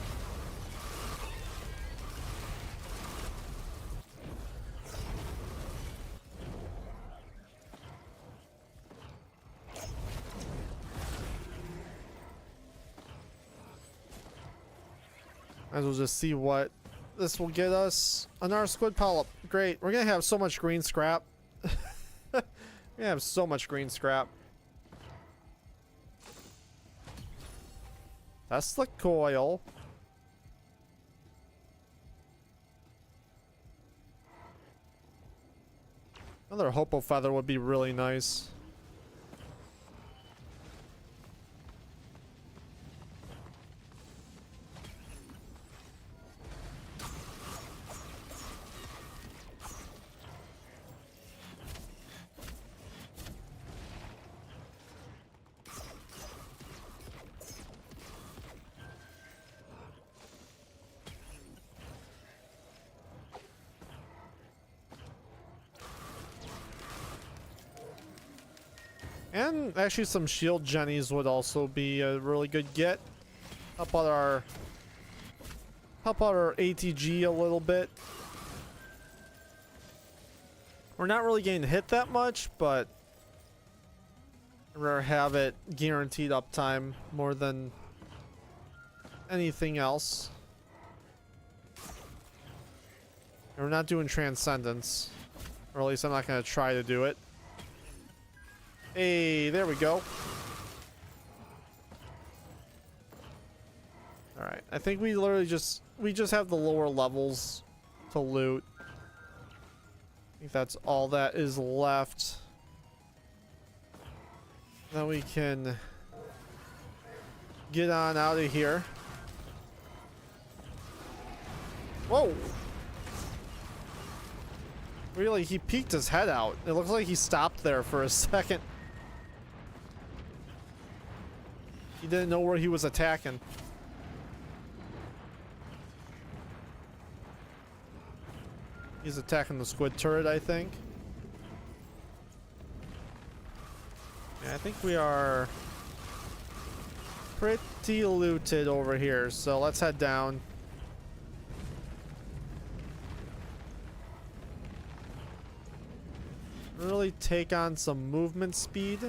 Might as well just see what this will get us. Another squid polyp. Great. We're gonna have so much green scrap. We're gonna have so much green scrap. Tesla coil. Another Hopo feather would be really nice. And actually some shield jennies would also be a really good get. Help out our ATG a little bit. We're not really getting hit that much, but I'd rather have it guaranteed uptime more than anything else. And we're not doing transcendence, or at least I'm not going to try to do it. Hey, there we go. Alright, I think we literally just have the lower levels to loot. I think that's all that is left. Then we can get on out of here. Whoa! Really, he peeked his head out. It looks like he stopped there for a second. He didn't know where he was attacking. He's attacking the squid turret, I think. Yeah, I think we are pretty looted over here, so let's head down. Really take on some movement speed.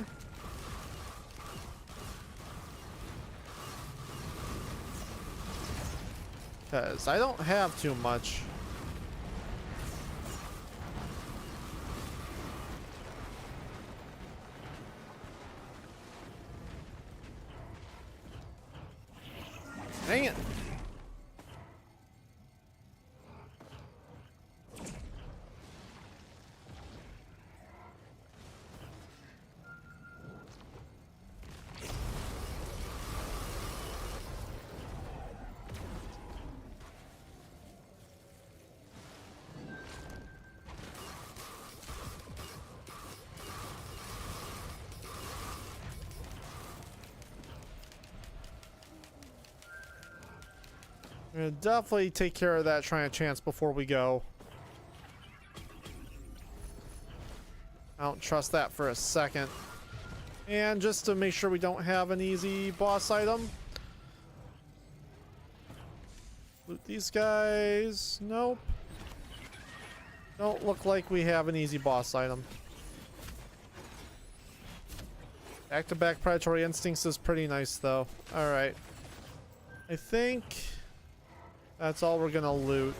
Because I don't have too much. Dang it. We're gonna definitely take care of that trying chance before we go. I don't trust that for a second. And just to make sure we don't have an easy boss item. Loot these guys. Nope. Don't look like we have an easy boss item. Back-to-back predatory instincts is pretty nice though. Alright. I think that's all we're gonna loot.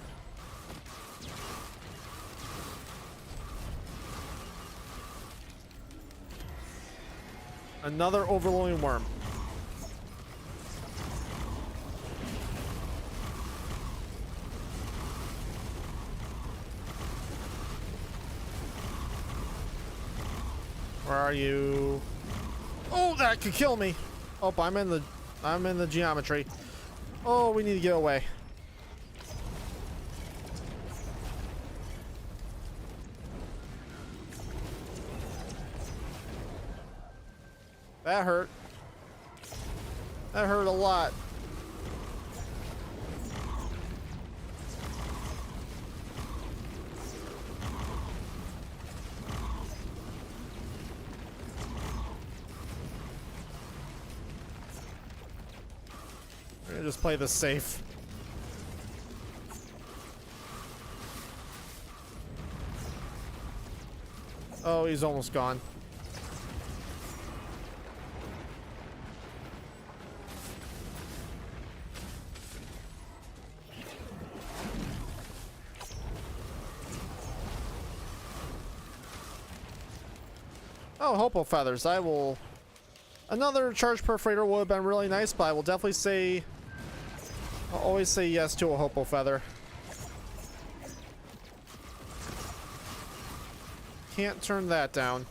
Another overloading worm. Where are you? Oh, that could kill me. Oh, I'm in the geometry. Oh, we need to get away. That hurt. That hurt a lot. We're gonna just play this safe. Oh, he's almost gone. Oh, Hopo Feathers. I will... Another charge perforator would have been really nice, but I will definitely say... I'll always say yes to a Hopo Feather. Can't turn that down.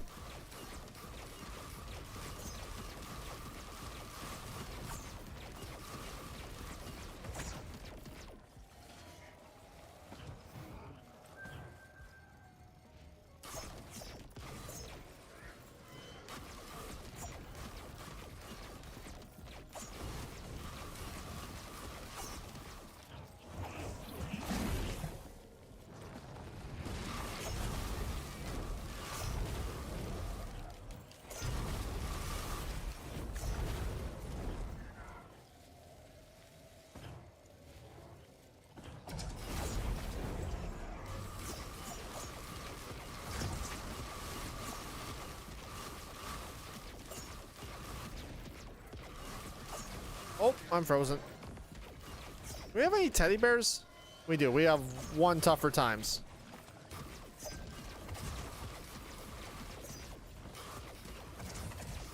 Oh, I'm frozen. Do we have any teddy bears? We do. We have one tougher times.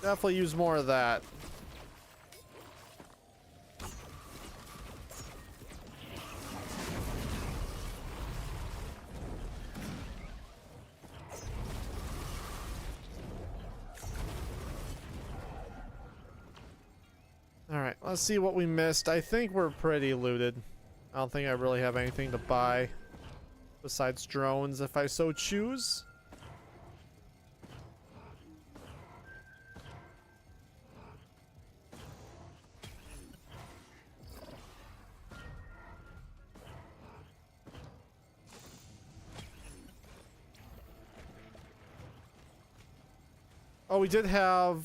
Definitely use more of that. Alright, let's see what we missed. I think we're pretty looted. I don't think I really have anything to buy besides drones if I so choose. Oh, we did have...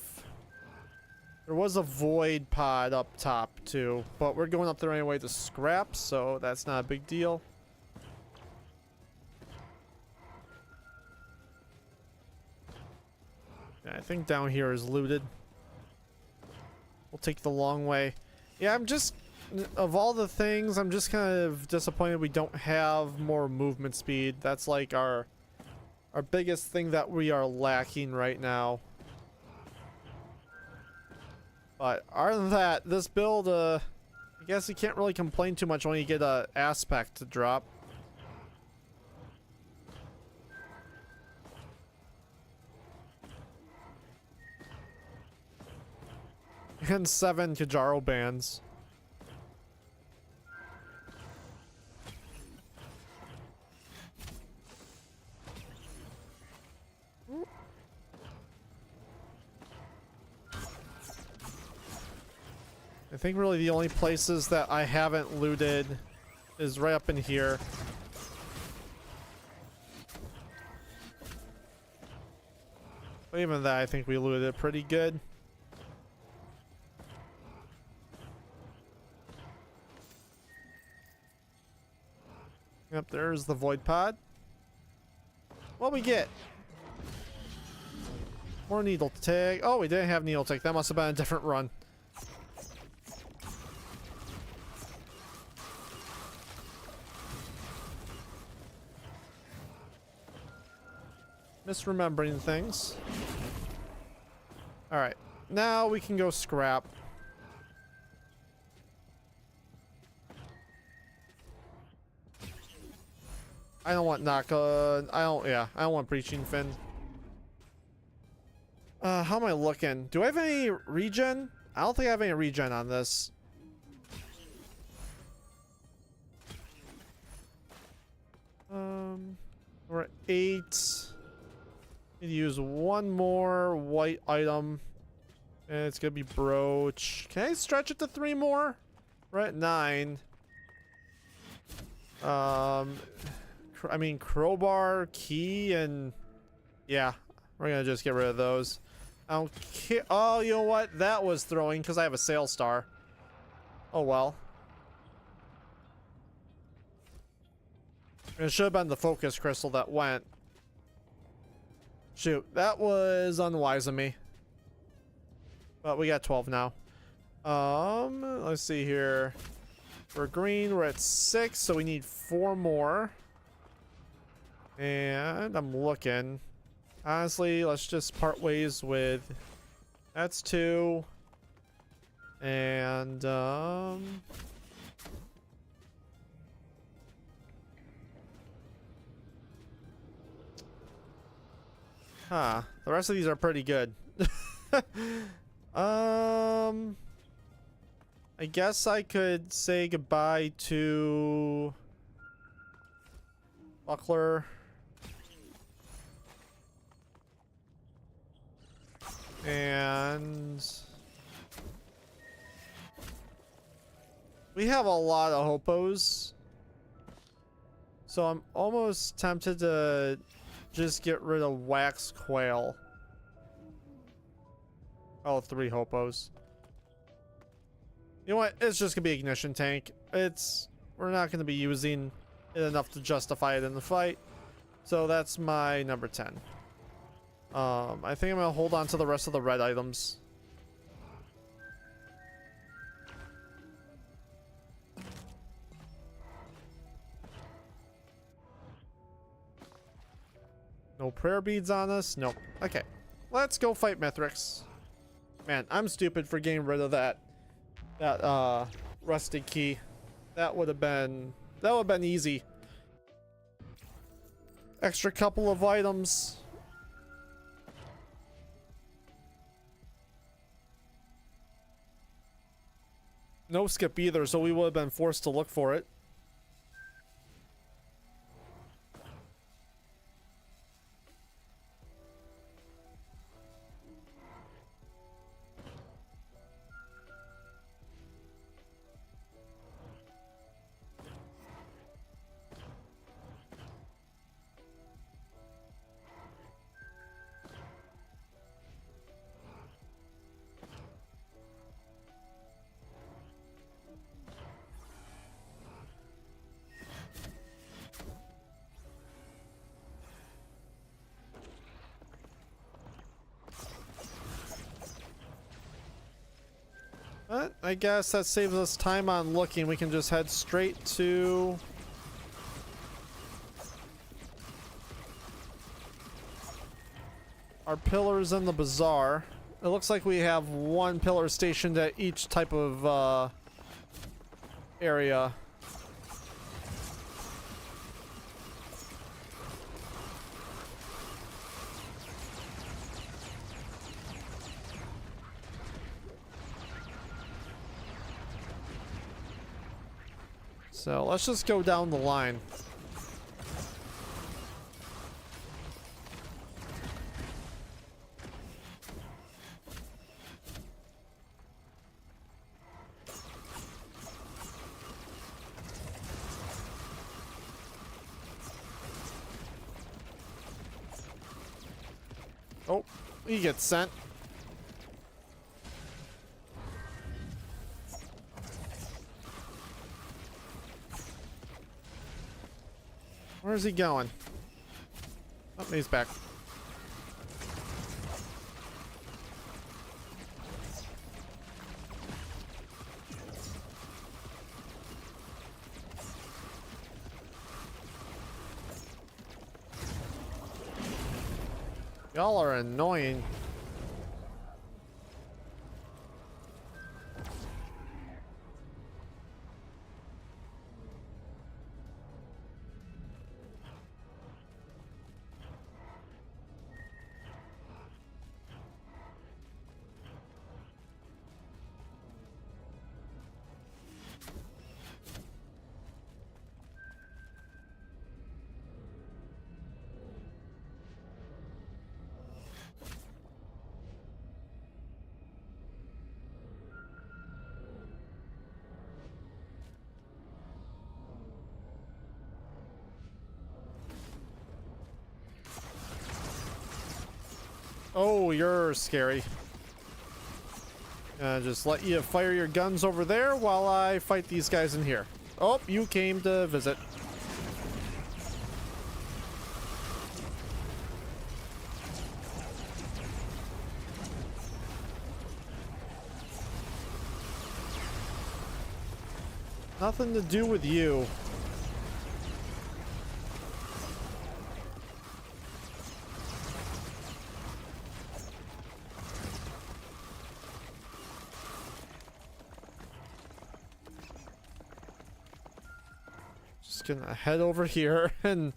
There was a void pod up top too, but we're going up there anyway to scrap, so that's not a big deal. Yeah, I think down here is looted. We'll take the long way. Yeah, I'm just... Of all the things, I'm just kind of disappointed we don't have more movement speed. That's like our biggest thing that we are lacking right now. But other than that, this build, I guess you can't really complain too much when you get a aspect to drop. And 7 Kajaro bands. I think really the only places that I haven't looted is right up in here. But even that, I think we looted it pretty good. Yep, there's the void pod. What we get? More needle tag. Oh, we didn't have needle tag. That must have been a different run. Misremembering things. Alright. Now we can go scrap. I don't want I don't want breaching fin. How am I looking? Do I have any regen? I don't think I have any regen on this. We're at 8. Need to use one more white item. And it's gonna be brooch. Can I stretch it to 3 more? We're at 9. I mean, crowbar, key, and yeah, we're gonna just get rid of those. I don't care. Oh, you know what? That was throwing because I have a sail star. Oh well. It should have been the focus crystal that went. Shoot, that was unwise of me. But we got 12 now. Let's see here. For green, we're at 6, so we need 4 more. And I'm looking. Honestly, let's just part ways with... That's 2. And, huh. The rest of these are pretty good. I guess I could say goodbye to... Buckler. And... we have a lot of hopos. So I'm almost tempted to just get rid of wax quail. Oh, 3 hopos. You know what? It's just gonna be ignition tank. We're not gonna be using it enough to justify it in the fight. So that's my number 10. I think I'm gonna hold on to the rest of the red items. No prayer beads on us? Nope. Okay. Let's go fight Mithrix. Man, I'm stupid for getting rid of that rusted key. That would have been easy. Extra couple of items. No skip either, so we would have been forced to look for it. But I guess that saves us time on looking. We can just head straight to... our pillars in the bazaar. It looks like we have 1 pillar stationed at each type of area. So let's just go down the line. Oh, he gets sent. Where's he going? Oh, he's back. Y'all are annoying. Oh, you're scary. Just let you fire your guns over there while I fight these guys in here. Oh, you came to visit. Nothing to do with you. Just gonna head over here and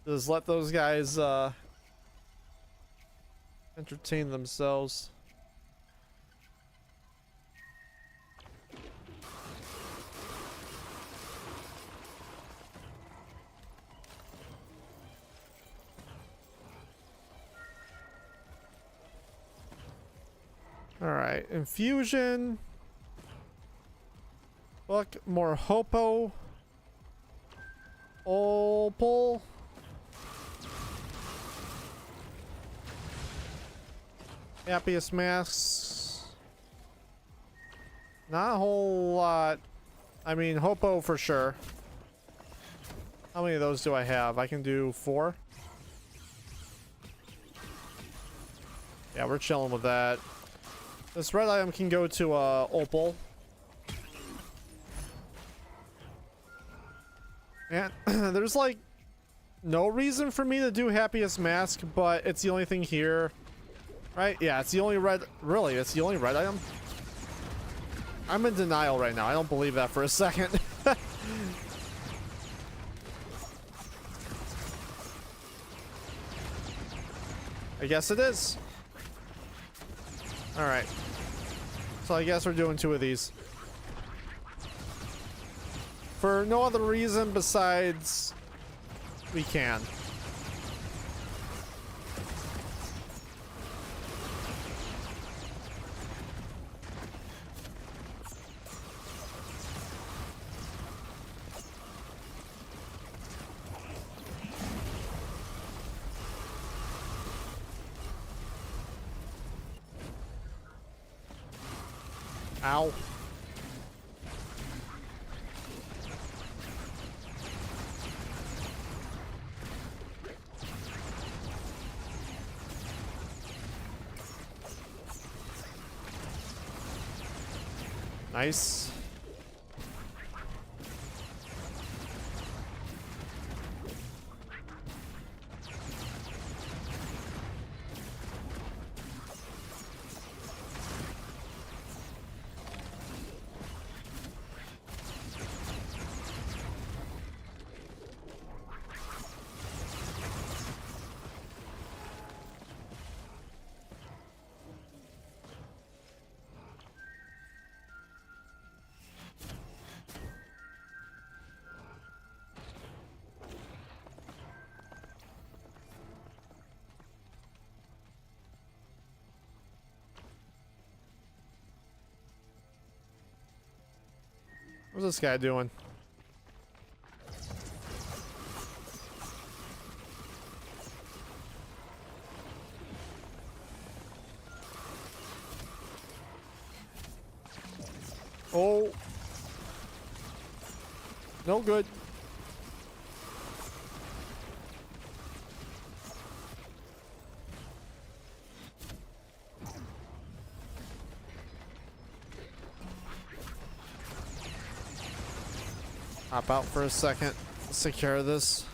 just let those guys entertain themselves. Alright, infusion. Look, more hopo. Opal. Happiest masks. Not a whole lot. I mean, hopo for sure. How many of those do I have? I can do 4. Yeah, we're chilling with that. This red item can go to opal. And there's like no reason for me to do happiest mask, but it's the only thing here. Right? Yeah, it's the only red. Really, it's the only red item? I'm in denial right now. I don't believe that for a second. I guess it is. Alright. So I guess we're doing 2 of these. For no other reason besides we can. Ow. Nice. What's this guy doing? Oh. No good. Hop out for a second. Secure this.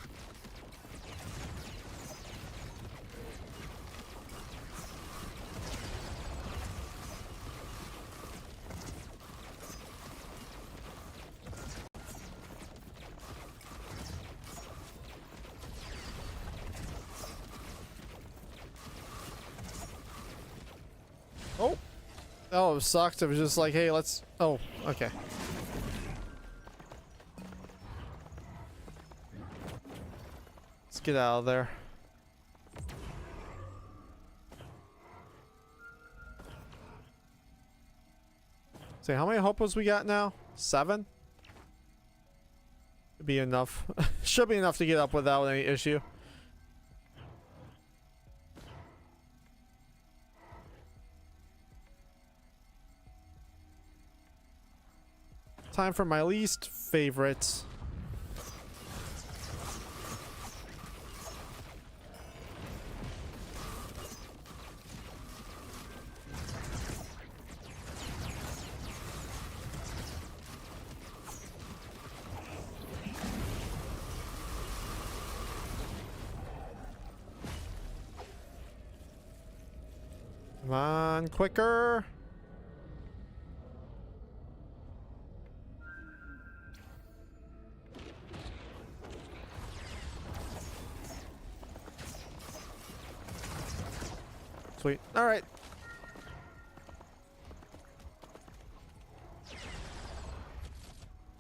Oh. Oh, it sucked. It was just like, hey, let's... Oh, okay. Let's get out of there. So how many hopos we got now? 7? Should be enough. Should be enough to get up without any issue. Time for my least favorite. Come on, quicker. Sweet. All right.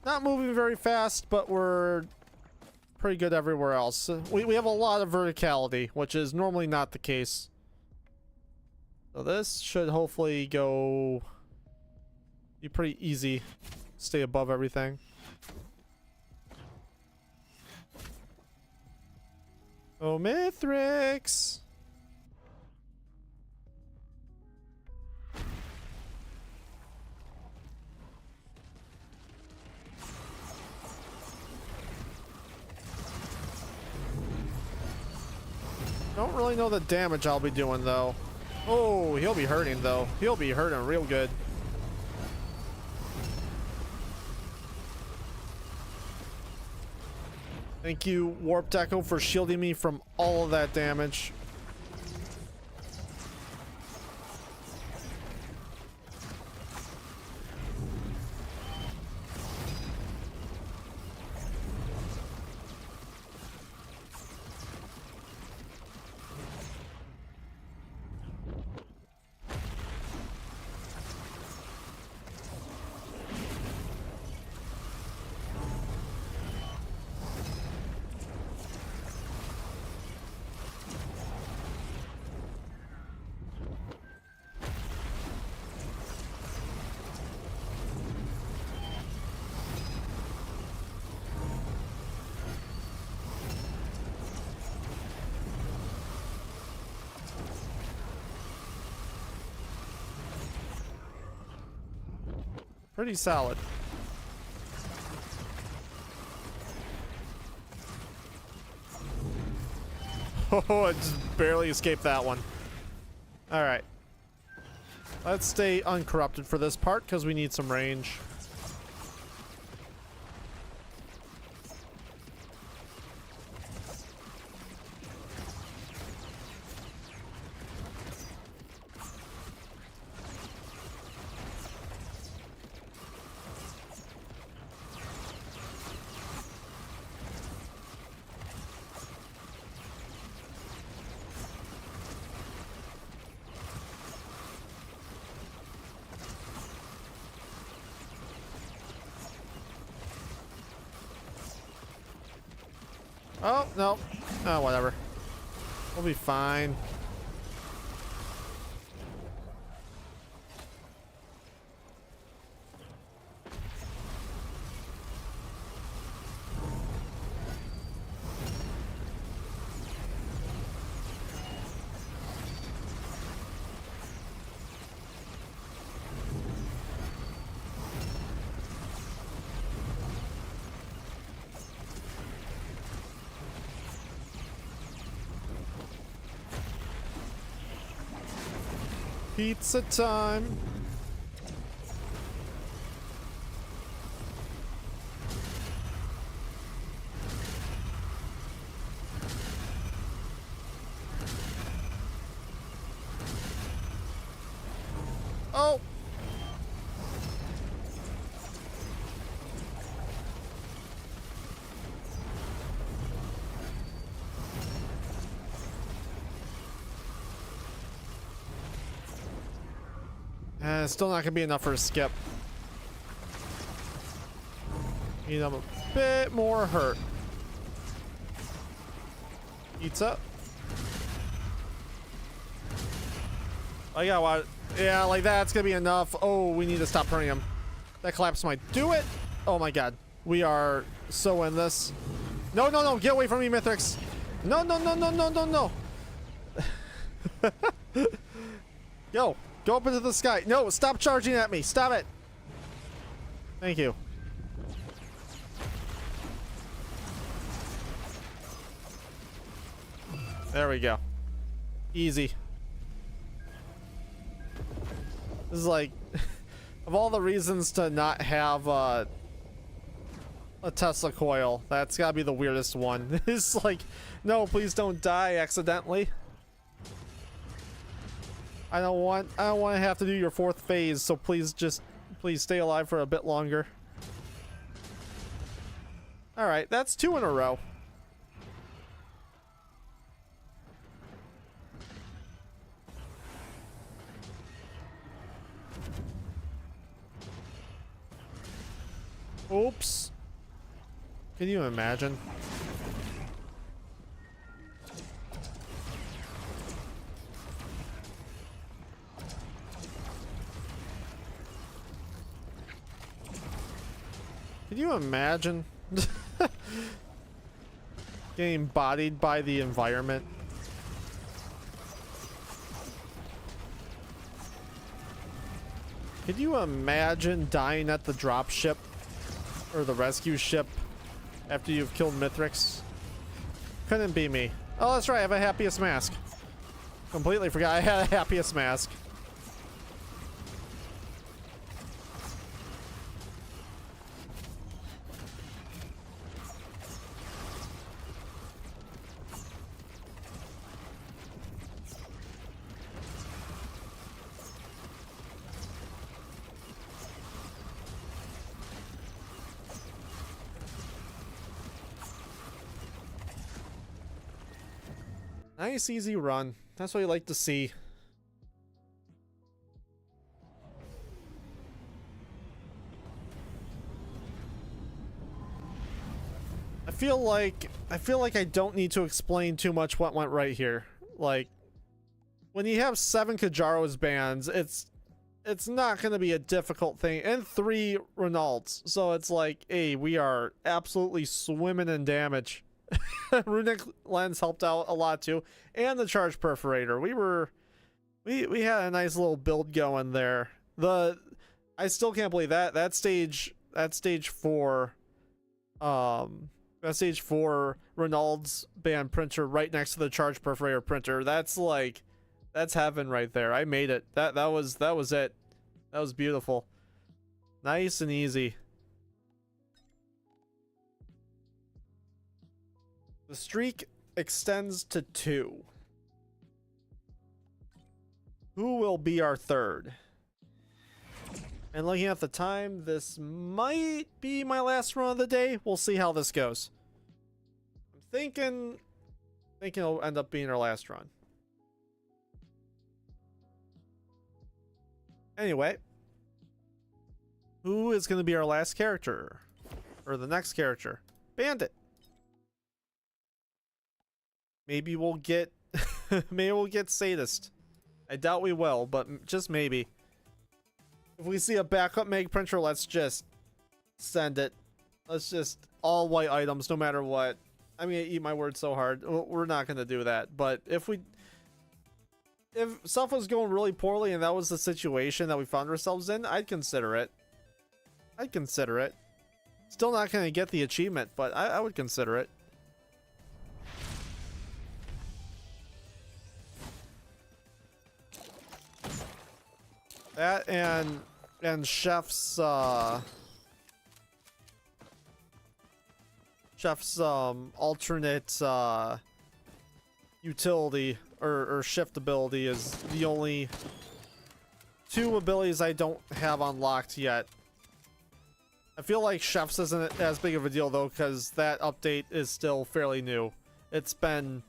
Not moving very fast, but we're pretty good everywhere else. We have a lot of verticality, which is normally not the case. So this should hopefully be pretty easy. Stay above everything. Oh, Mithrix! Don't really know the damage I'll be doing though. Oh, he'll be hurting though. He'll be hurting real good. Thank you, Warped Echo, for shielding me from all of that damage. Pretty solid. Oh, I just barely escaped that one. Alright. Let's stay uncorrupted for this part because we need some range. Oh, no. Oh, whatever. We'll be fine. Pizza time. Oh. It's still not gonna be enough for a skip. Need them a bit more hurt. Pizza. Oh yeah, what? Yeah, like that's gonna be enough. Oh, we need to stop hurting him. That collapse might do it. Oh my god, we are so in this. No, no, no! Get away from me, Mithrix. No, no, no, no, no, no, no. Yo. Go up into the sky. No, stop charging at me. Stop it. Thank you. There we go. Easy. This is like, of all the reasons to not have a Tesla coil, that's gotta be the weirdest one. It's like, no, please don't die accidentally. I don't want to have to do your 4th phase, so please stay alive for a bit longer. All right, that's 2 in a row. Oops. Can you imagine? Can you imagine getting bodied by the environment? Could you imagine dying at the drop ship or the rescue ship after you've killed Mithrix? Couldn't be me. Oh, that's right, I have a happiest mask. Completely forgot I had a happiest mask. Nice, easy run. That's what you like to see. I feel like I don't need to explain too much what went right here. Like, when you have 7 Kajaros bands, it's not going to be a difficult thing, and 3 Ronalds. So it's like, hey, we are absolutely swimming in damage. Runic lens helped out a lot too, and the charge perforator. We had a nice little build going there. I still can't believe that stage 4 that stage 4 Ronald's band printer right next to the charge perforator printer. That's heaven right there. I made it. That was it. That was beautiful. Nice and easy. The streak extends to 2. Who will be our 3rd? And looking at the time, this might be my last run of the day. We'll see how this goes. I'm thinking it'll end up being our last run. Anyway, who is going to be our last character? Or the next character? Bandit. Maybe we'll get Sadist. I doubt we will, but just maybe. If we see a backup Meg printer, let's just send it. Let's just all white items, no matter what. I'm gonna eat my words so hard. We're not gonna do that. But if stuff was going really poorly and that was the situation that we found ourselves in, I'd consider it. Still not gonna get the achievement, but I would consider it. That and Chef's alternate utility or shift ability is the only two abilities I don't have unlocked yet. I feel like Chef's isn't as big of a deal though, because that update is still fairly new. It's been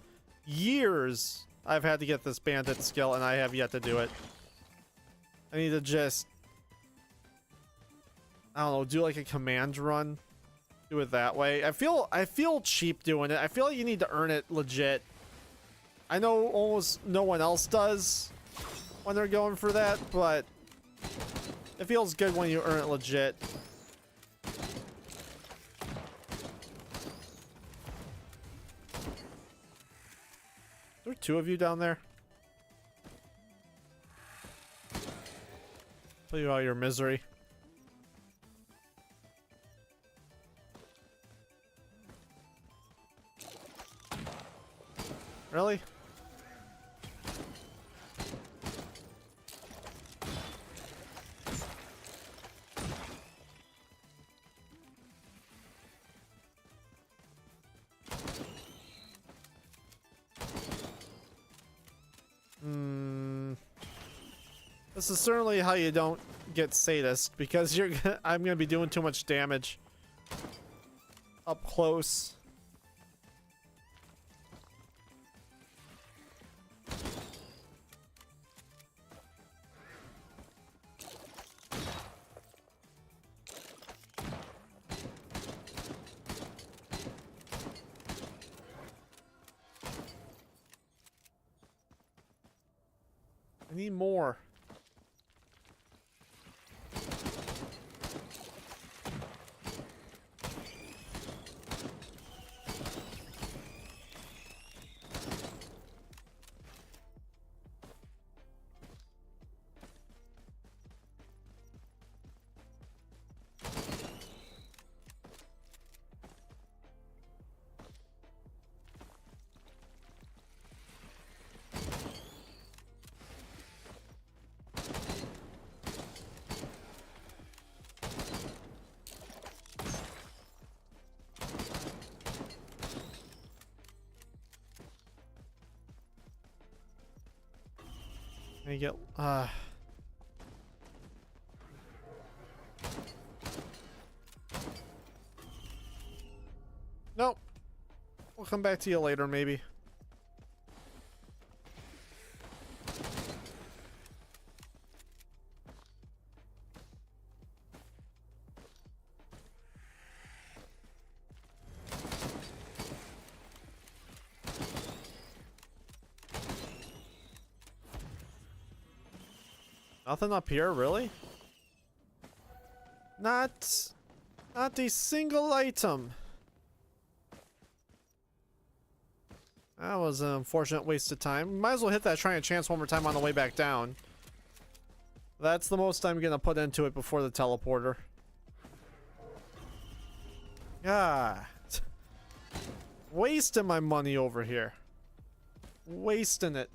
years I've had to get this bandit skill and I have yet to do it. I need to just, I don't know, do like a command run. Do it that way. I feel cheap doing it. I feel like you need to earn it legit. I know almost no one else does when they're going for that, but it feels good when you earn it legit. There are two of you down there. Tell you all your misery. Really? This is certainly how you don't get sadist, because I'm gonna be doing too much damage up close. I need more. Let me get nope. We'll come back to you later, maybe. Nothing up here, really? Not a single item. That was an unfortunate waste of time. Might as well hit that trying chance one more time on the way back down. That's the most I'm gonna put into it before the teleporter. Ah. Wasting my money over here. Wasting it.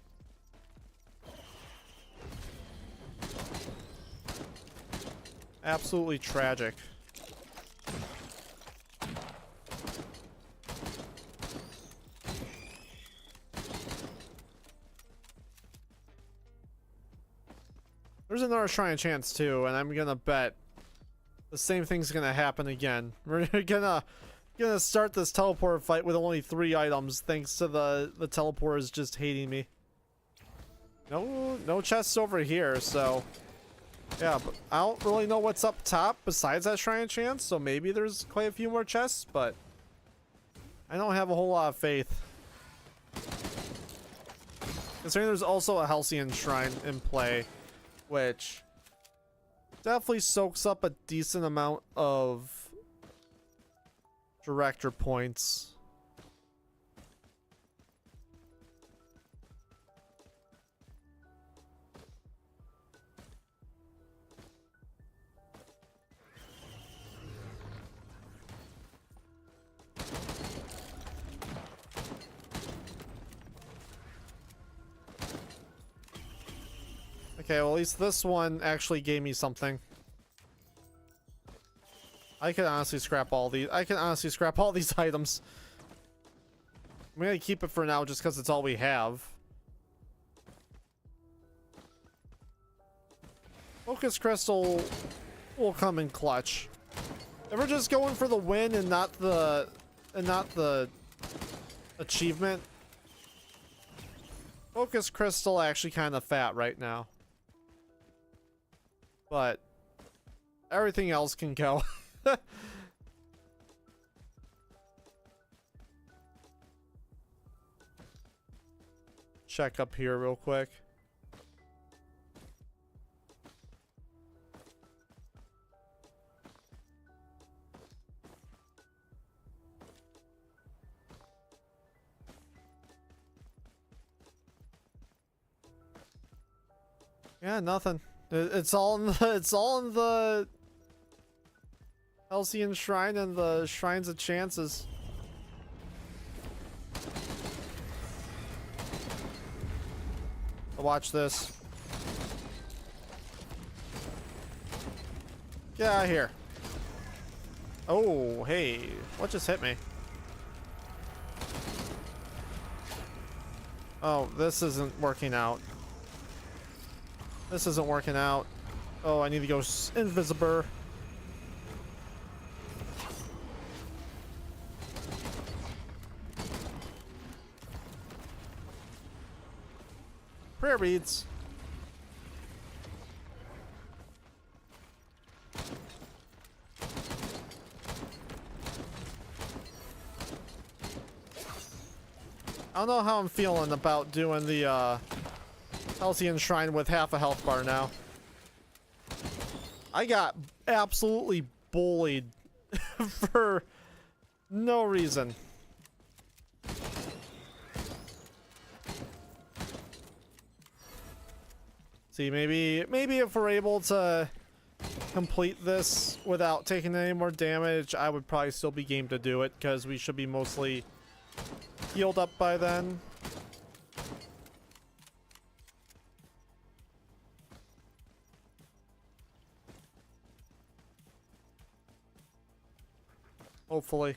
Absolutely tragic. There's another shrine chance too, and I'm gonna bet the same thing's gonna happen again. We're gonna start this teleport fight with only 3 items, thanks to the teleporters just hating me. No chests over here, so yeah, but I don't really know what's up top besides that shrine chance, so maybe there's quite a few more chests, but I don't have a whole lot of faith. Considering there's also a Halcyon shrine in play, which definitely soaks up a decent amount of director points. Okay, well, at least this one actually gave me something. I could honestly scrap all these. I can honestly scrap all these items. I'm gonna keep it for now just because it's all we have. Focus Crystal will come in clutch. If we're just going for the win and not the achievement, Focus Crystal actually kind of fat right now. But everything else can go. Check up here real quick. Yeah, nothing. It's all in the Halcyon Shrine and the Shrines of Chances. Watch this. Get out of here. Oh, hey. What just hit me? Oh, this isn't working out. This isn't working out. Oh, I need to go invisible. Prayer beads. I don't know how I'm feeling about doing the Halcyon Shrine with half a health bar now. I got absolutely bullied for no reason. See, maybe if we're able to complete this without taking any more damage, I would probably still be game to do it, because we should be mostly healed up by then. Hopefully.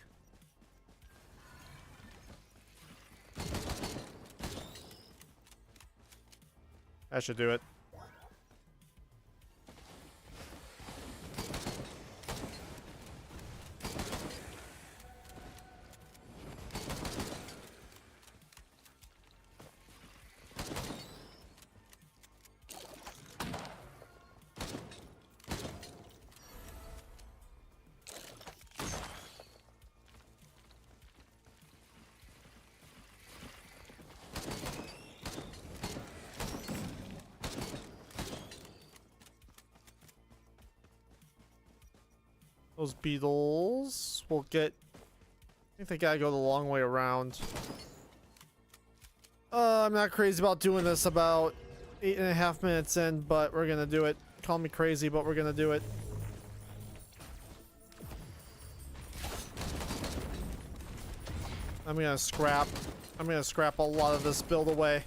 That should do it. Those beetles will get... I think they gotta go the long way around. I'm not crazy about doing this about 8.5 minutes in, but we're gonna do it. Call me crazy, but we're gonna do it. I'm gonna scrap a lot of this build away.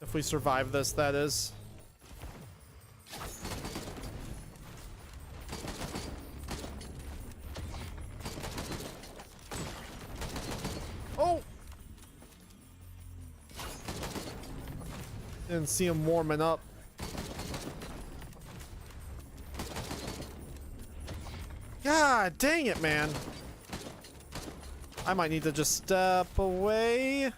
If we survive this, that is. Oh! Didn't see him warming up. God dang it, man. I might need to just step away.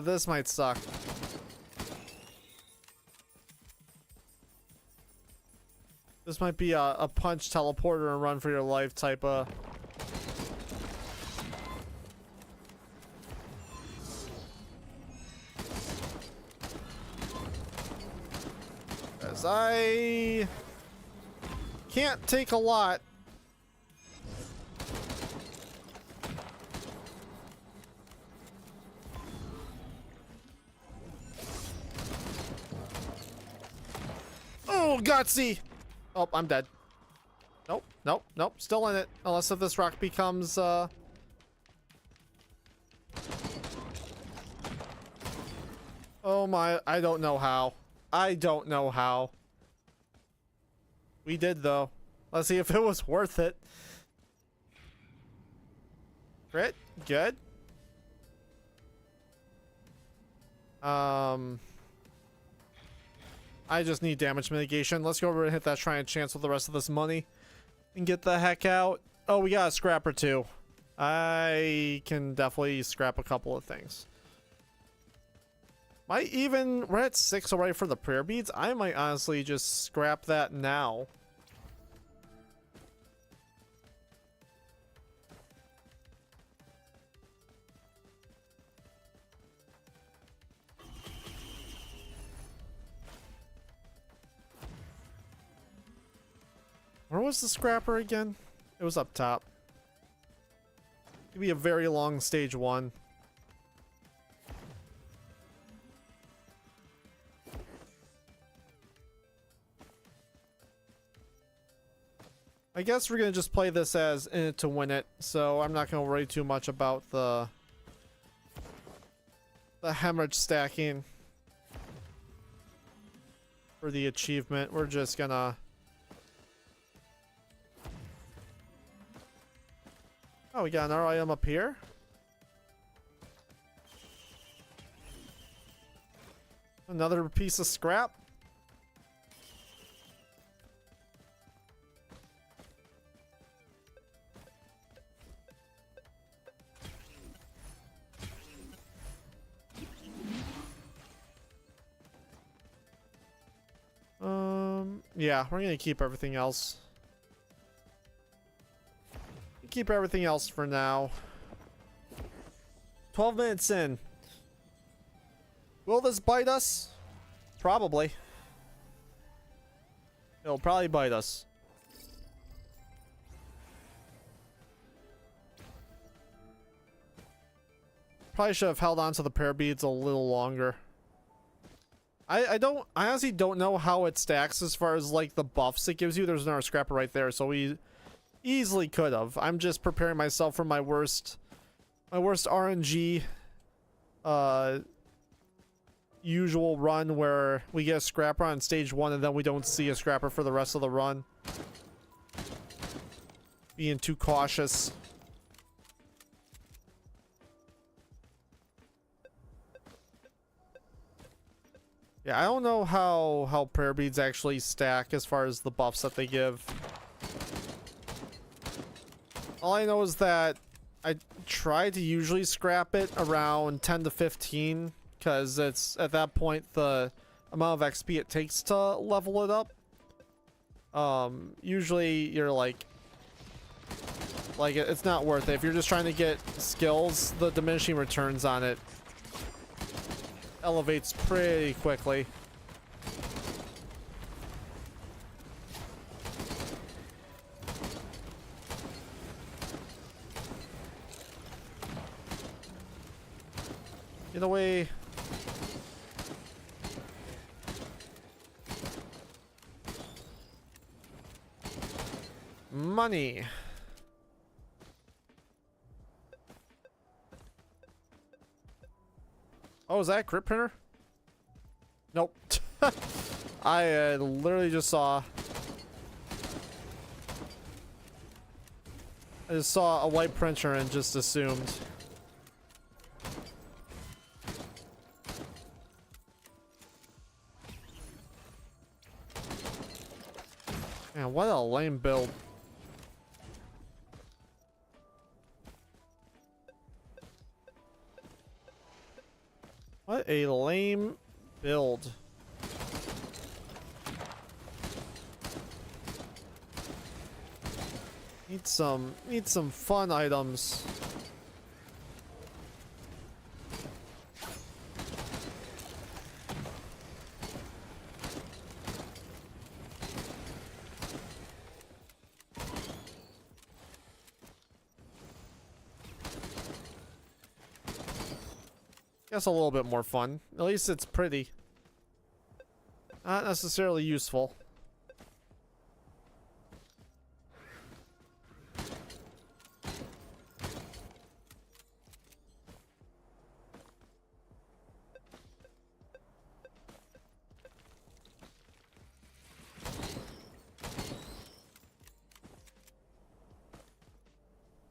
This might suck. This might be a punch teleporter and run for your life type of... As I can't take a lot. Oh, Gutsy! Oh, I'm dead. Nope, nope, nope. Still in it. Unless if this rock becomes, Oh my, I don't know how. I don't know how. We did, though. Let's see if it was worth it. Crit. Good. I just need damage mitigation. Let's go over and hit that Shrine Chance with the rest of this money and get the heck out. Oh, we got a scrapper too. I can definitely scrap a couple of things. We're at 6 already for the prayer beads. I might honestly just scrap that now. Where was the scrapper again? It was up top. It'd be a very long stage 1. I guess we're gonna just play this as in it to win it, so I'm not gonna worry too much about the hemorrhage stacking for the achievement. We're just gonna... Oh, we got another item up here. Another piece of scrap. Yeah, we're gonna keep everything else. Keep everything else for now. 12 minutes in. Will this bite us? Probably. It'll probably bite us. Probably should have held on to the prayer beads a little longer. I honestly don't know how it stacks as far as like the buffs it gives you. There's another scrapper right there, so we easily could have. I'm just preparing myself for my worst RNG usual run where we get a scrapper on stage 1 and then we don't see a scrapper for the rest of the run. Being too cautious. Yeah, I don't know how prayer beads actually stack as far as the buffs that they give. All I know is that I try to usually scrap it around 10 to 15 because it's at that point the amount of XP it takes to level it up. Usually you're like it's not worth it. If you're just trying to get skills, the diminishing returns on it elevates pretty quickly. Get away. Money. Oh, is that a crit printer? Nope. I literally just saw... I just saw a white printer and just assumed. Man, what a lame build. What a lame build. Need some fun items. Guess a little bit more fun. At least it's pretty. Not necessarily useful.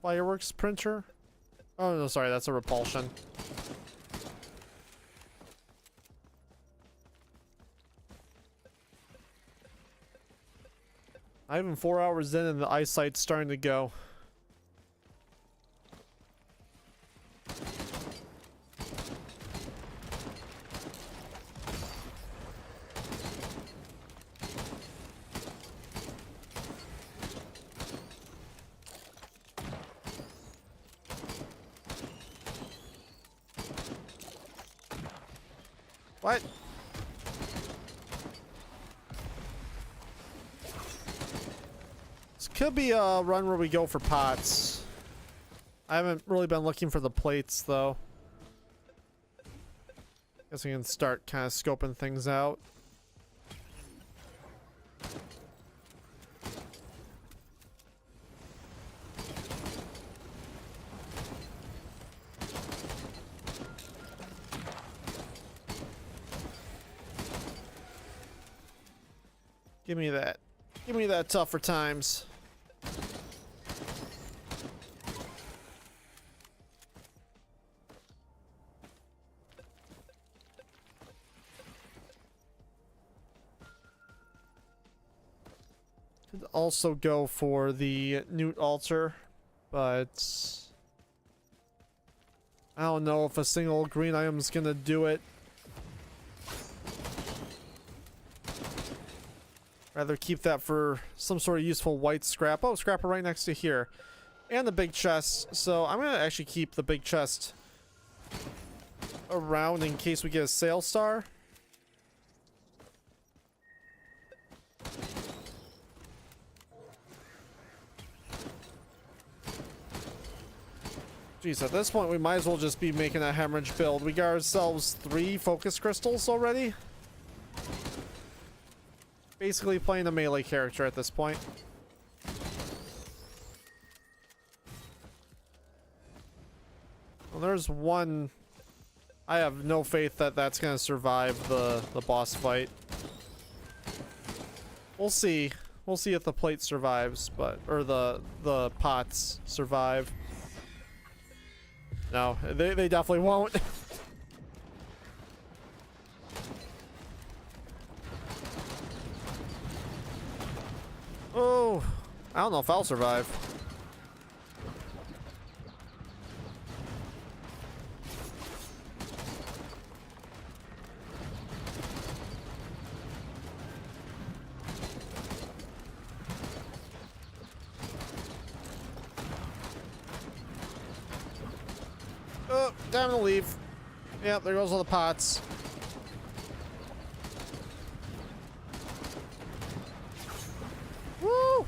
fireworks printer. Oh no, sorry, that's a repulsion. Not even 4 hours in and the eyesight's starting to go. What? This could be a run where we go for pots. I haven't really been looking for the plates though. Guess we can start kind of scoping things out. Give me that. Give me that tougher times. Could also go for the Newt altar, but I don't know if a single green item is gonna do it. Rather keep that for some sort of useful white scrap. Oh, scrapper right next to here. And the big chest. So I'm going to actually keep the big chest around in case we get a sale star. Jeez, at this point we might as well just be making a hemorrhage build. We got ourselves 3 focus crystals already. Basically playing a melee character at this point. Well, there's one. I have no faith that that's going to survive the boss fight. We'll see. We'll see if the plate survives, but or the pots survive. No, they definitely won't. Oh, I don't know if I'll survive. Oh, time to leave. Yep, there goes all the pots. Woo!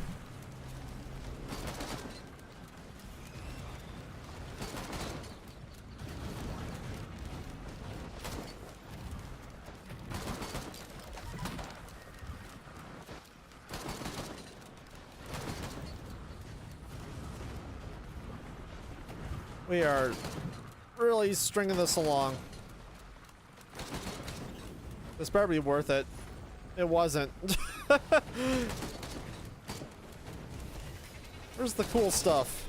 We are really stringing this along. This better be worth it. It wasn't. Where's the cool stuff?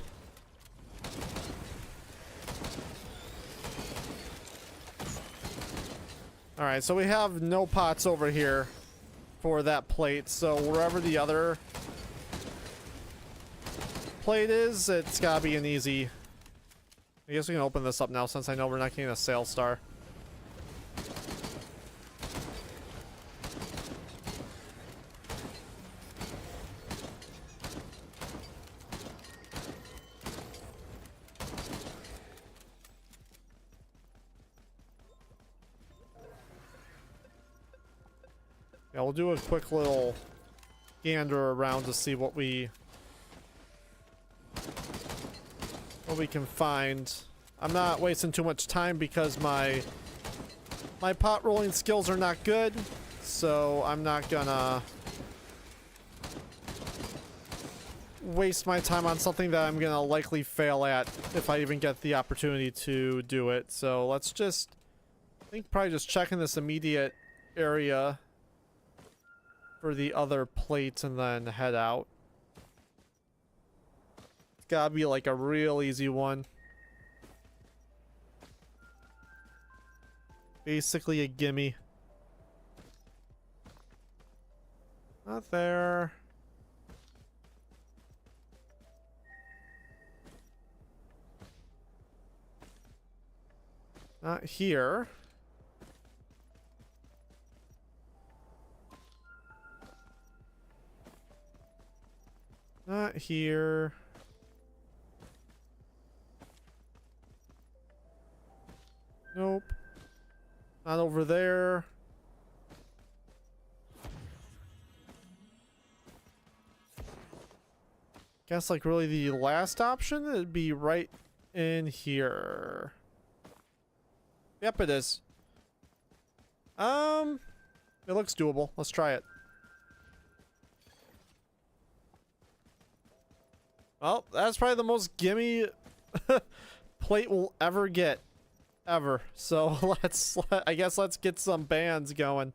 Alright, so we have no pots over here for that plate, so wherever the other plate is, it's gotta be an easy. I guess we can open this up now since I know we're not getting a sale star. Yeah, we'll do a quick little gander around to see what we can find. I'm not wasting too much time because my pot rolling skills are not good, so I'm not gonna waste my time on something that I'm gonna likely fail at if I even get the opportunity to do it. So let's just, I think probably just checking this immediate area for the other plates and then head out. gotta be like a real easy one. Basically a gimme. Not there. Not here. Not here. Nope. Not over there. Guess like really the last option would be right in here. Yep, it is. It looks doable. Let's try it. Well, that's probably the most gimme plate we'll ever get. Ever. So I guess let's get some bands going.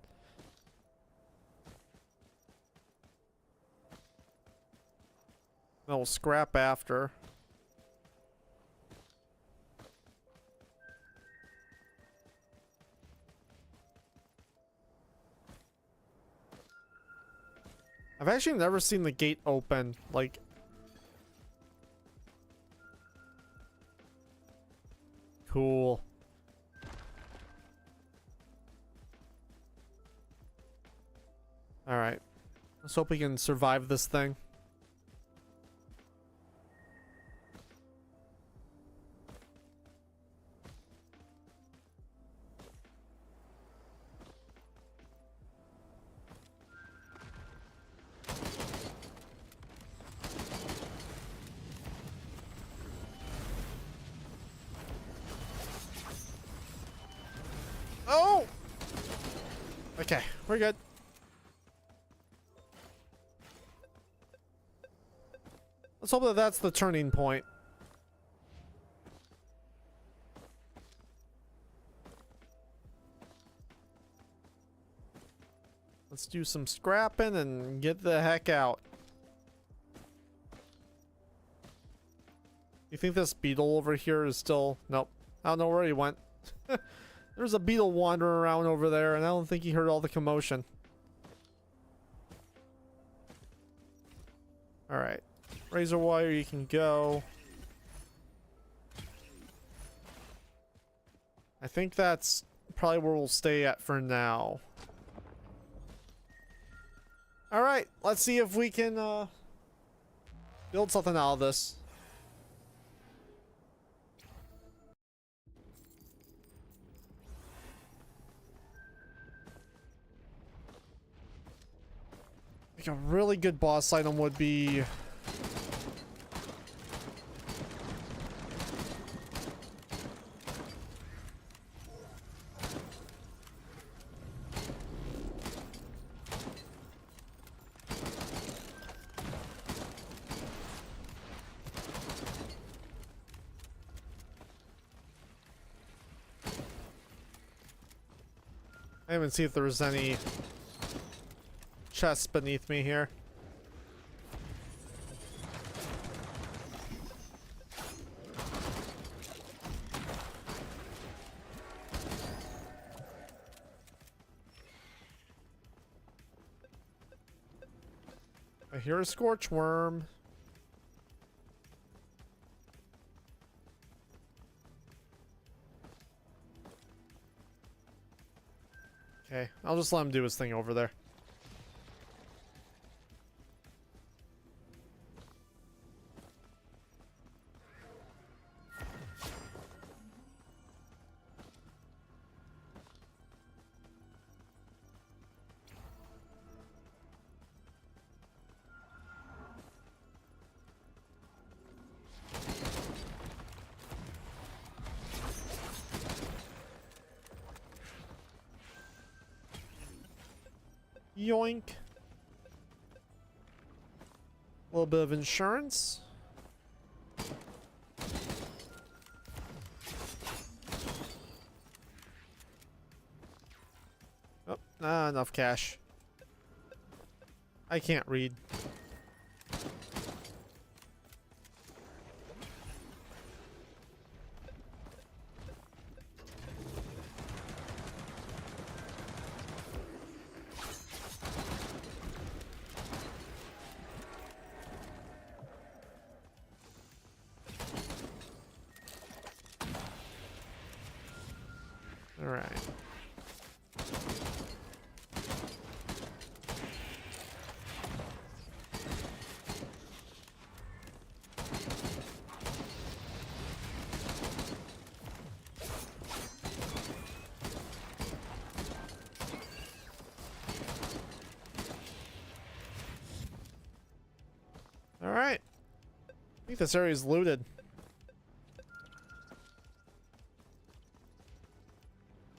Then we'll scrap after. I've actually never seen the gate open, like... Cool. Alright. Let's hope we can survive this thing. Oh! Okay, we're good. Let's hope that that's the turning point. Let's do some scrapping and get the heck out. You think this beetle over here is still... Nope. I don't know where he went. There's a beetle wandering around over there, and I don't think he heard all the commotion. Alright. Razor wire, you can go. I think that's probably where we'll stay at for now. Alright, let's see if we can build something out of this. Like a really good boss item would be... I didn't even see if there was any chests beneath me here. I hear a scorch worm. Okay, I'll just let him do his thing over there. Yoink. A little bit of insurance. Oh, not enough cash. I can't read. All right. All right. I think this area is looted.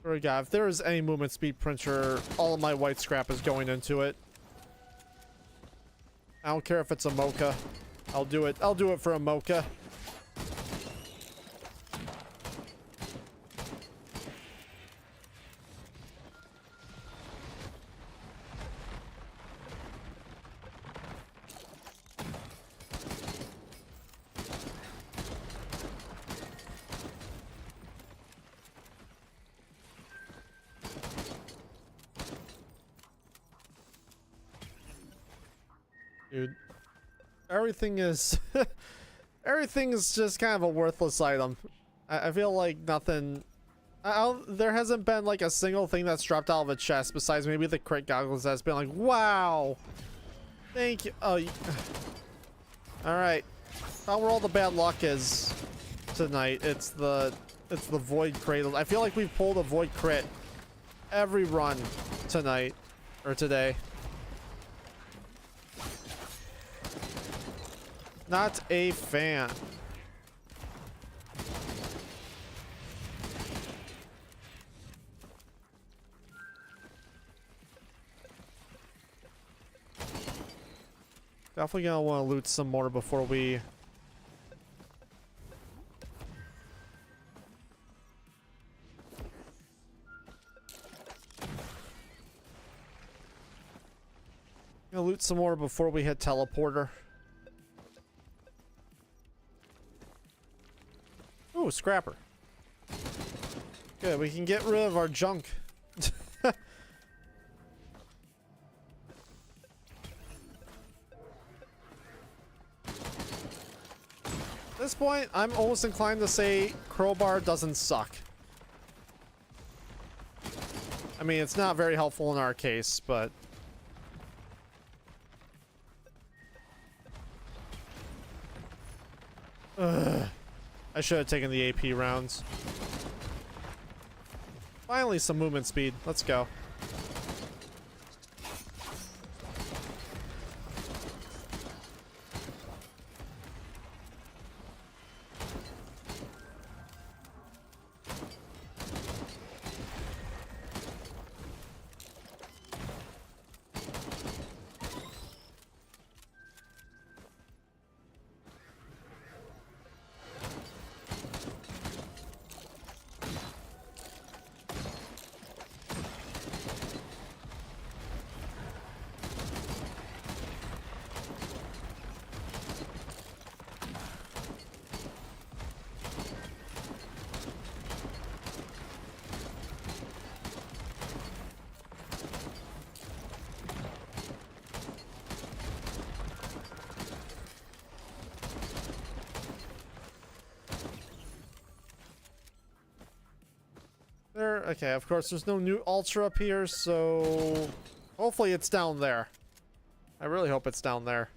There we go. If there is any movement speed printer, all of my white scrap is going into it. I don't care if it's a mocha. I'll do it. I'll do it for a mocha. Dude, everything is everything is just kind of a worthless item. I feel like nothing. There hasn't been like a single thing that's dropped out of a chest besides maybe the crit goggles that's been like, wow, thank you. Oh, all right. How where all the bad luck is tonight? It's the void cradle. I feel like we've pulled a void crit every run tonight or today. Not a fan. Definitely gonna want to loot some more before we... Gonna loot some more before we hit teleporter. Ooh, scrapper. Good, we can get rid of our junk. At this point, I'm almost inclined to say crowbar doesn't suck. I mean, it's not very helpful in our case, but... Ugh. I should have taken the AP rounds. Finally, some movement speed. Let's go. Okay, of course there's no new ultra up here, so hopefully it's down there. I really hope it's down there.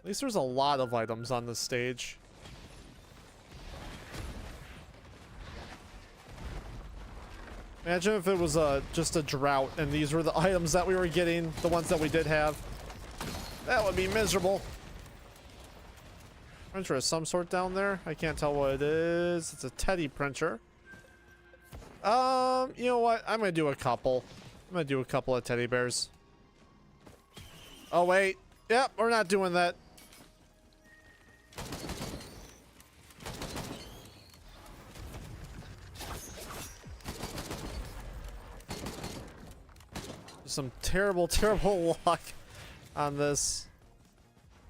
At least there's a lot of items on this stage. Imagine if it was just a drought and these were the items that we were getting, the ones that we did have. That would be miserable. Printer of some sort down there. I can't tell what it is. It's a teddy printer. You know what? I'm gonna do a couple. I'm gonna do a couple of teddy bears. Oh wait. Yep, we're not doing that. Some terrible, terrible luck on this.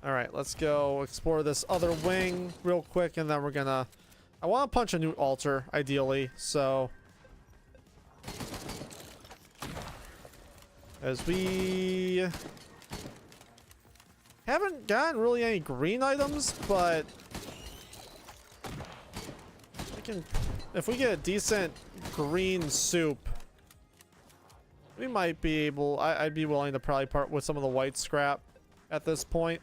All right, let's go explore this other wing real quick, and then we're gonna... I want to punch a new altar, ideally, so As we haven't gotten really any green items, but if we get a decent green soup, we might be able, I'd be willing to probably part with some of the white scrap at this point.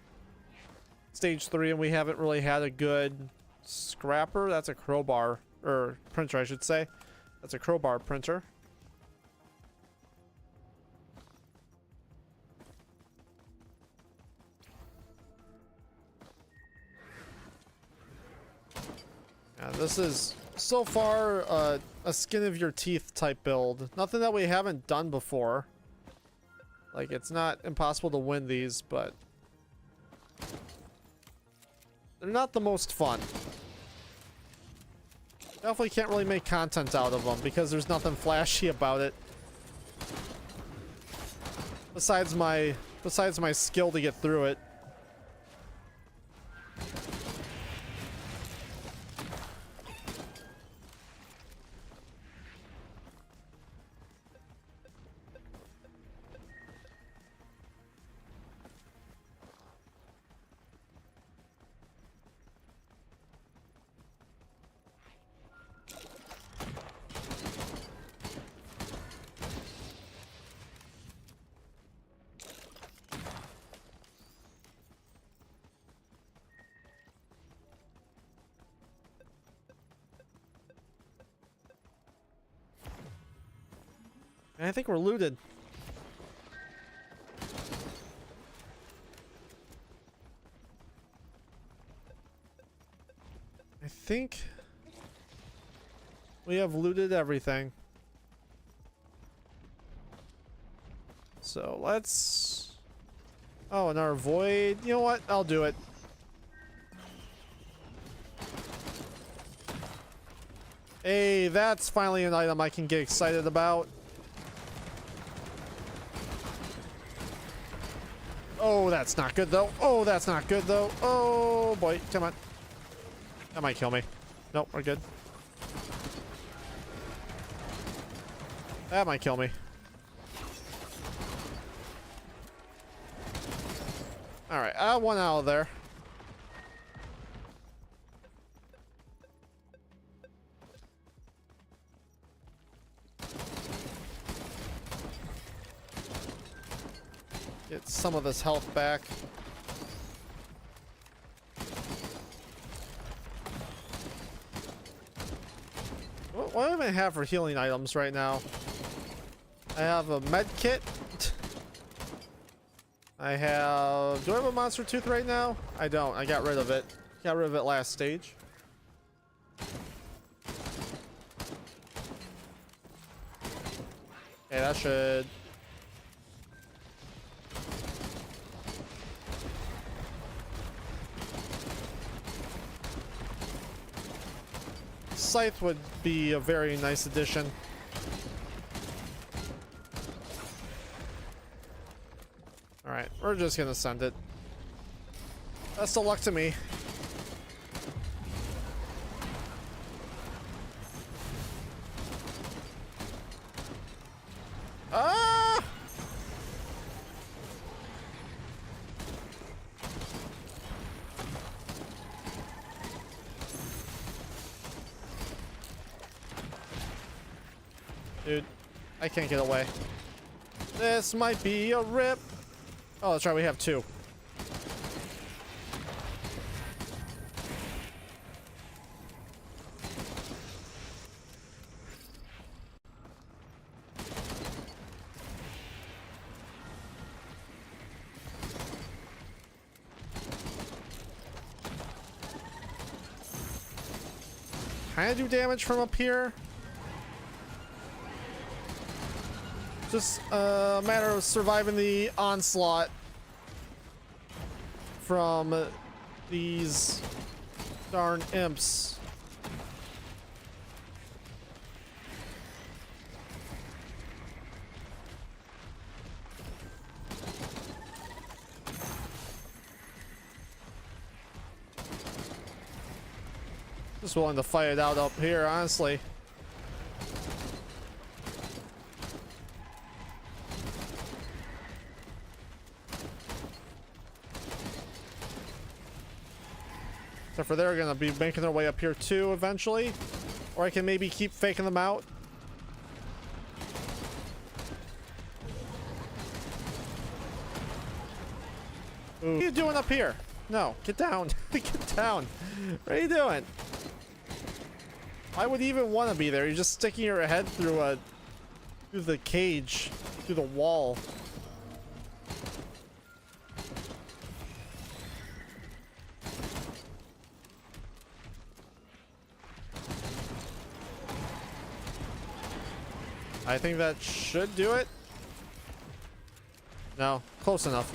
Stage 3, and we haven't really had a good scrapper. That's a crowbar, or printer I should say. That's a crowbar printer. Yeah, this is so far a skin of your teeth type build. Nothing that we haven't done before. Like, it's not impossible to win these, but they're not the most fun. Definitely can't really make content out of them because there's nothing flashy about it. Besides my skill to get through it. I think we're looted. I think we have looted everything. So let's... Oh, another void. You know what? I'll do it. Hey, that's finally an item I can get excited about. Oh, that's not good though. Oh, that's not good though. Oh boy, come on. That might kill me. Nope, we're good. That might kill me. Alright, I want out of there. Get some of this health back. What do I have for healing items right now? I have a med kit. I have... Do I have a monster tooth right now? I don't. I got rid of it. Got rid of it last stage. Okay, that should... Scythe would be a very nice addition. Alright, we're just gonna send it. Best of luck to me. Ah! Dude, I can't get away. This might be a rip. Oh, that's right, we have two. Can I do damage from up here? Just a matter of surviving the onslaught from these darn imps. Just willing to fight it out up here, honestly. Except for they're gonna be making their way up here too eventually. Or I can maybe keep faking them out. Ooh. What are you doing up here? No, get down. Get down. What are you doing? Why would you even want to be there? You're just sticking your head through the cage, through the wall. I think that should do it. No, close enough.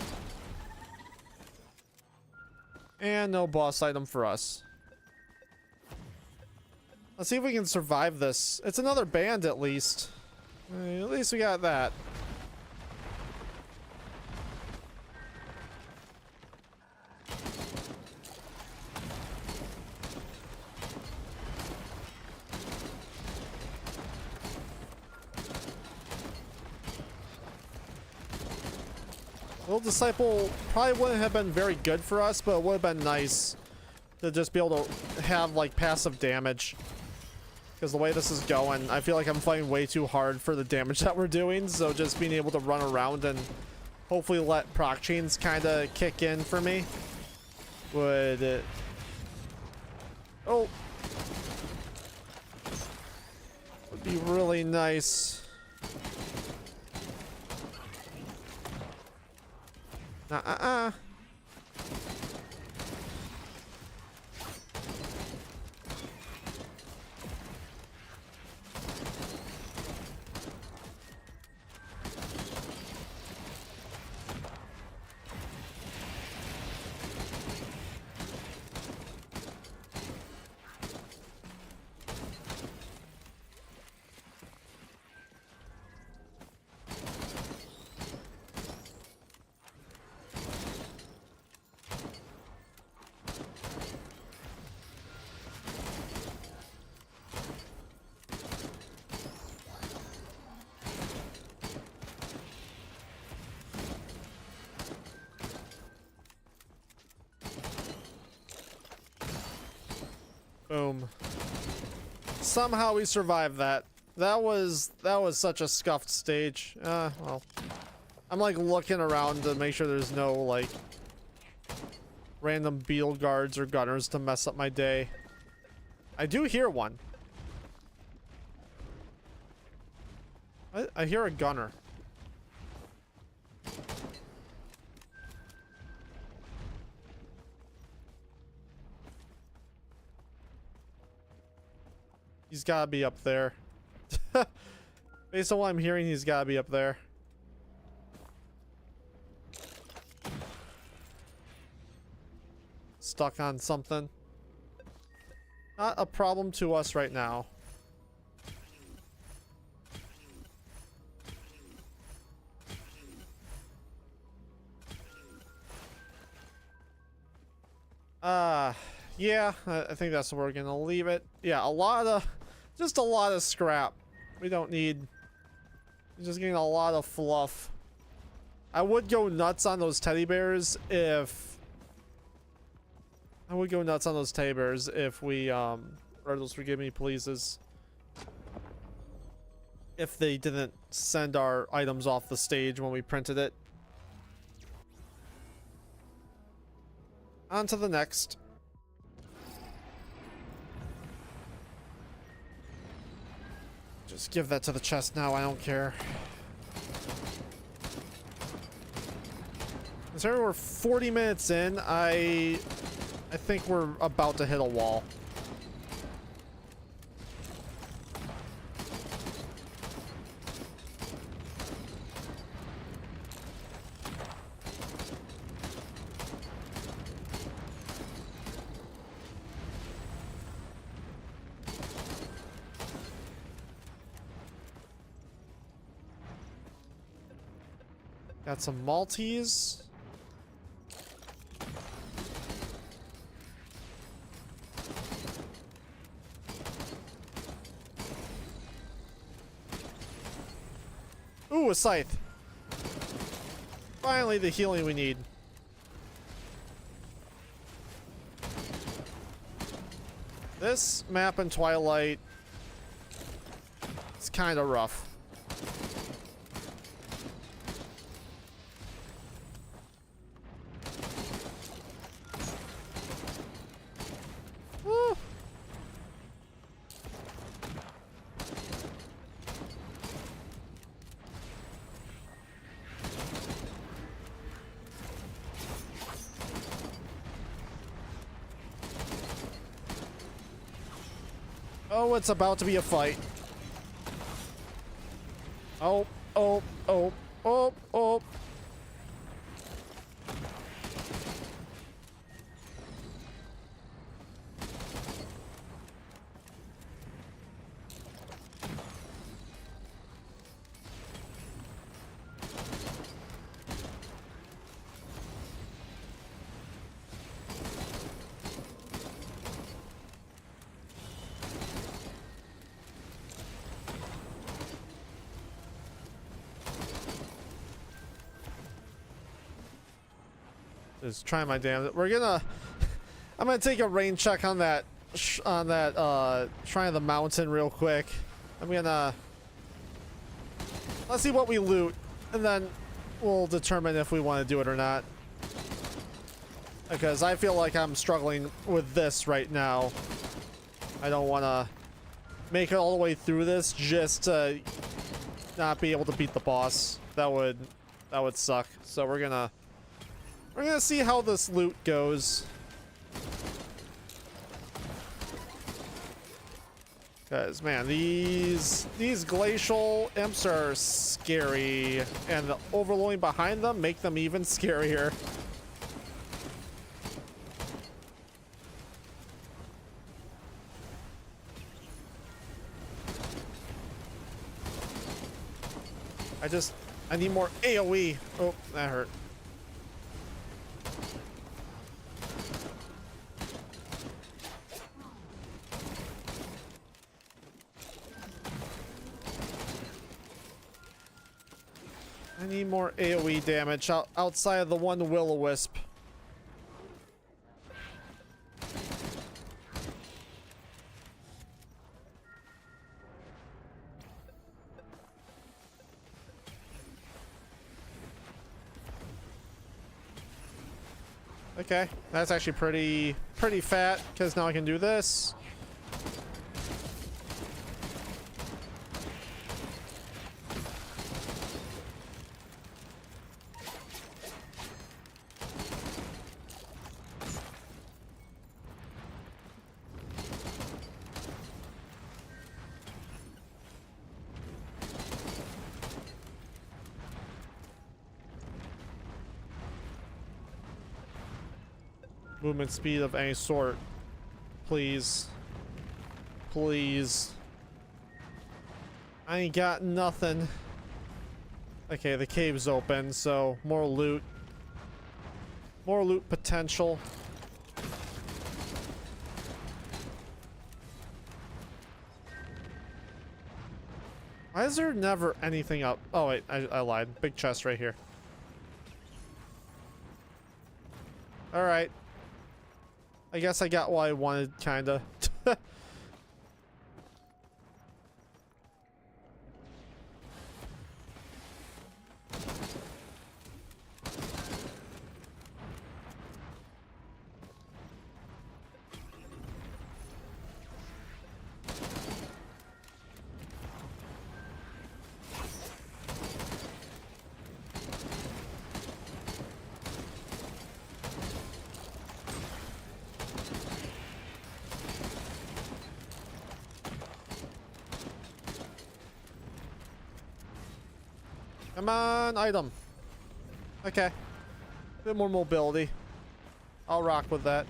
And no boss item for us. Let's see if we can survive this. It's another band at least. At least we got that. Little Disciple probably wouldn't have been very good for us, but it would have been nice to just be able to have like passive damage. Because the way this is going, I feel like I'm fighting way too hard for the damage that we're doing. So just being able to run around and hopefully let proc chains kind of kick in for me would... Oh! Would be really nice. Boom. Somehow we survived that. That was such a scuffed stage. Well. I'm like looking around to make sure there's no like random beetle guards or gunners to mess up my day. I do hear one. I hear a gunner. He's gotta be up there. Based on what I'm hearing, he's gotta be up there. Stuck on something. Not a problem to us right now. Yeah, I think that's where we're gonna leave it. Yeah, just a lot of scrap. We don't need, just getting a lot of fluff. I would go nuts on those teddy bears if we, or those forgive me pleases, if they didn't send our items off the stage when we printed it. On to the next. Just give that to the chest now, I don't care. So we're 40 minutes in. I think we're about to hit a wall. Got some Maltese. Ooh, a scythe. Finally, the healing we need. This map in Twilight, it's kind of rough. Woo. Oh, it's about to be a fight. Oh, oh, oh, oh, oh. Just trying my damn. We're gonna. I'm gonna take a rain check on that. Shrine of the Mountain real quick. I'm gonna. Let's see what we loot, and then we'll determine if we want to do it or not. Because I feel like I'm struggling with this right now. I don't want to make it all the way through this just to not be able to beat the boss. That would suck. So we're gonna see how this loot goes. Guys, man, these glacial imps are scary, and the overloading behind them make them even scarier. I need more AoE. Oh, that hurt. I need more AoE damage outside of the one will-o-wisp. Okay, that's actually pretty fat, because now I can do this. Movement speed of any sort. Please. Please. I ain't got nothing. Okay, the cave's open, so more loot. More loot potential. Why is there never anything up? Oh wait, I lied. Big chest right here. Alright. I guess I got what I wanted, kinda. Come on, item. Okay. A bit more mobility. I'll rock with that.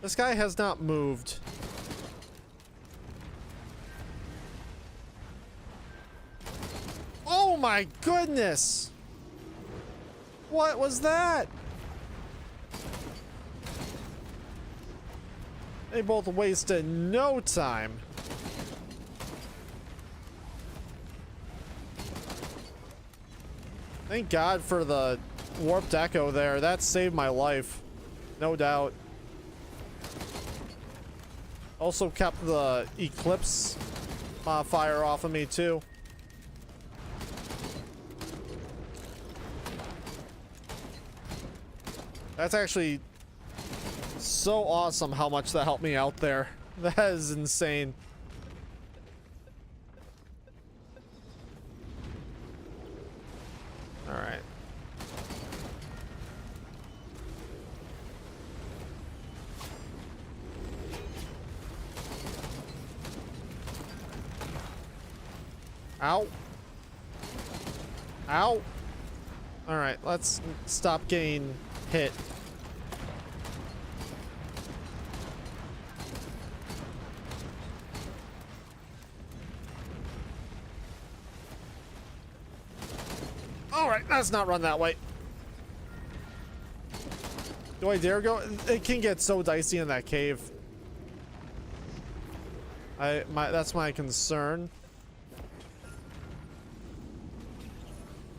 This guy has not moved. Oh my goodness! What was that? They both wasted no time. Thank God for the warped echo there. That saved my life. No doubt. Also kept the Eclipse modifier off of me too. That's actually so awesome how much that helped me out there. That is insane. All right. Ow. Ow. All right, let's stop getting hit. All right, let's not run that way. Do I dare go? It can get so dicey in that cave. That's my concern.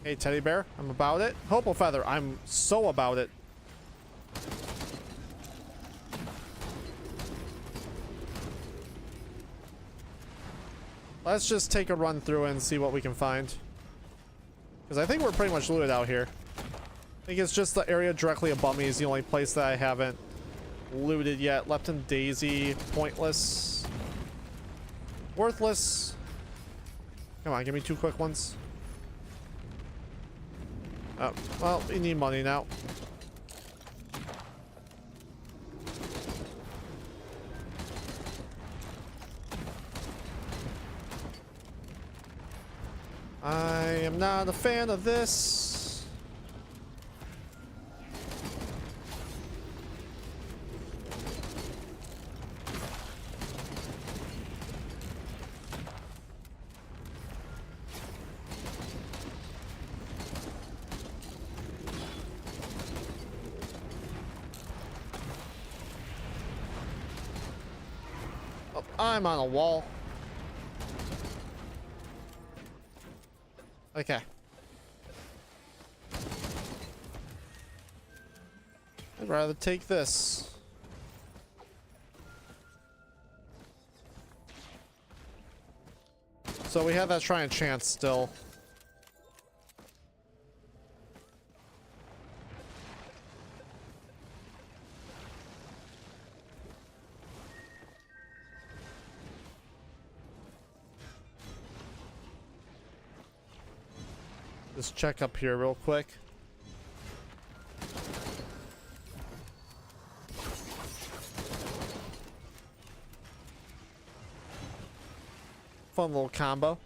Hey, teddy bear, I'm about it. Hopo feather, I'm so about it. Let's just take a run through and see what we can find. Because I think we're pretty much looted out here. I think it's just the area directly above me is the only place that I haven't looted yet. Lepton Daisy, pointless. Worthless. Come on, give me 2 quick ones. Oh, well, we need money now. I am not a fan of this. Oh, I'm on a wall. Okay. I'd rather take this. So we have that trying chance still. Just check up here real quick. Fun little combo.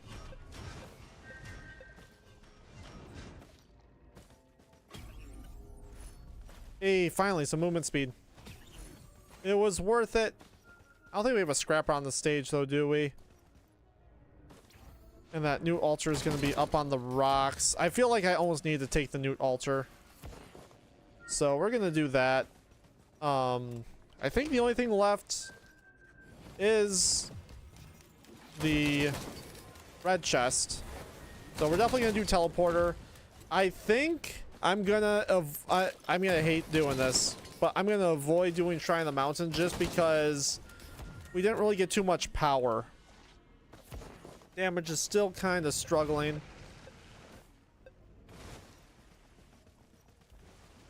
Hey, finally some movement speed. It was worth it. I don't think we have a scrapper on the stage though, do we? And that newt altar is going to be up on the rocks. I feel like I almost need to take the newt altar. So we're going to do that. I think the only thing left is the red chest. So we're definitely going to do teleporter. I think I'm going to... I'm going to hate doing this. But I'm going to avoid doing Shrine of the Mountain just because we didn't really get too much power. Damage is still kind of struggling.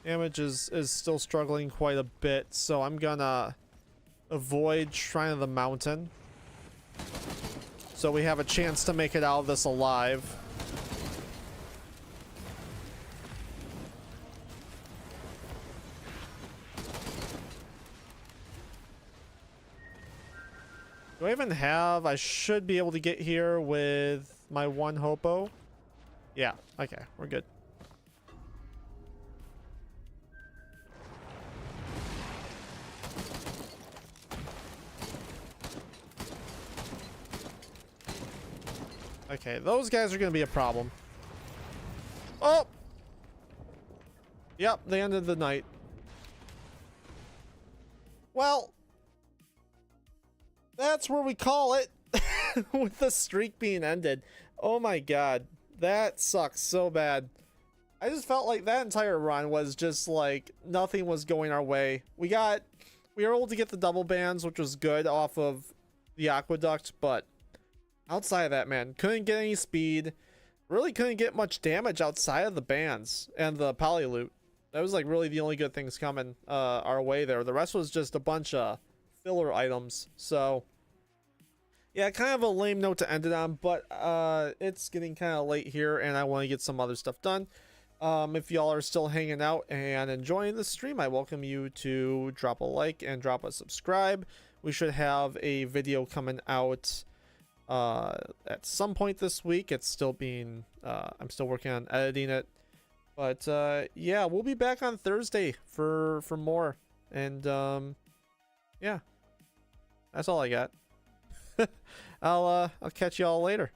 Damage is still struggling quite a bit, so I'm gonna avoid Shrine of the Mountain. So we have a chance to make it out of this alive. Do I even have... I should be able to get here with my 1 hopo. Yeah, okay, we're good. Okay, those guys are going to be a problem. Oh! Yep, they ended the night. Well... that's where we call it. With the streak being ended. Oh my god. That sucks so bad. I just felt like that entire run was just like nothing was going our way. We got we were able to get the double bands, which was good off of the aqueduct, but outside of that, man, couldn't get any speed. Really couldn't get much damage outside of the bands and the poly loot. That was like really the only good things coming our way there. The rest was just a bunch of filler items. So yeah, kind of a lame note to end it on, but it's getting kind of late here and I want to get some other stuff done. If y'all are still hanging out and enjoying the stream, I welcome you to drop a like and drop a subscribe. We should have a video coming out at some point this week. It's still being I'm still working on editing it, but yeah, we'll be back on Thursday for more. And yeah, that's all I got. I'll catch y'all later.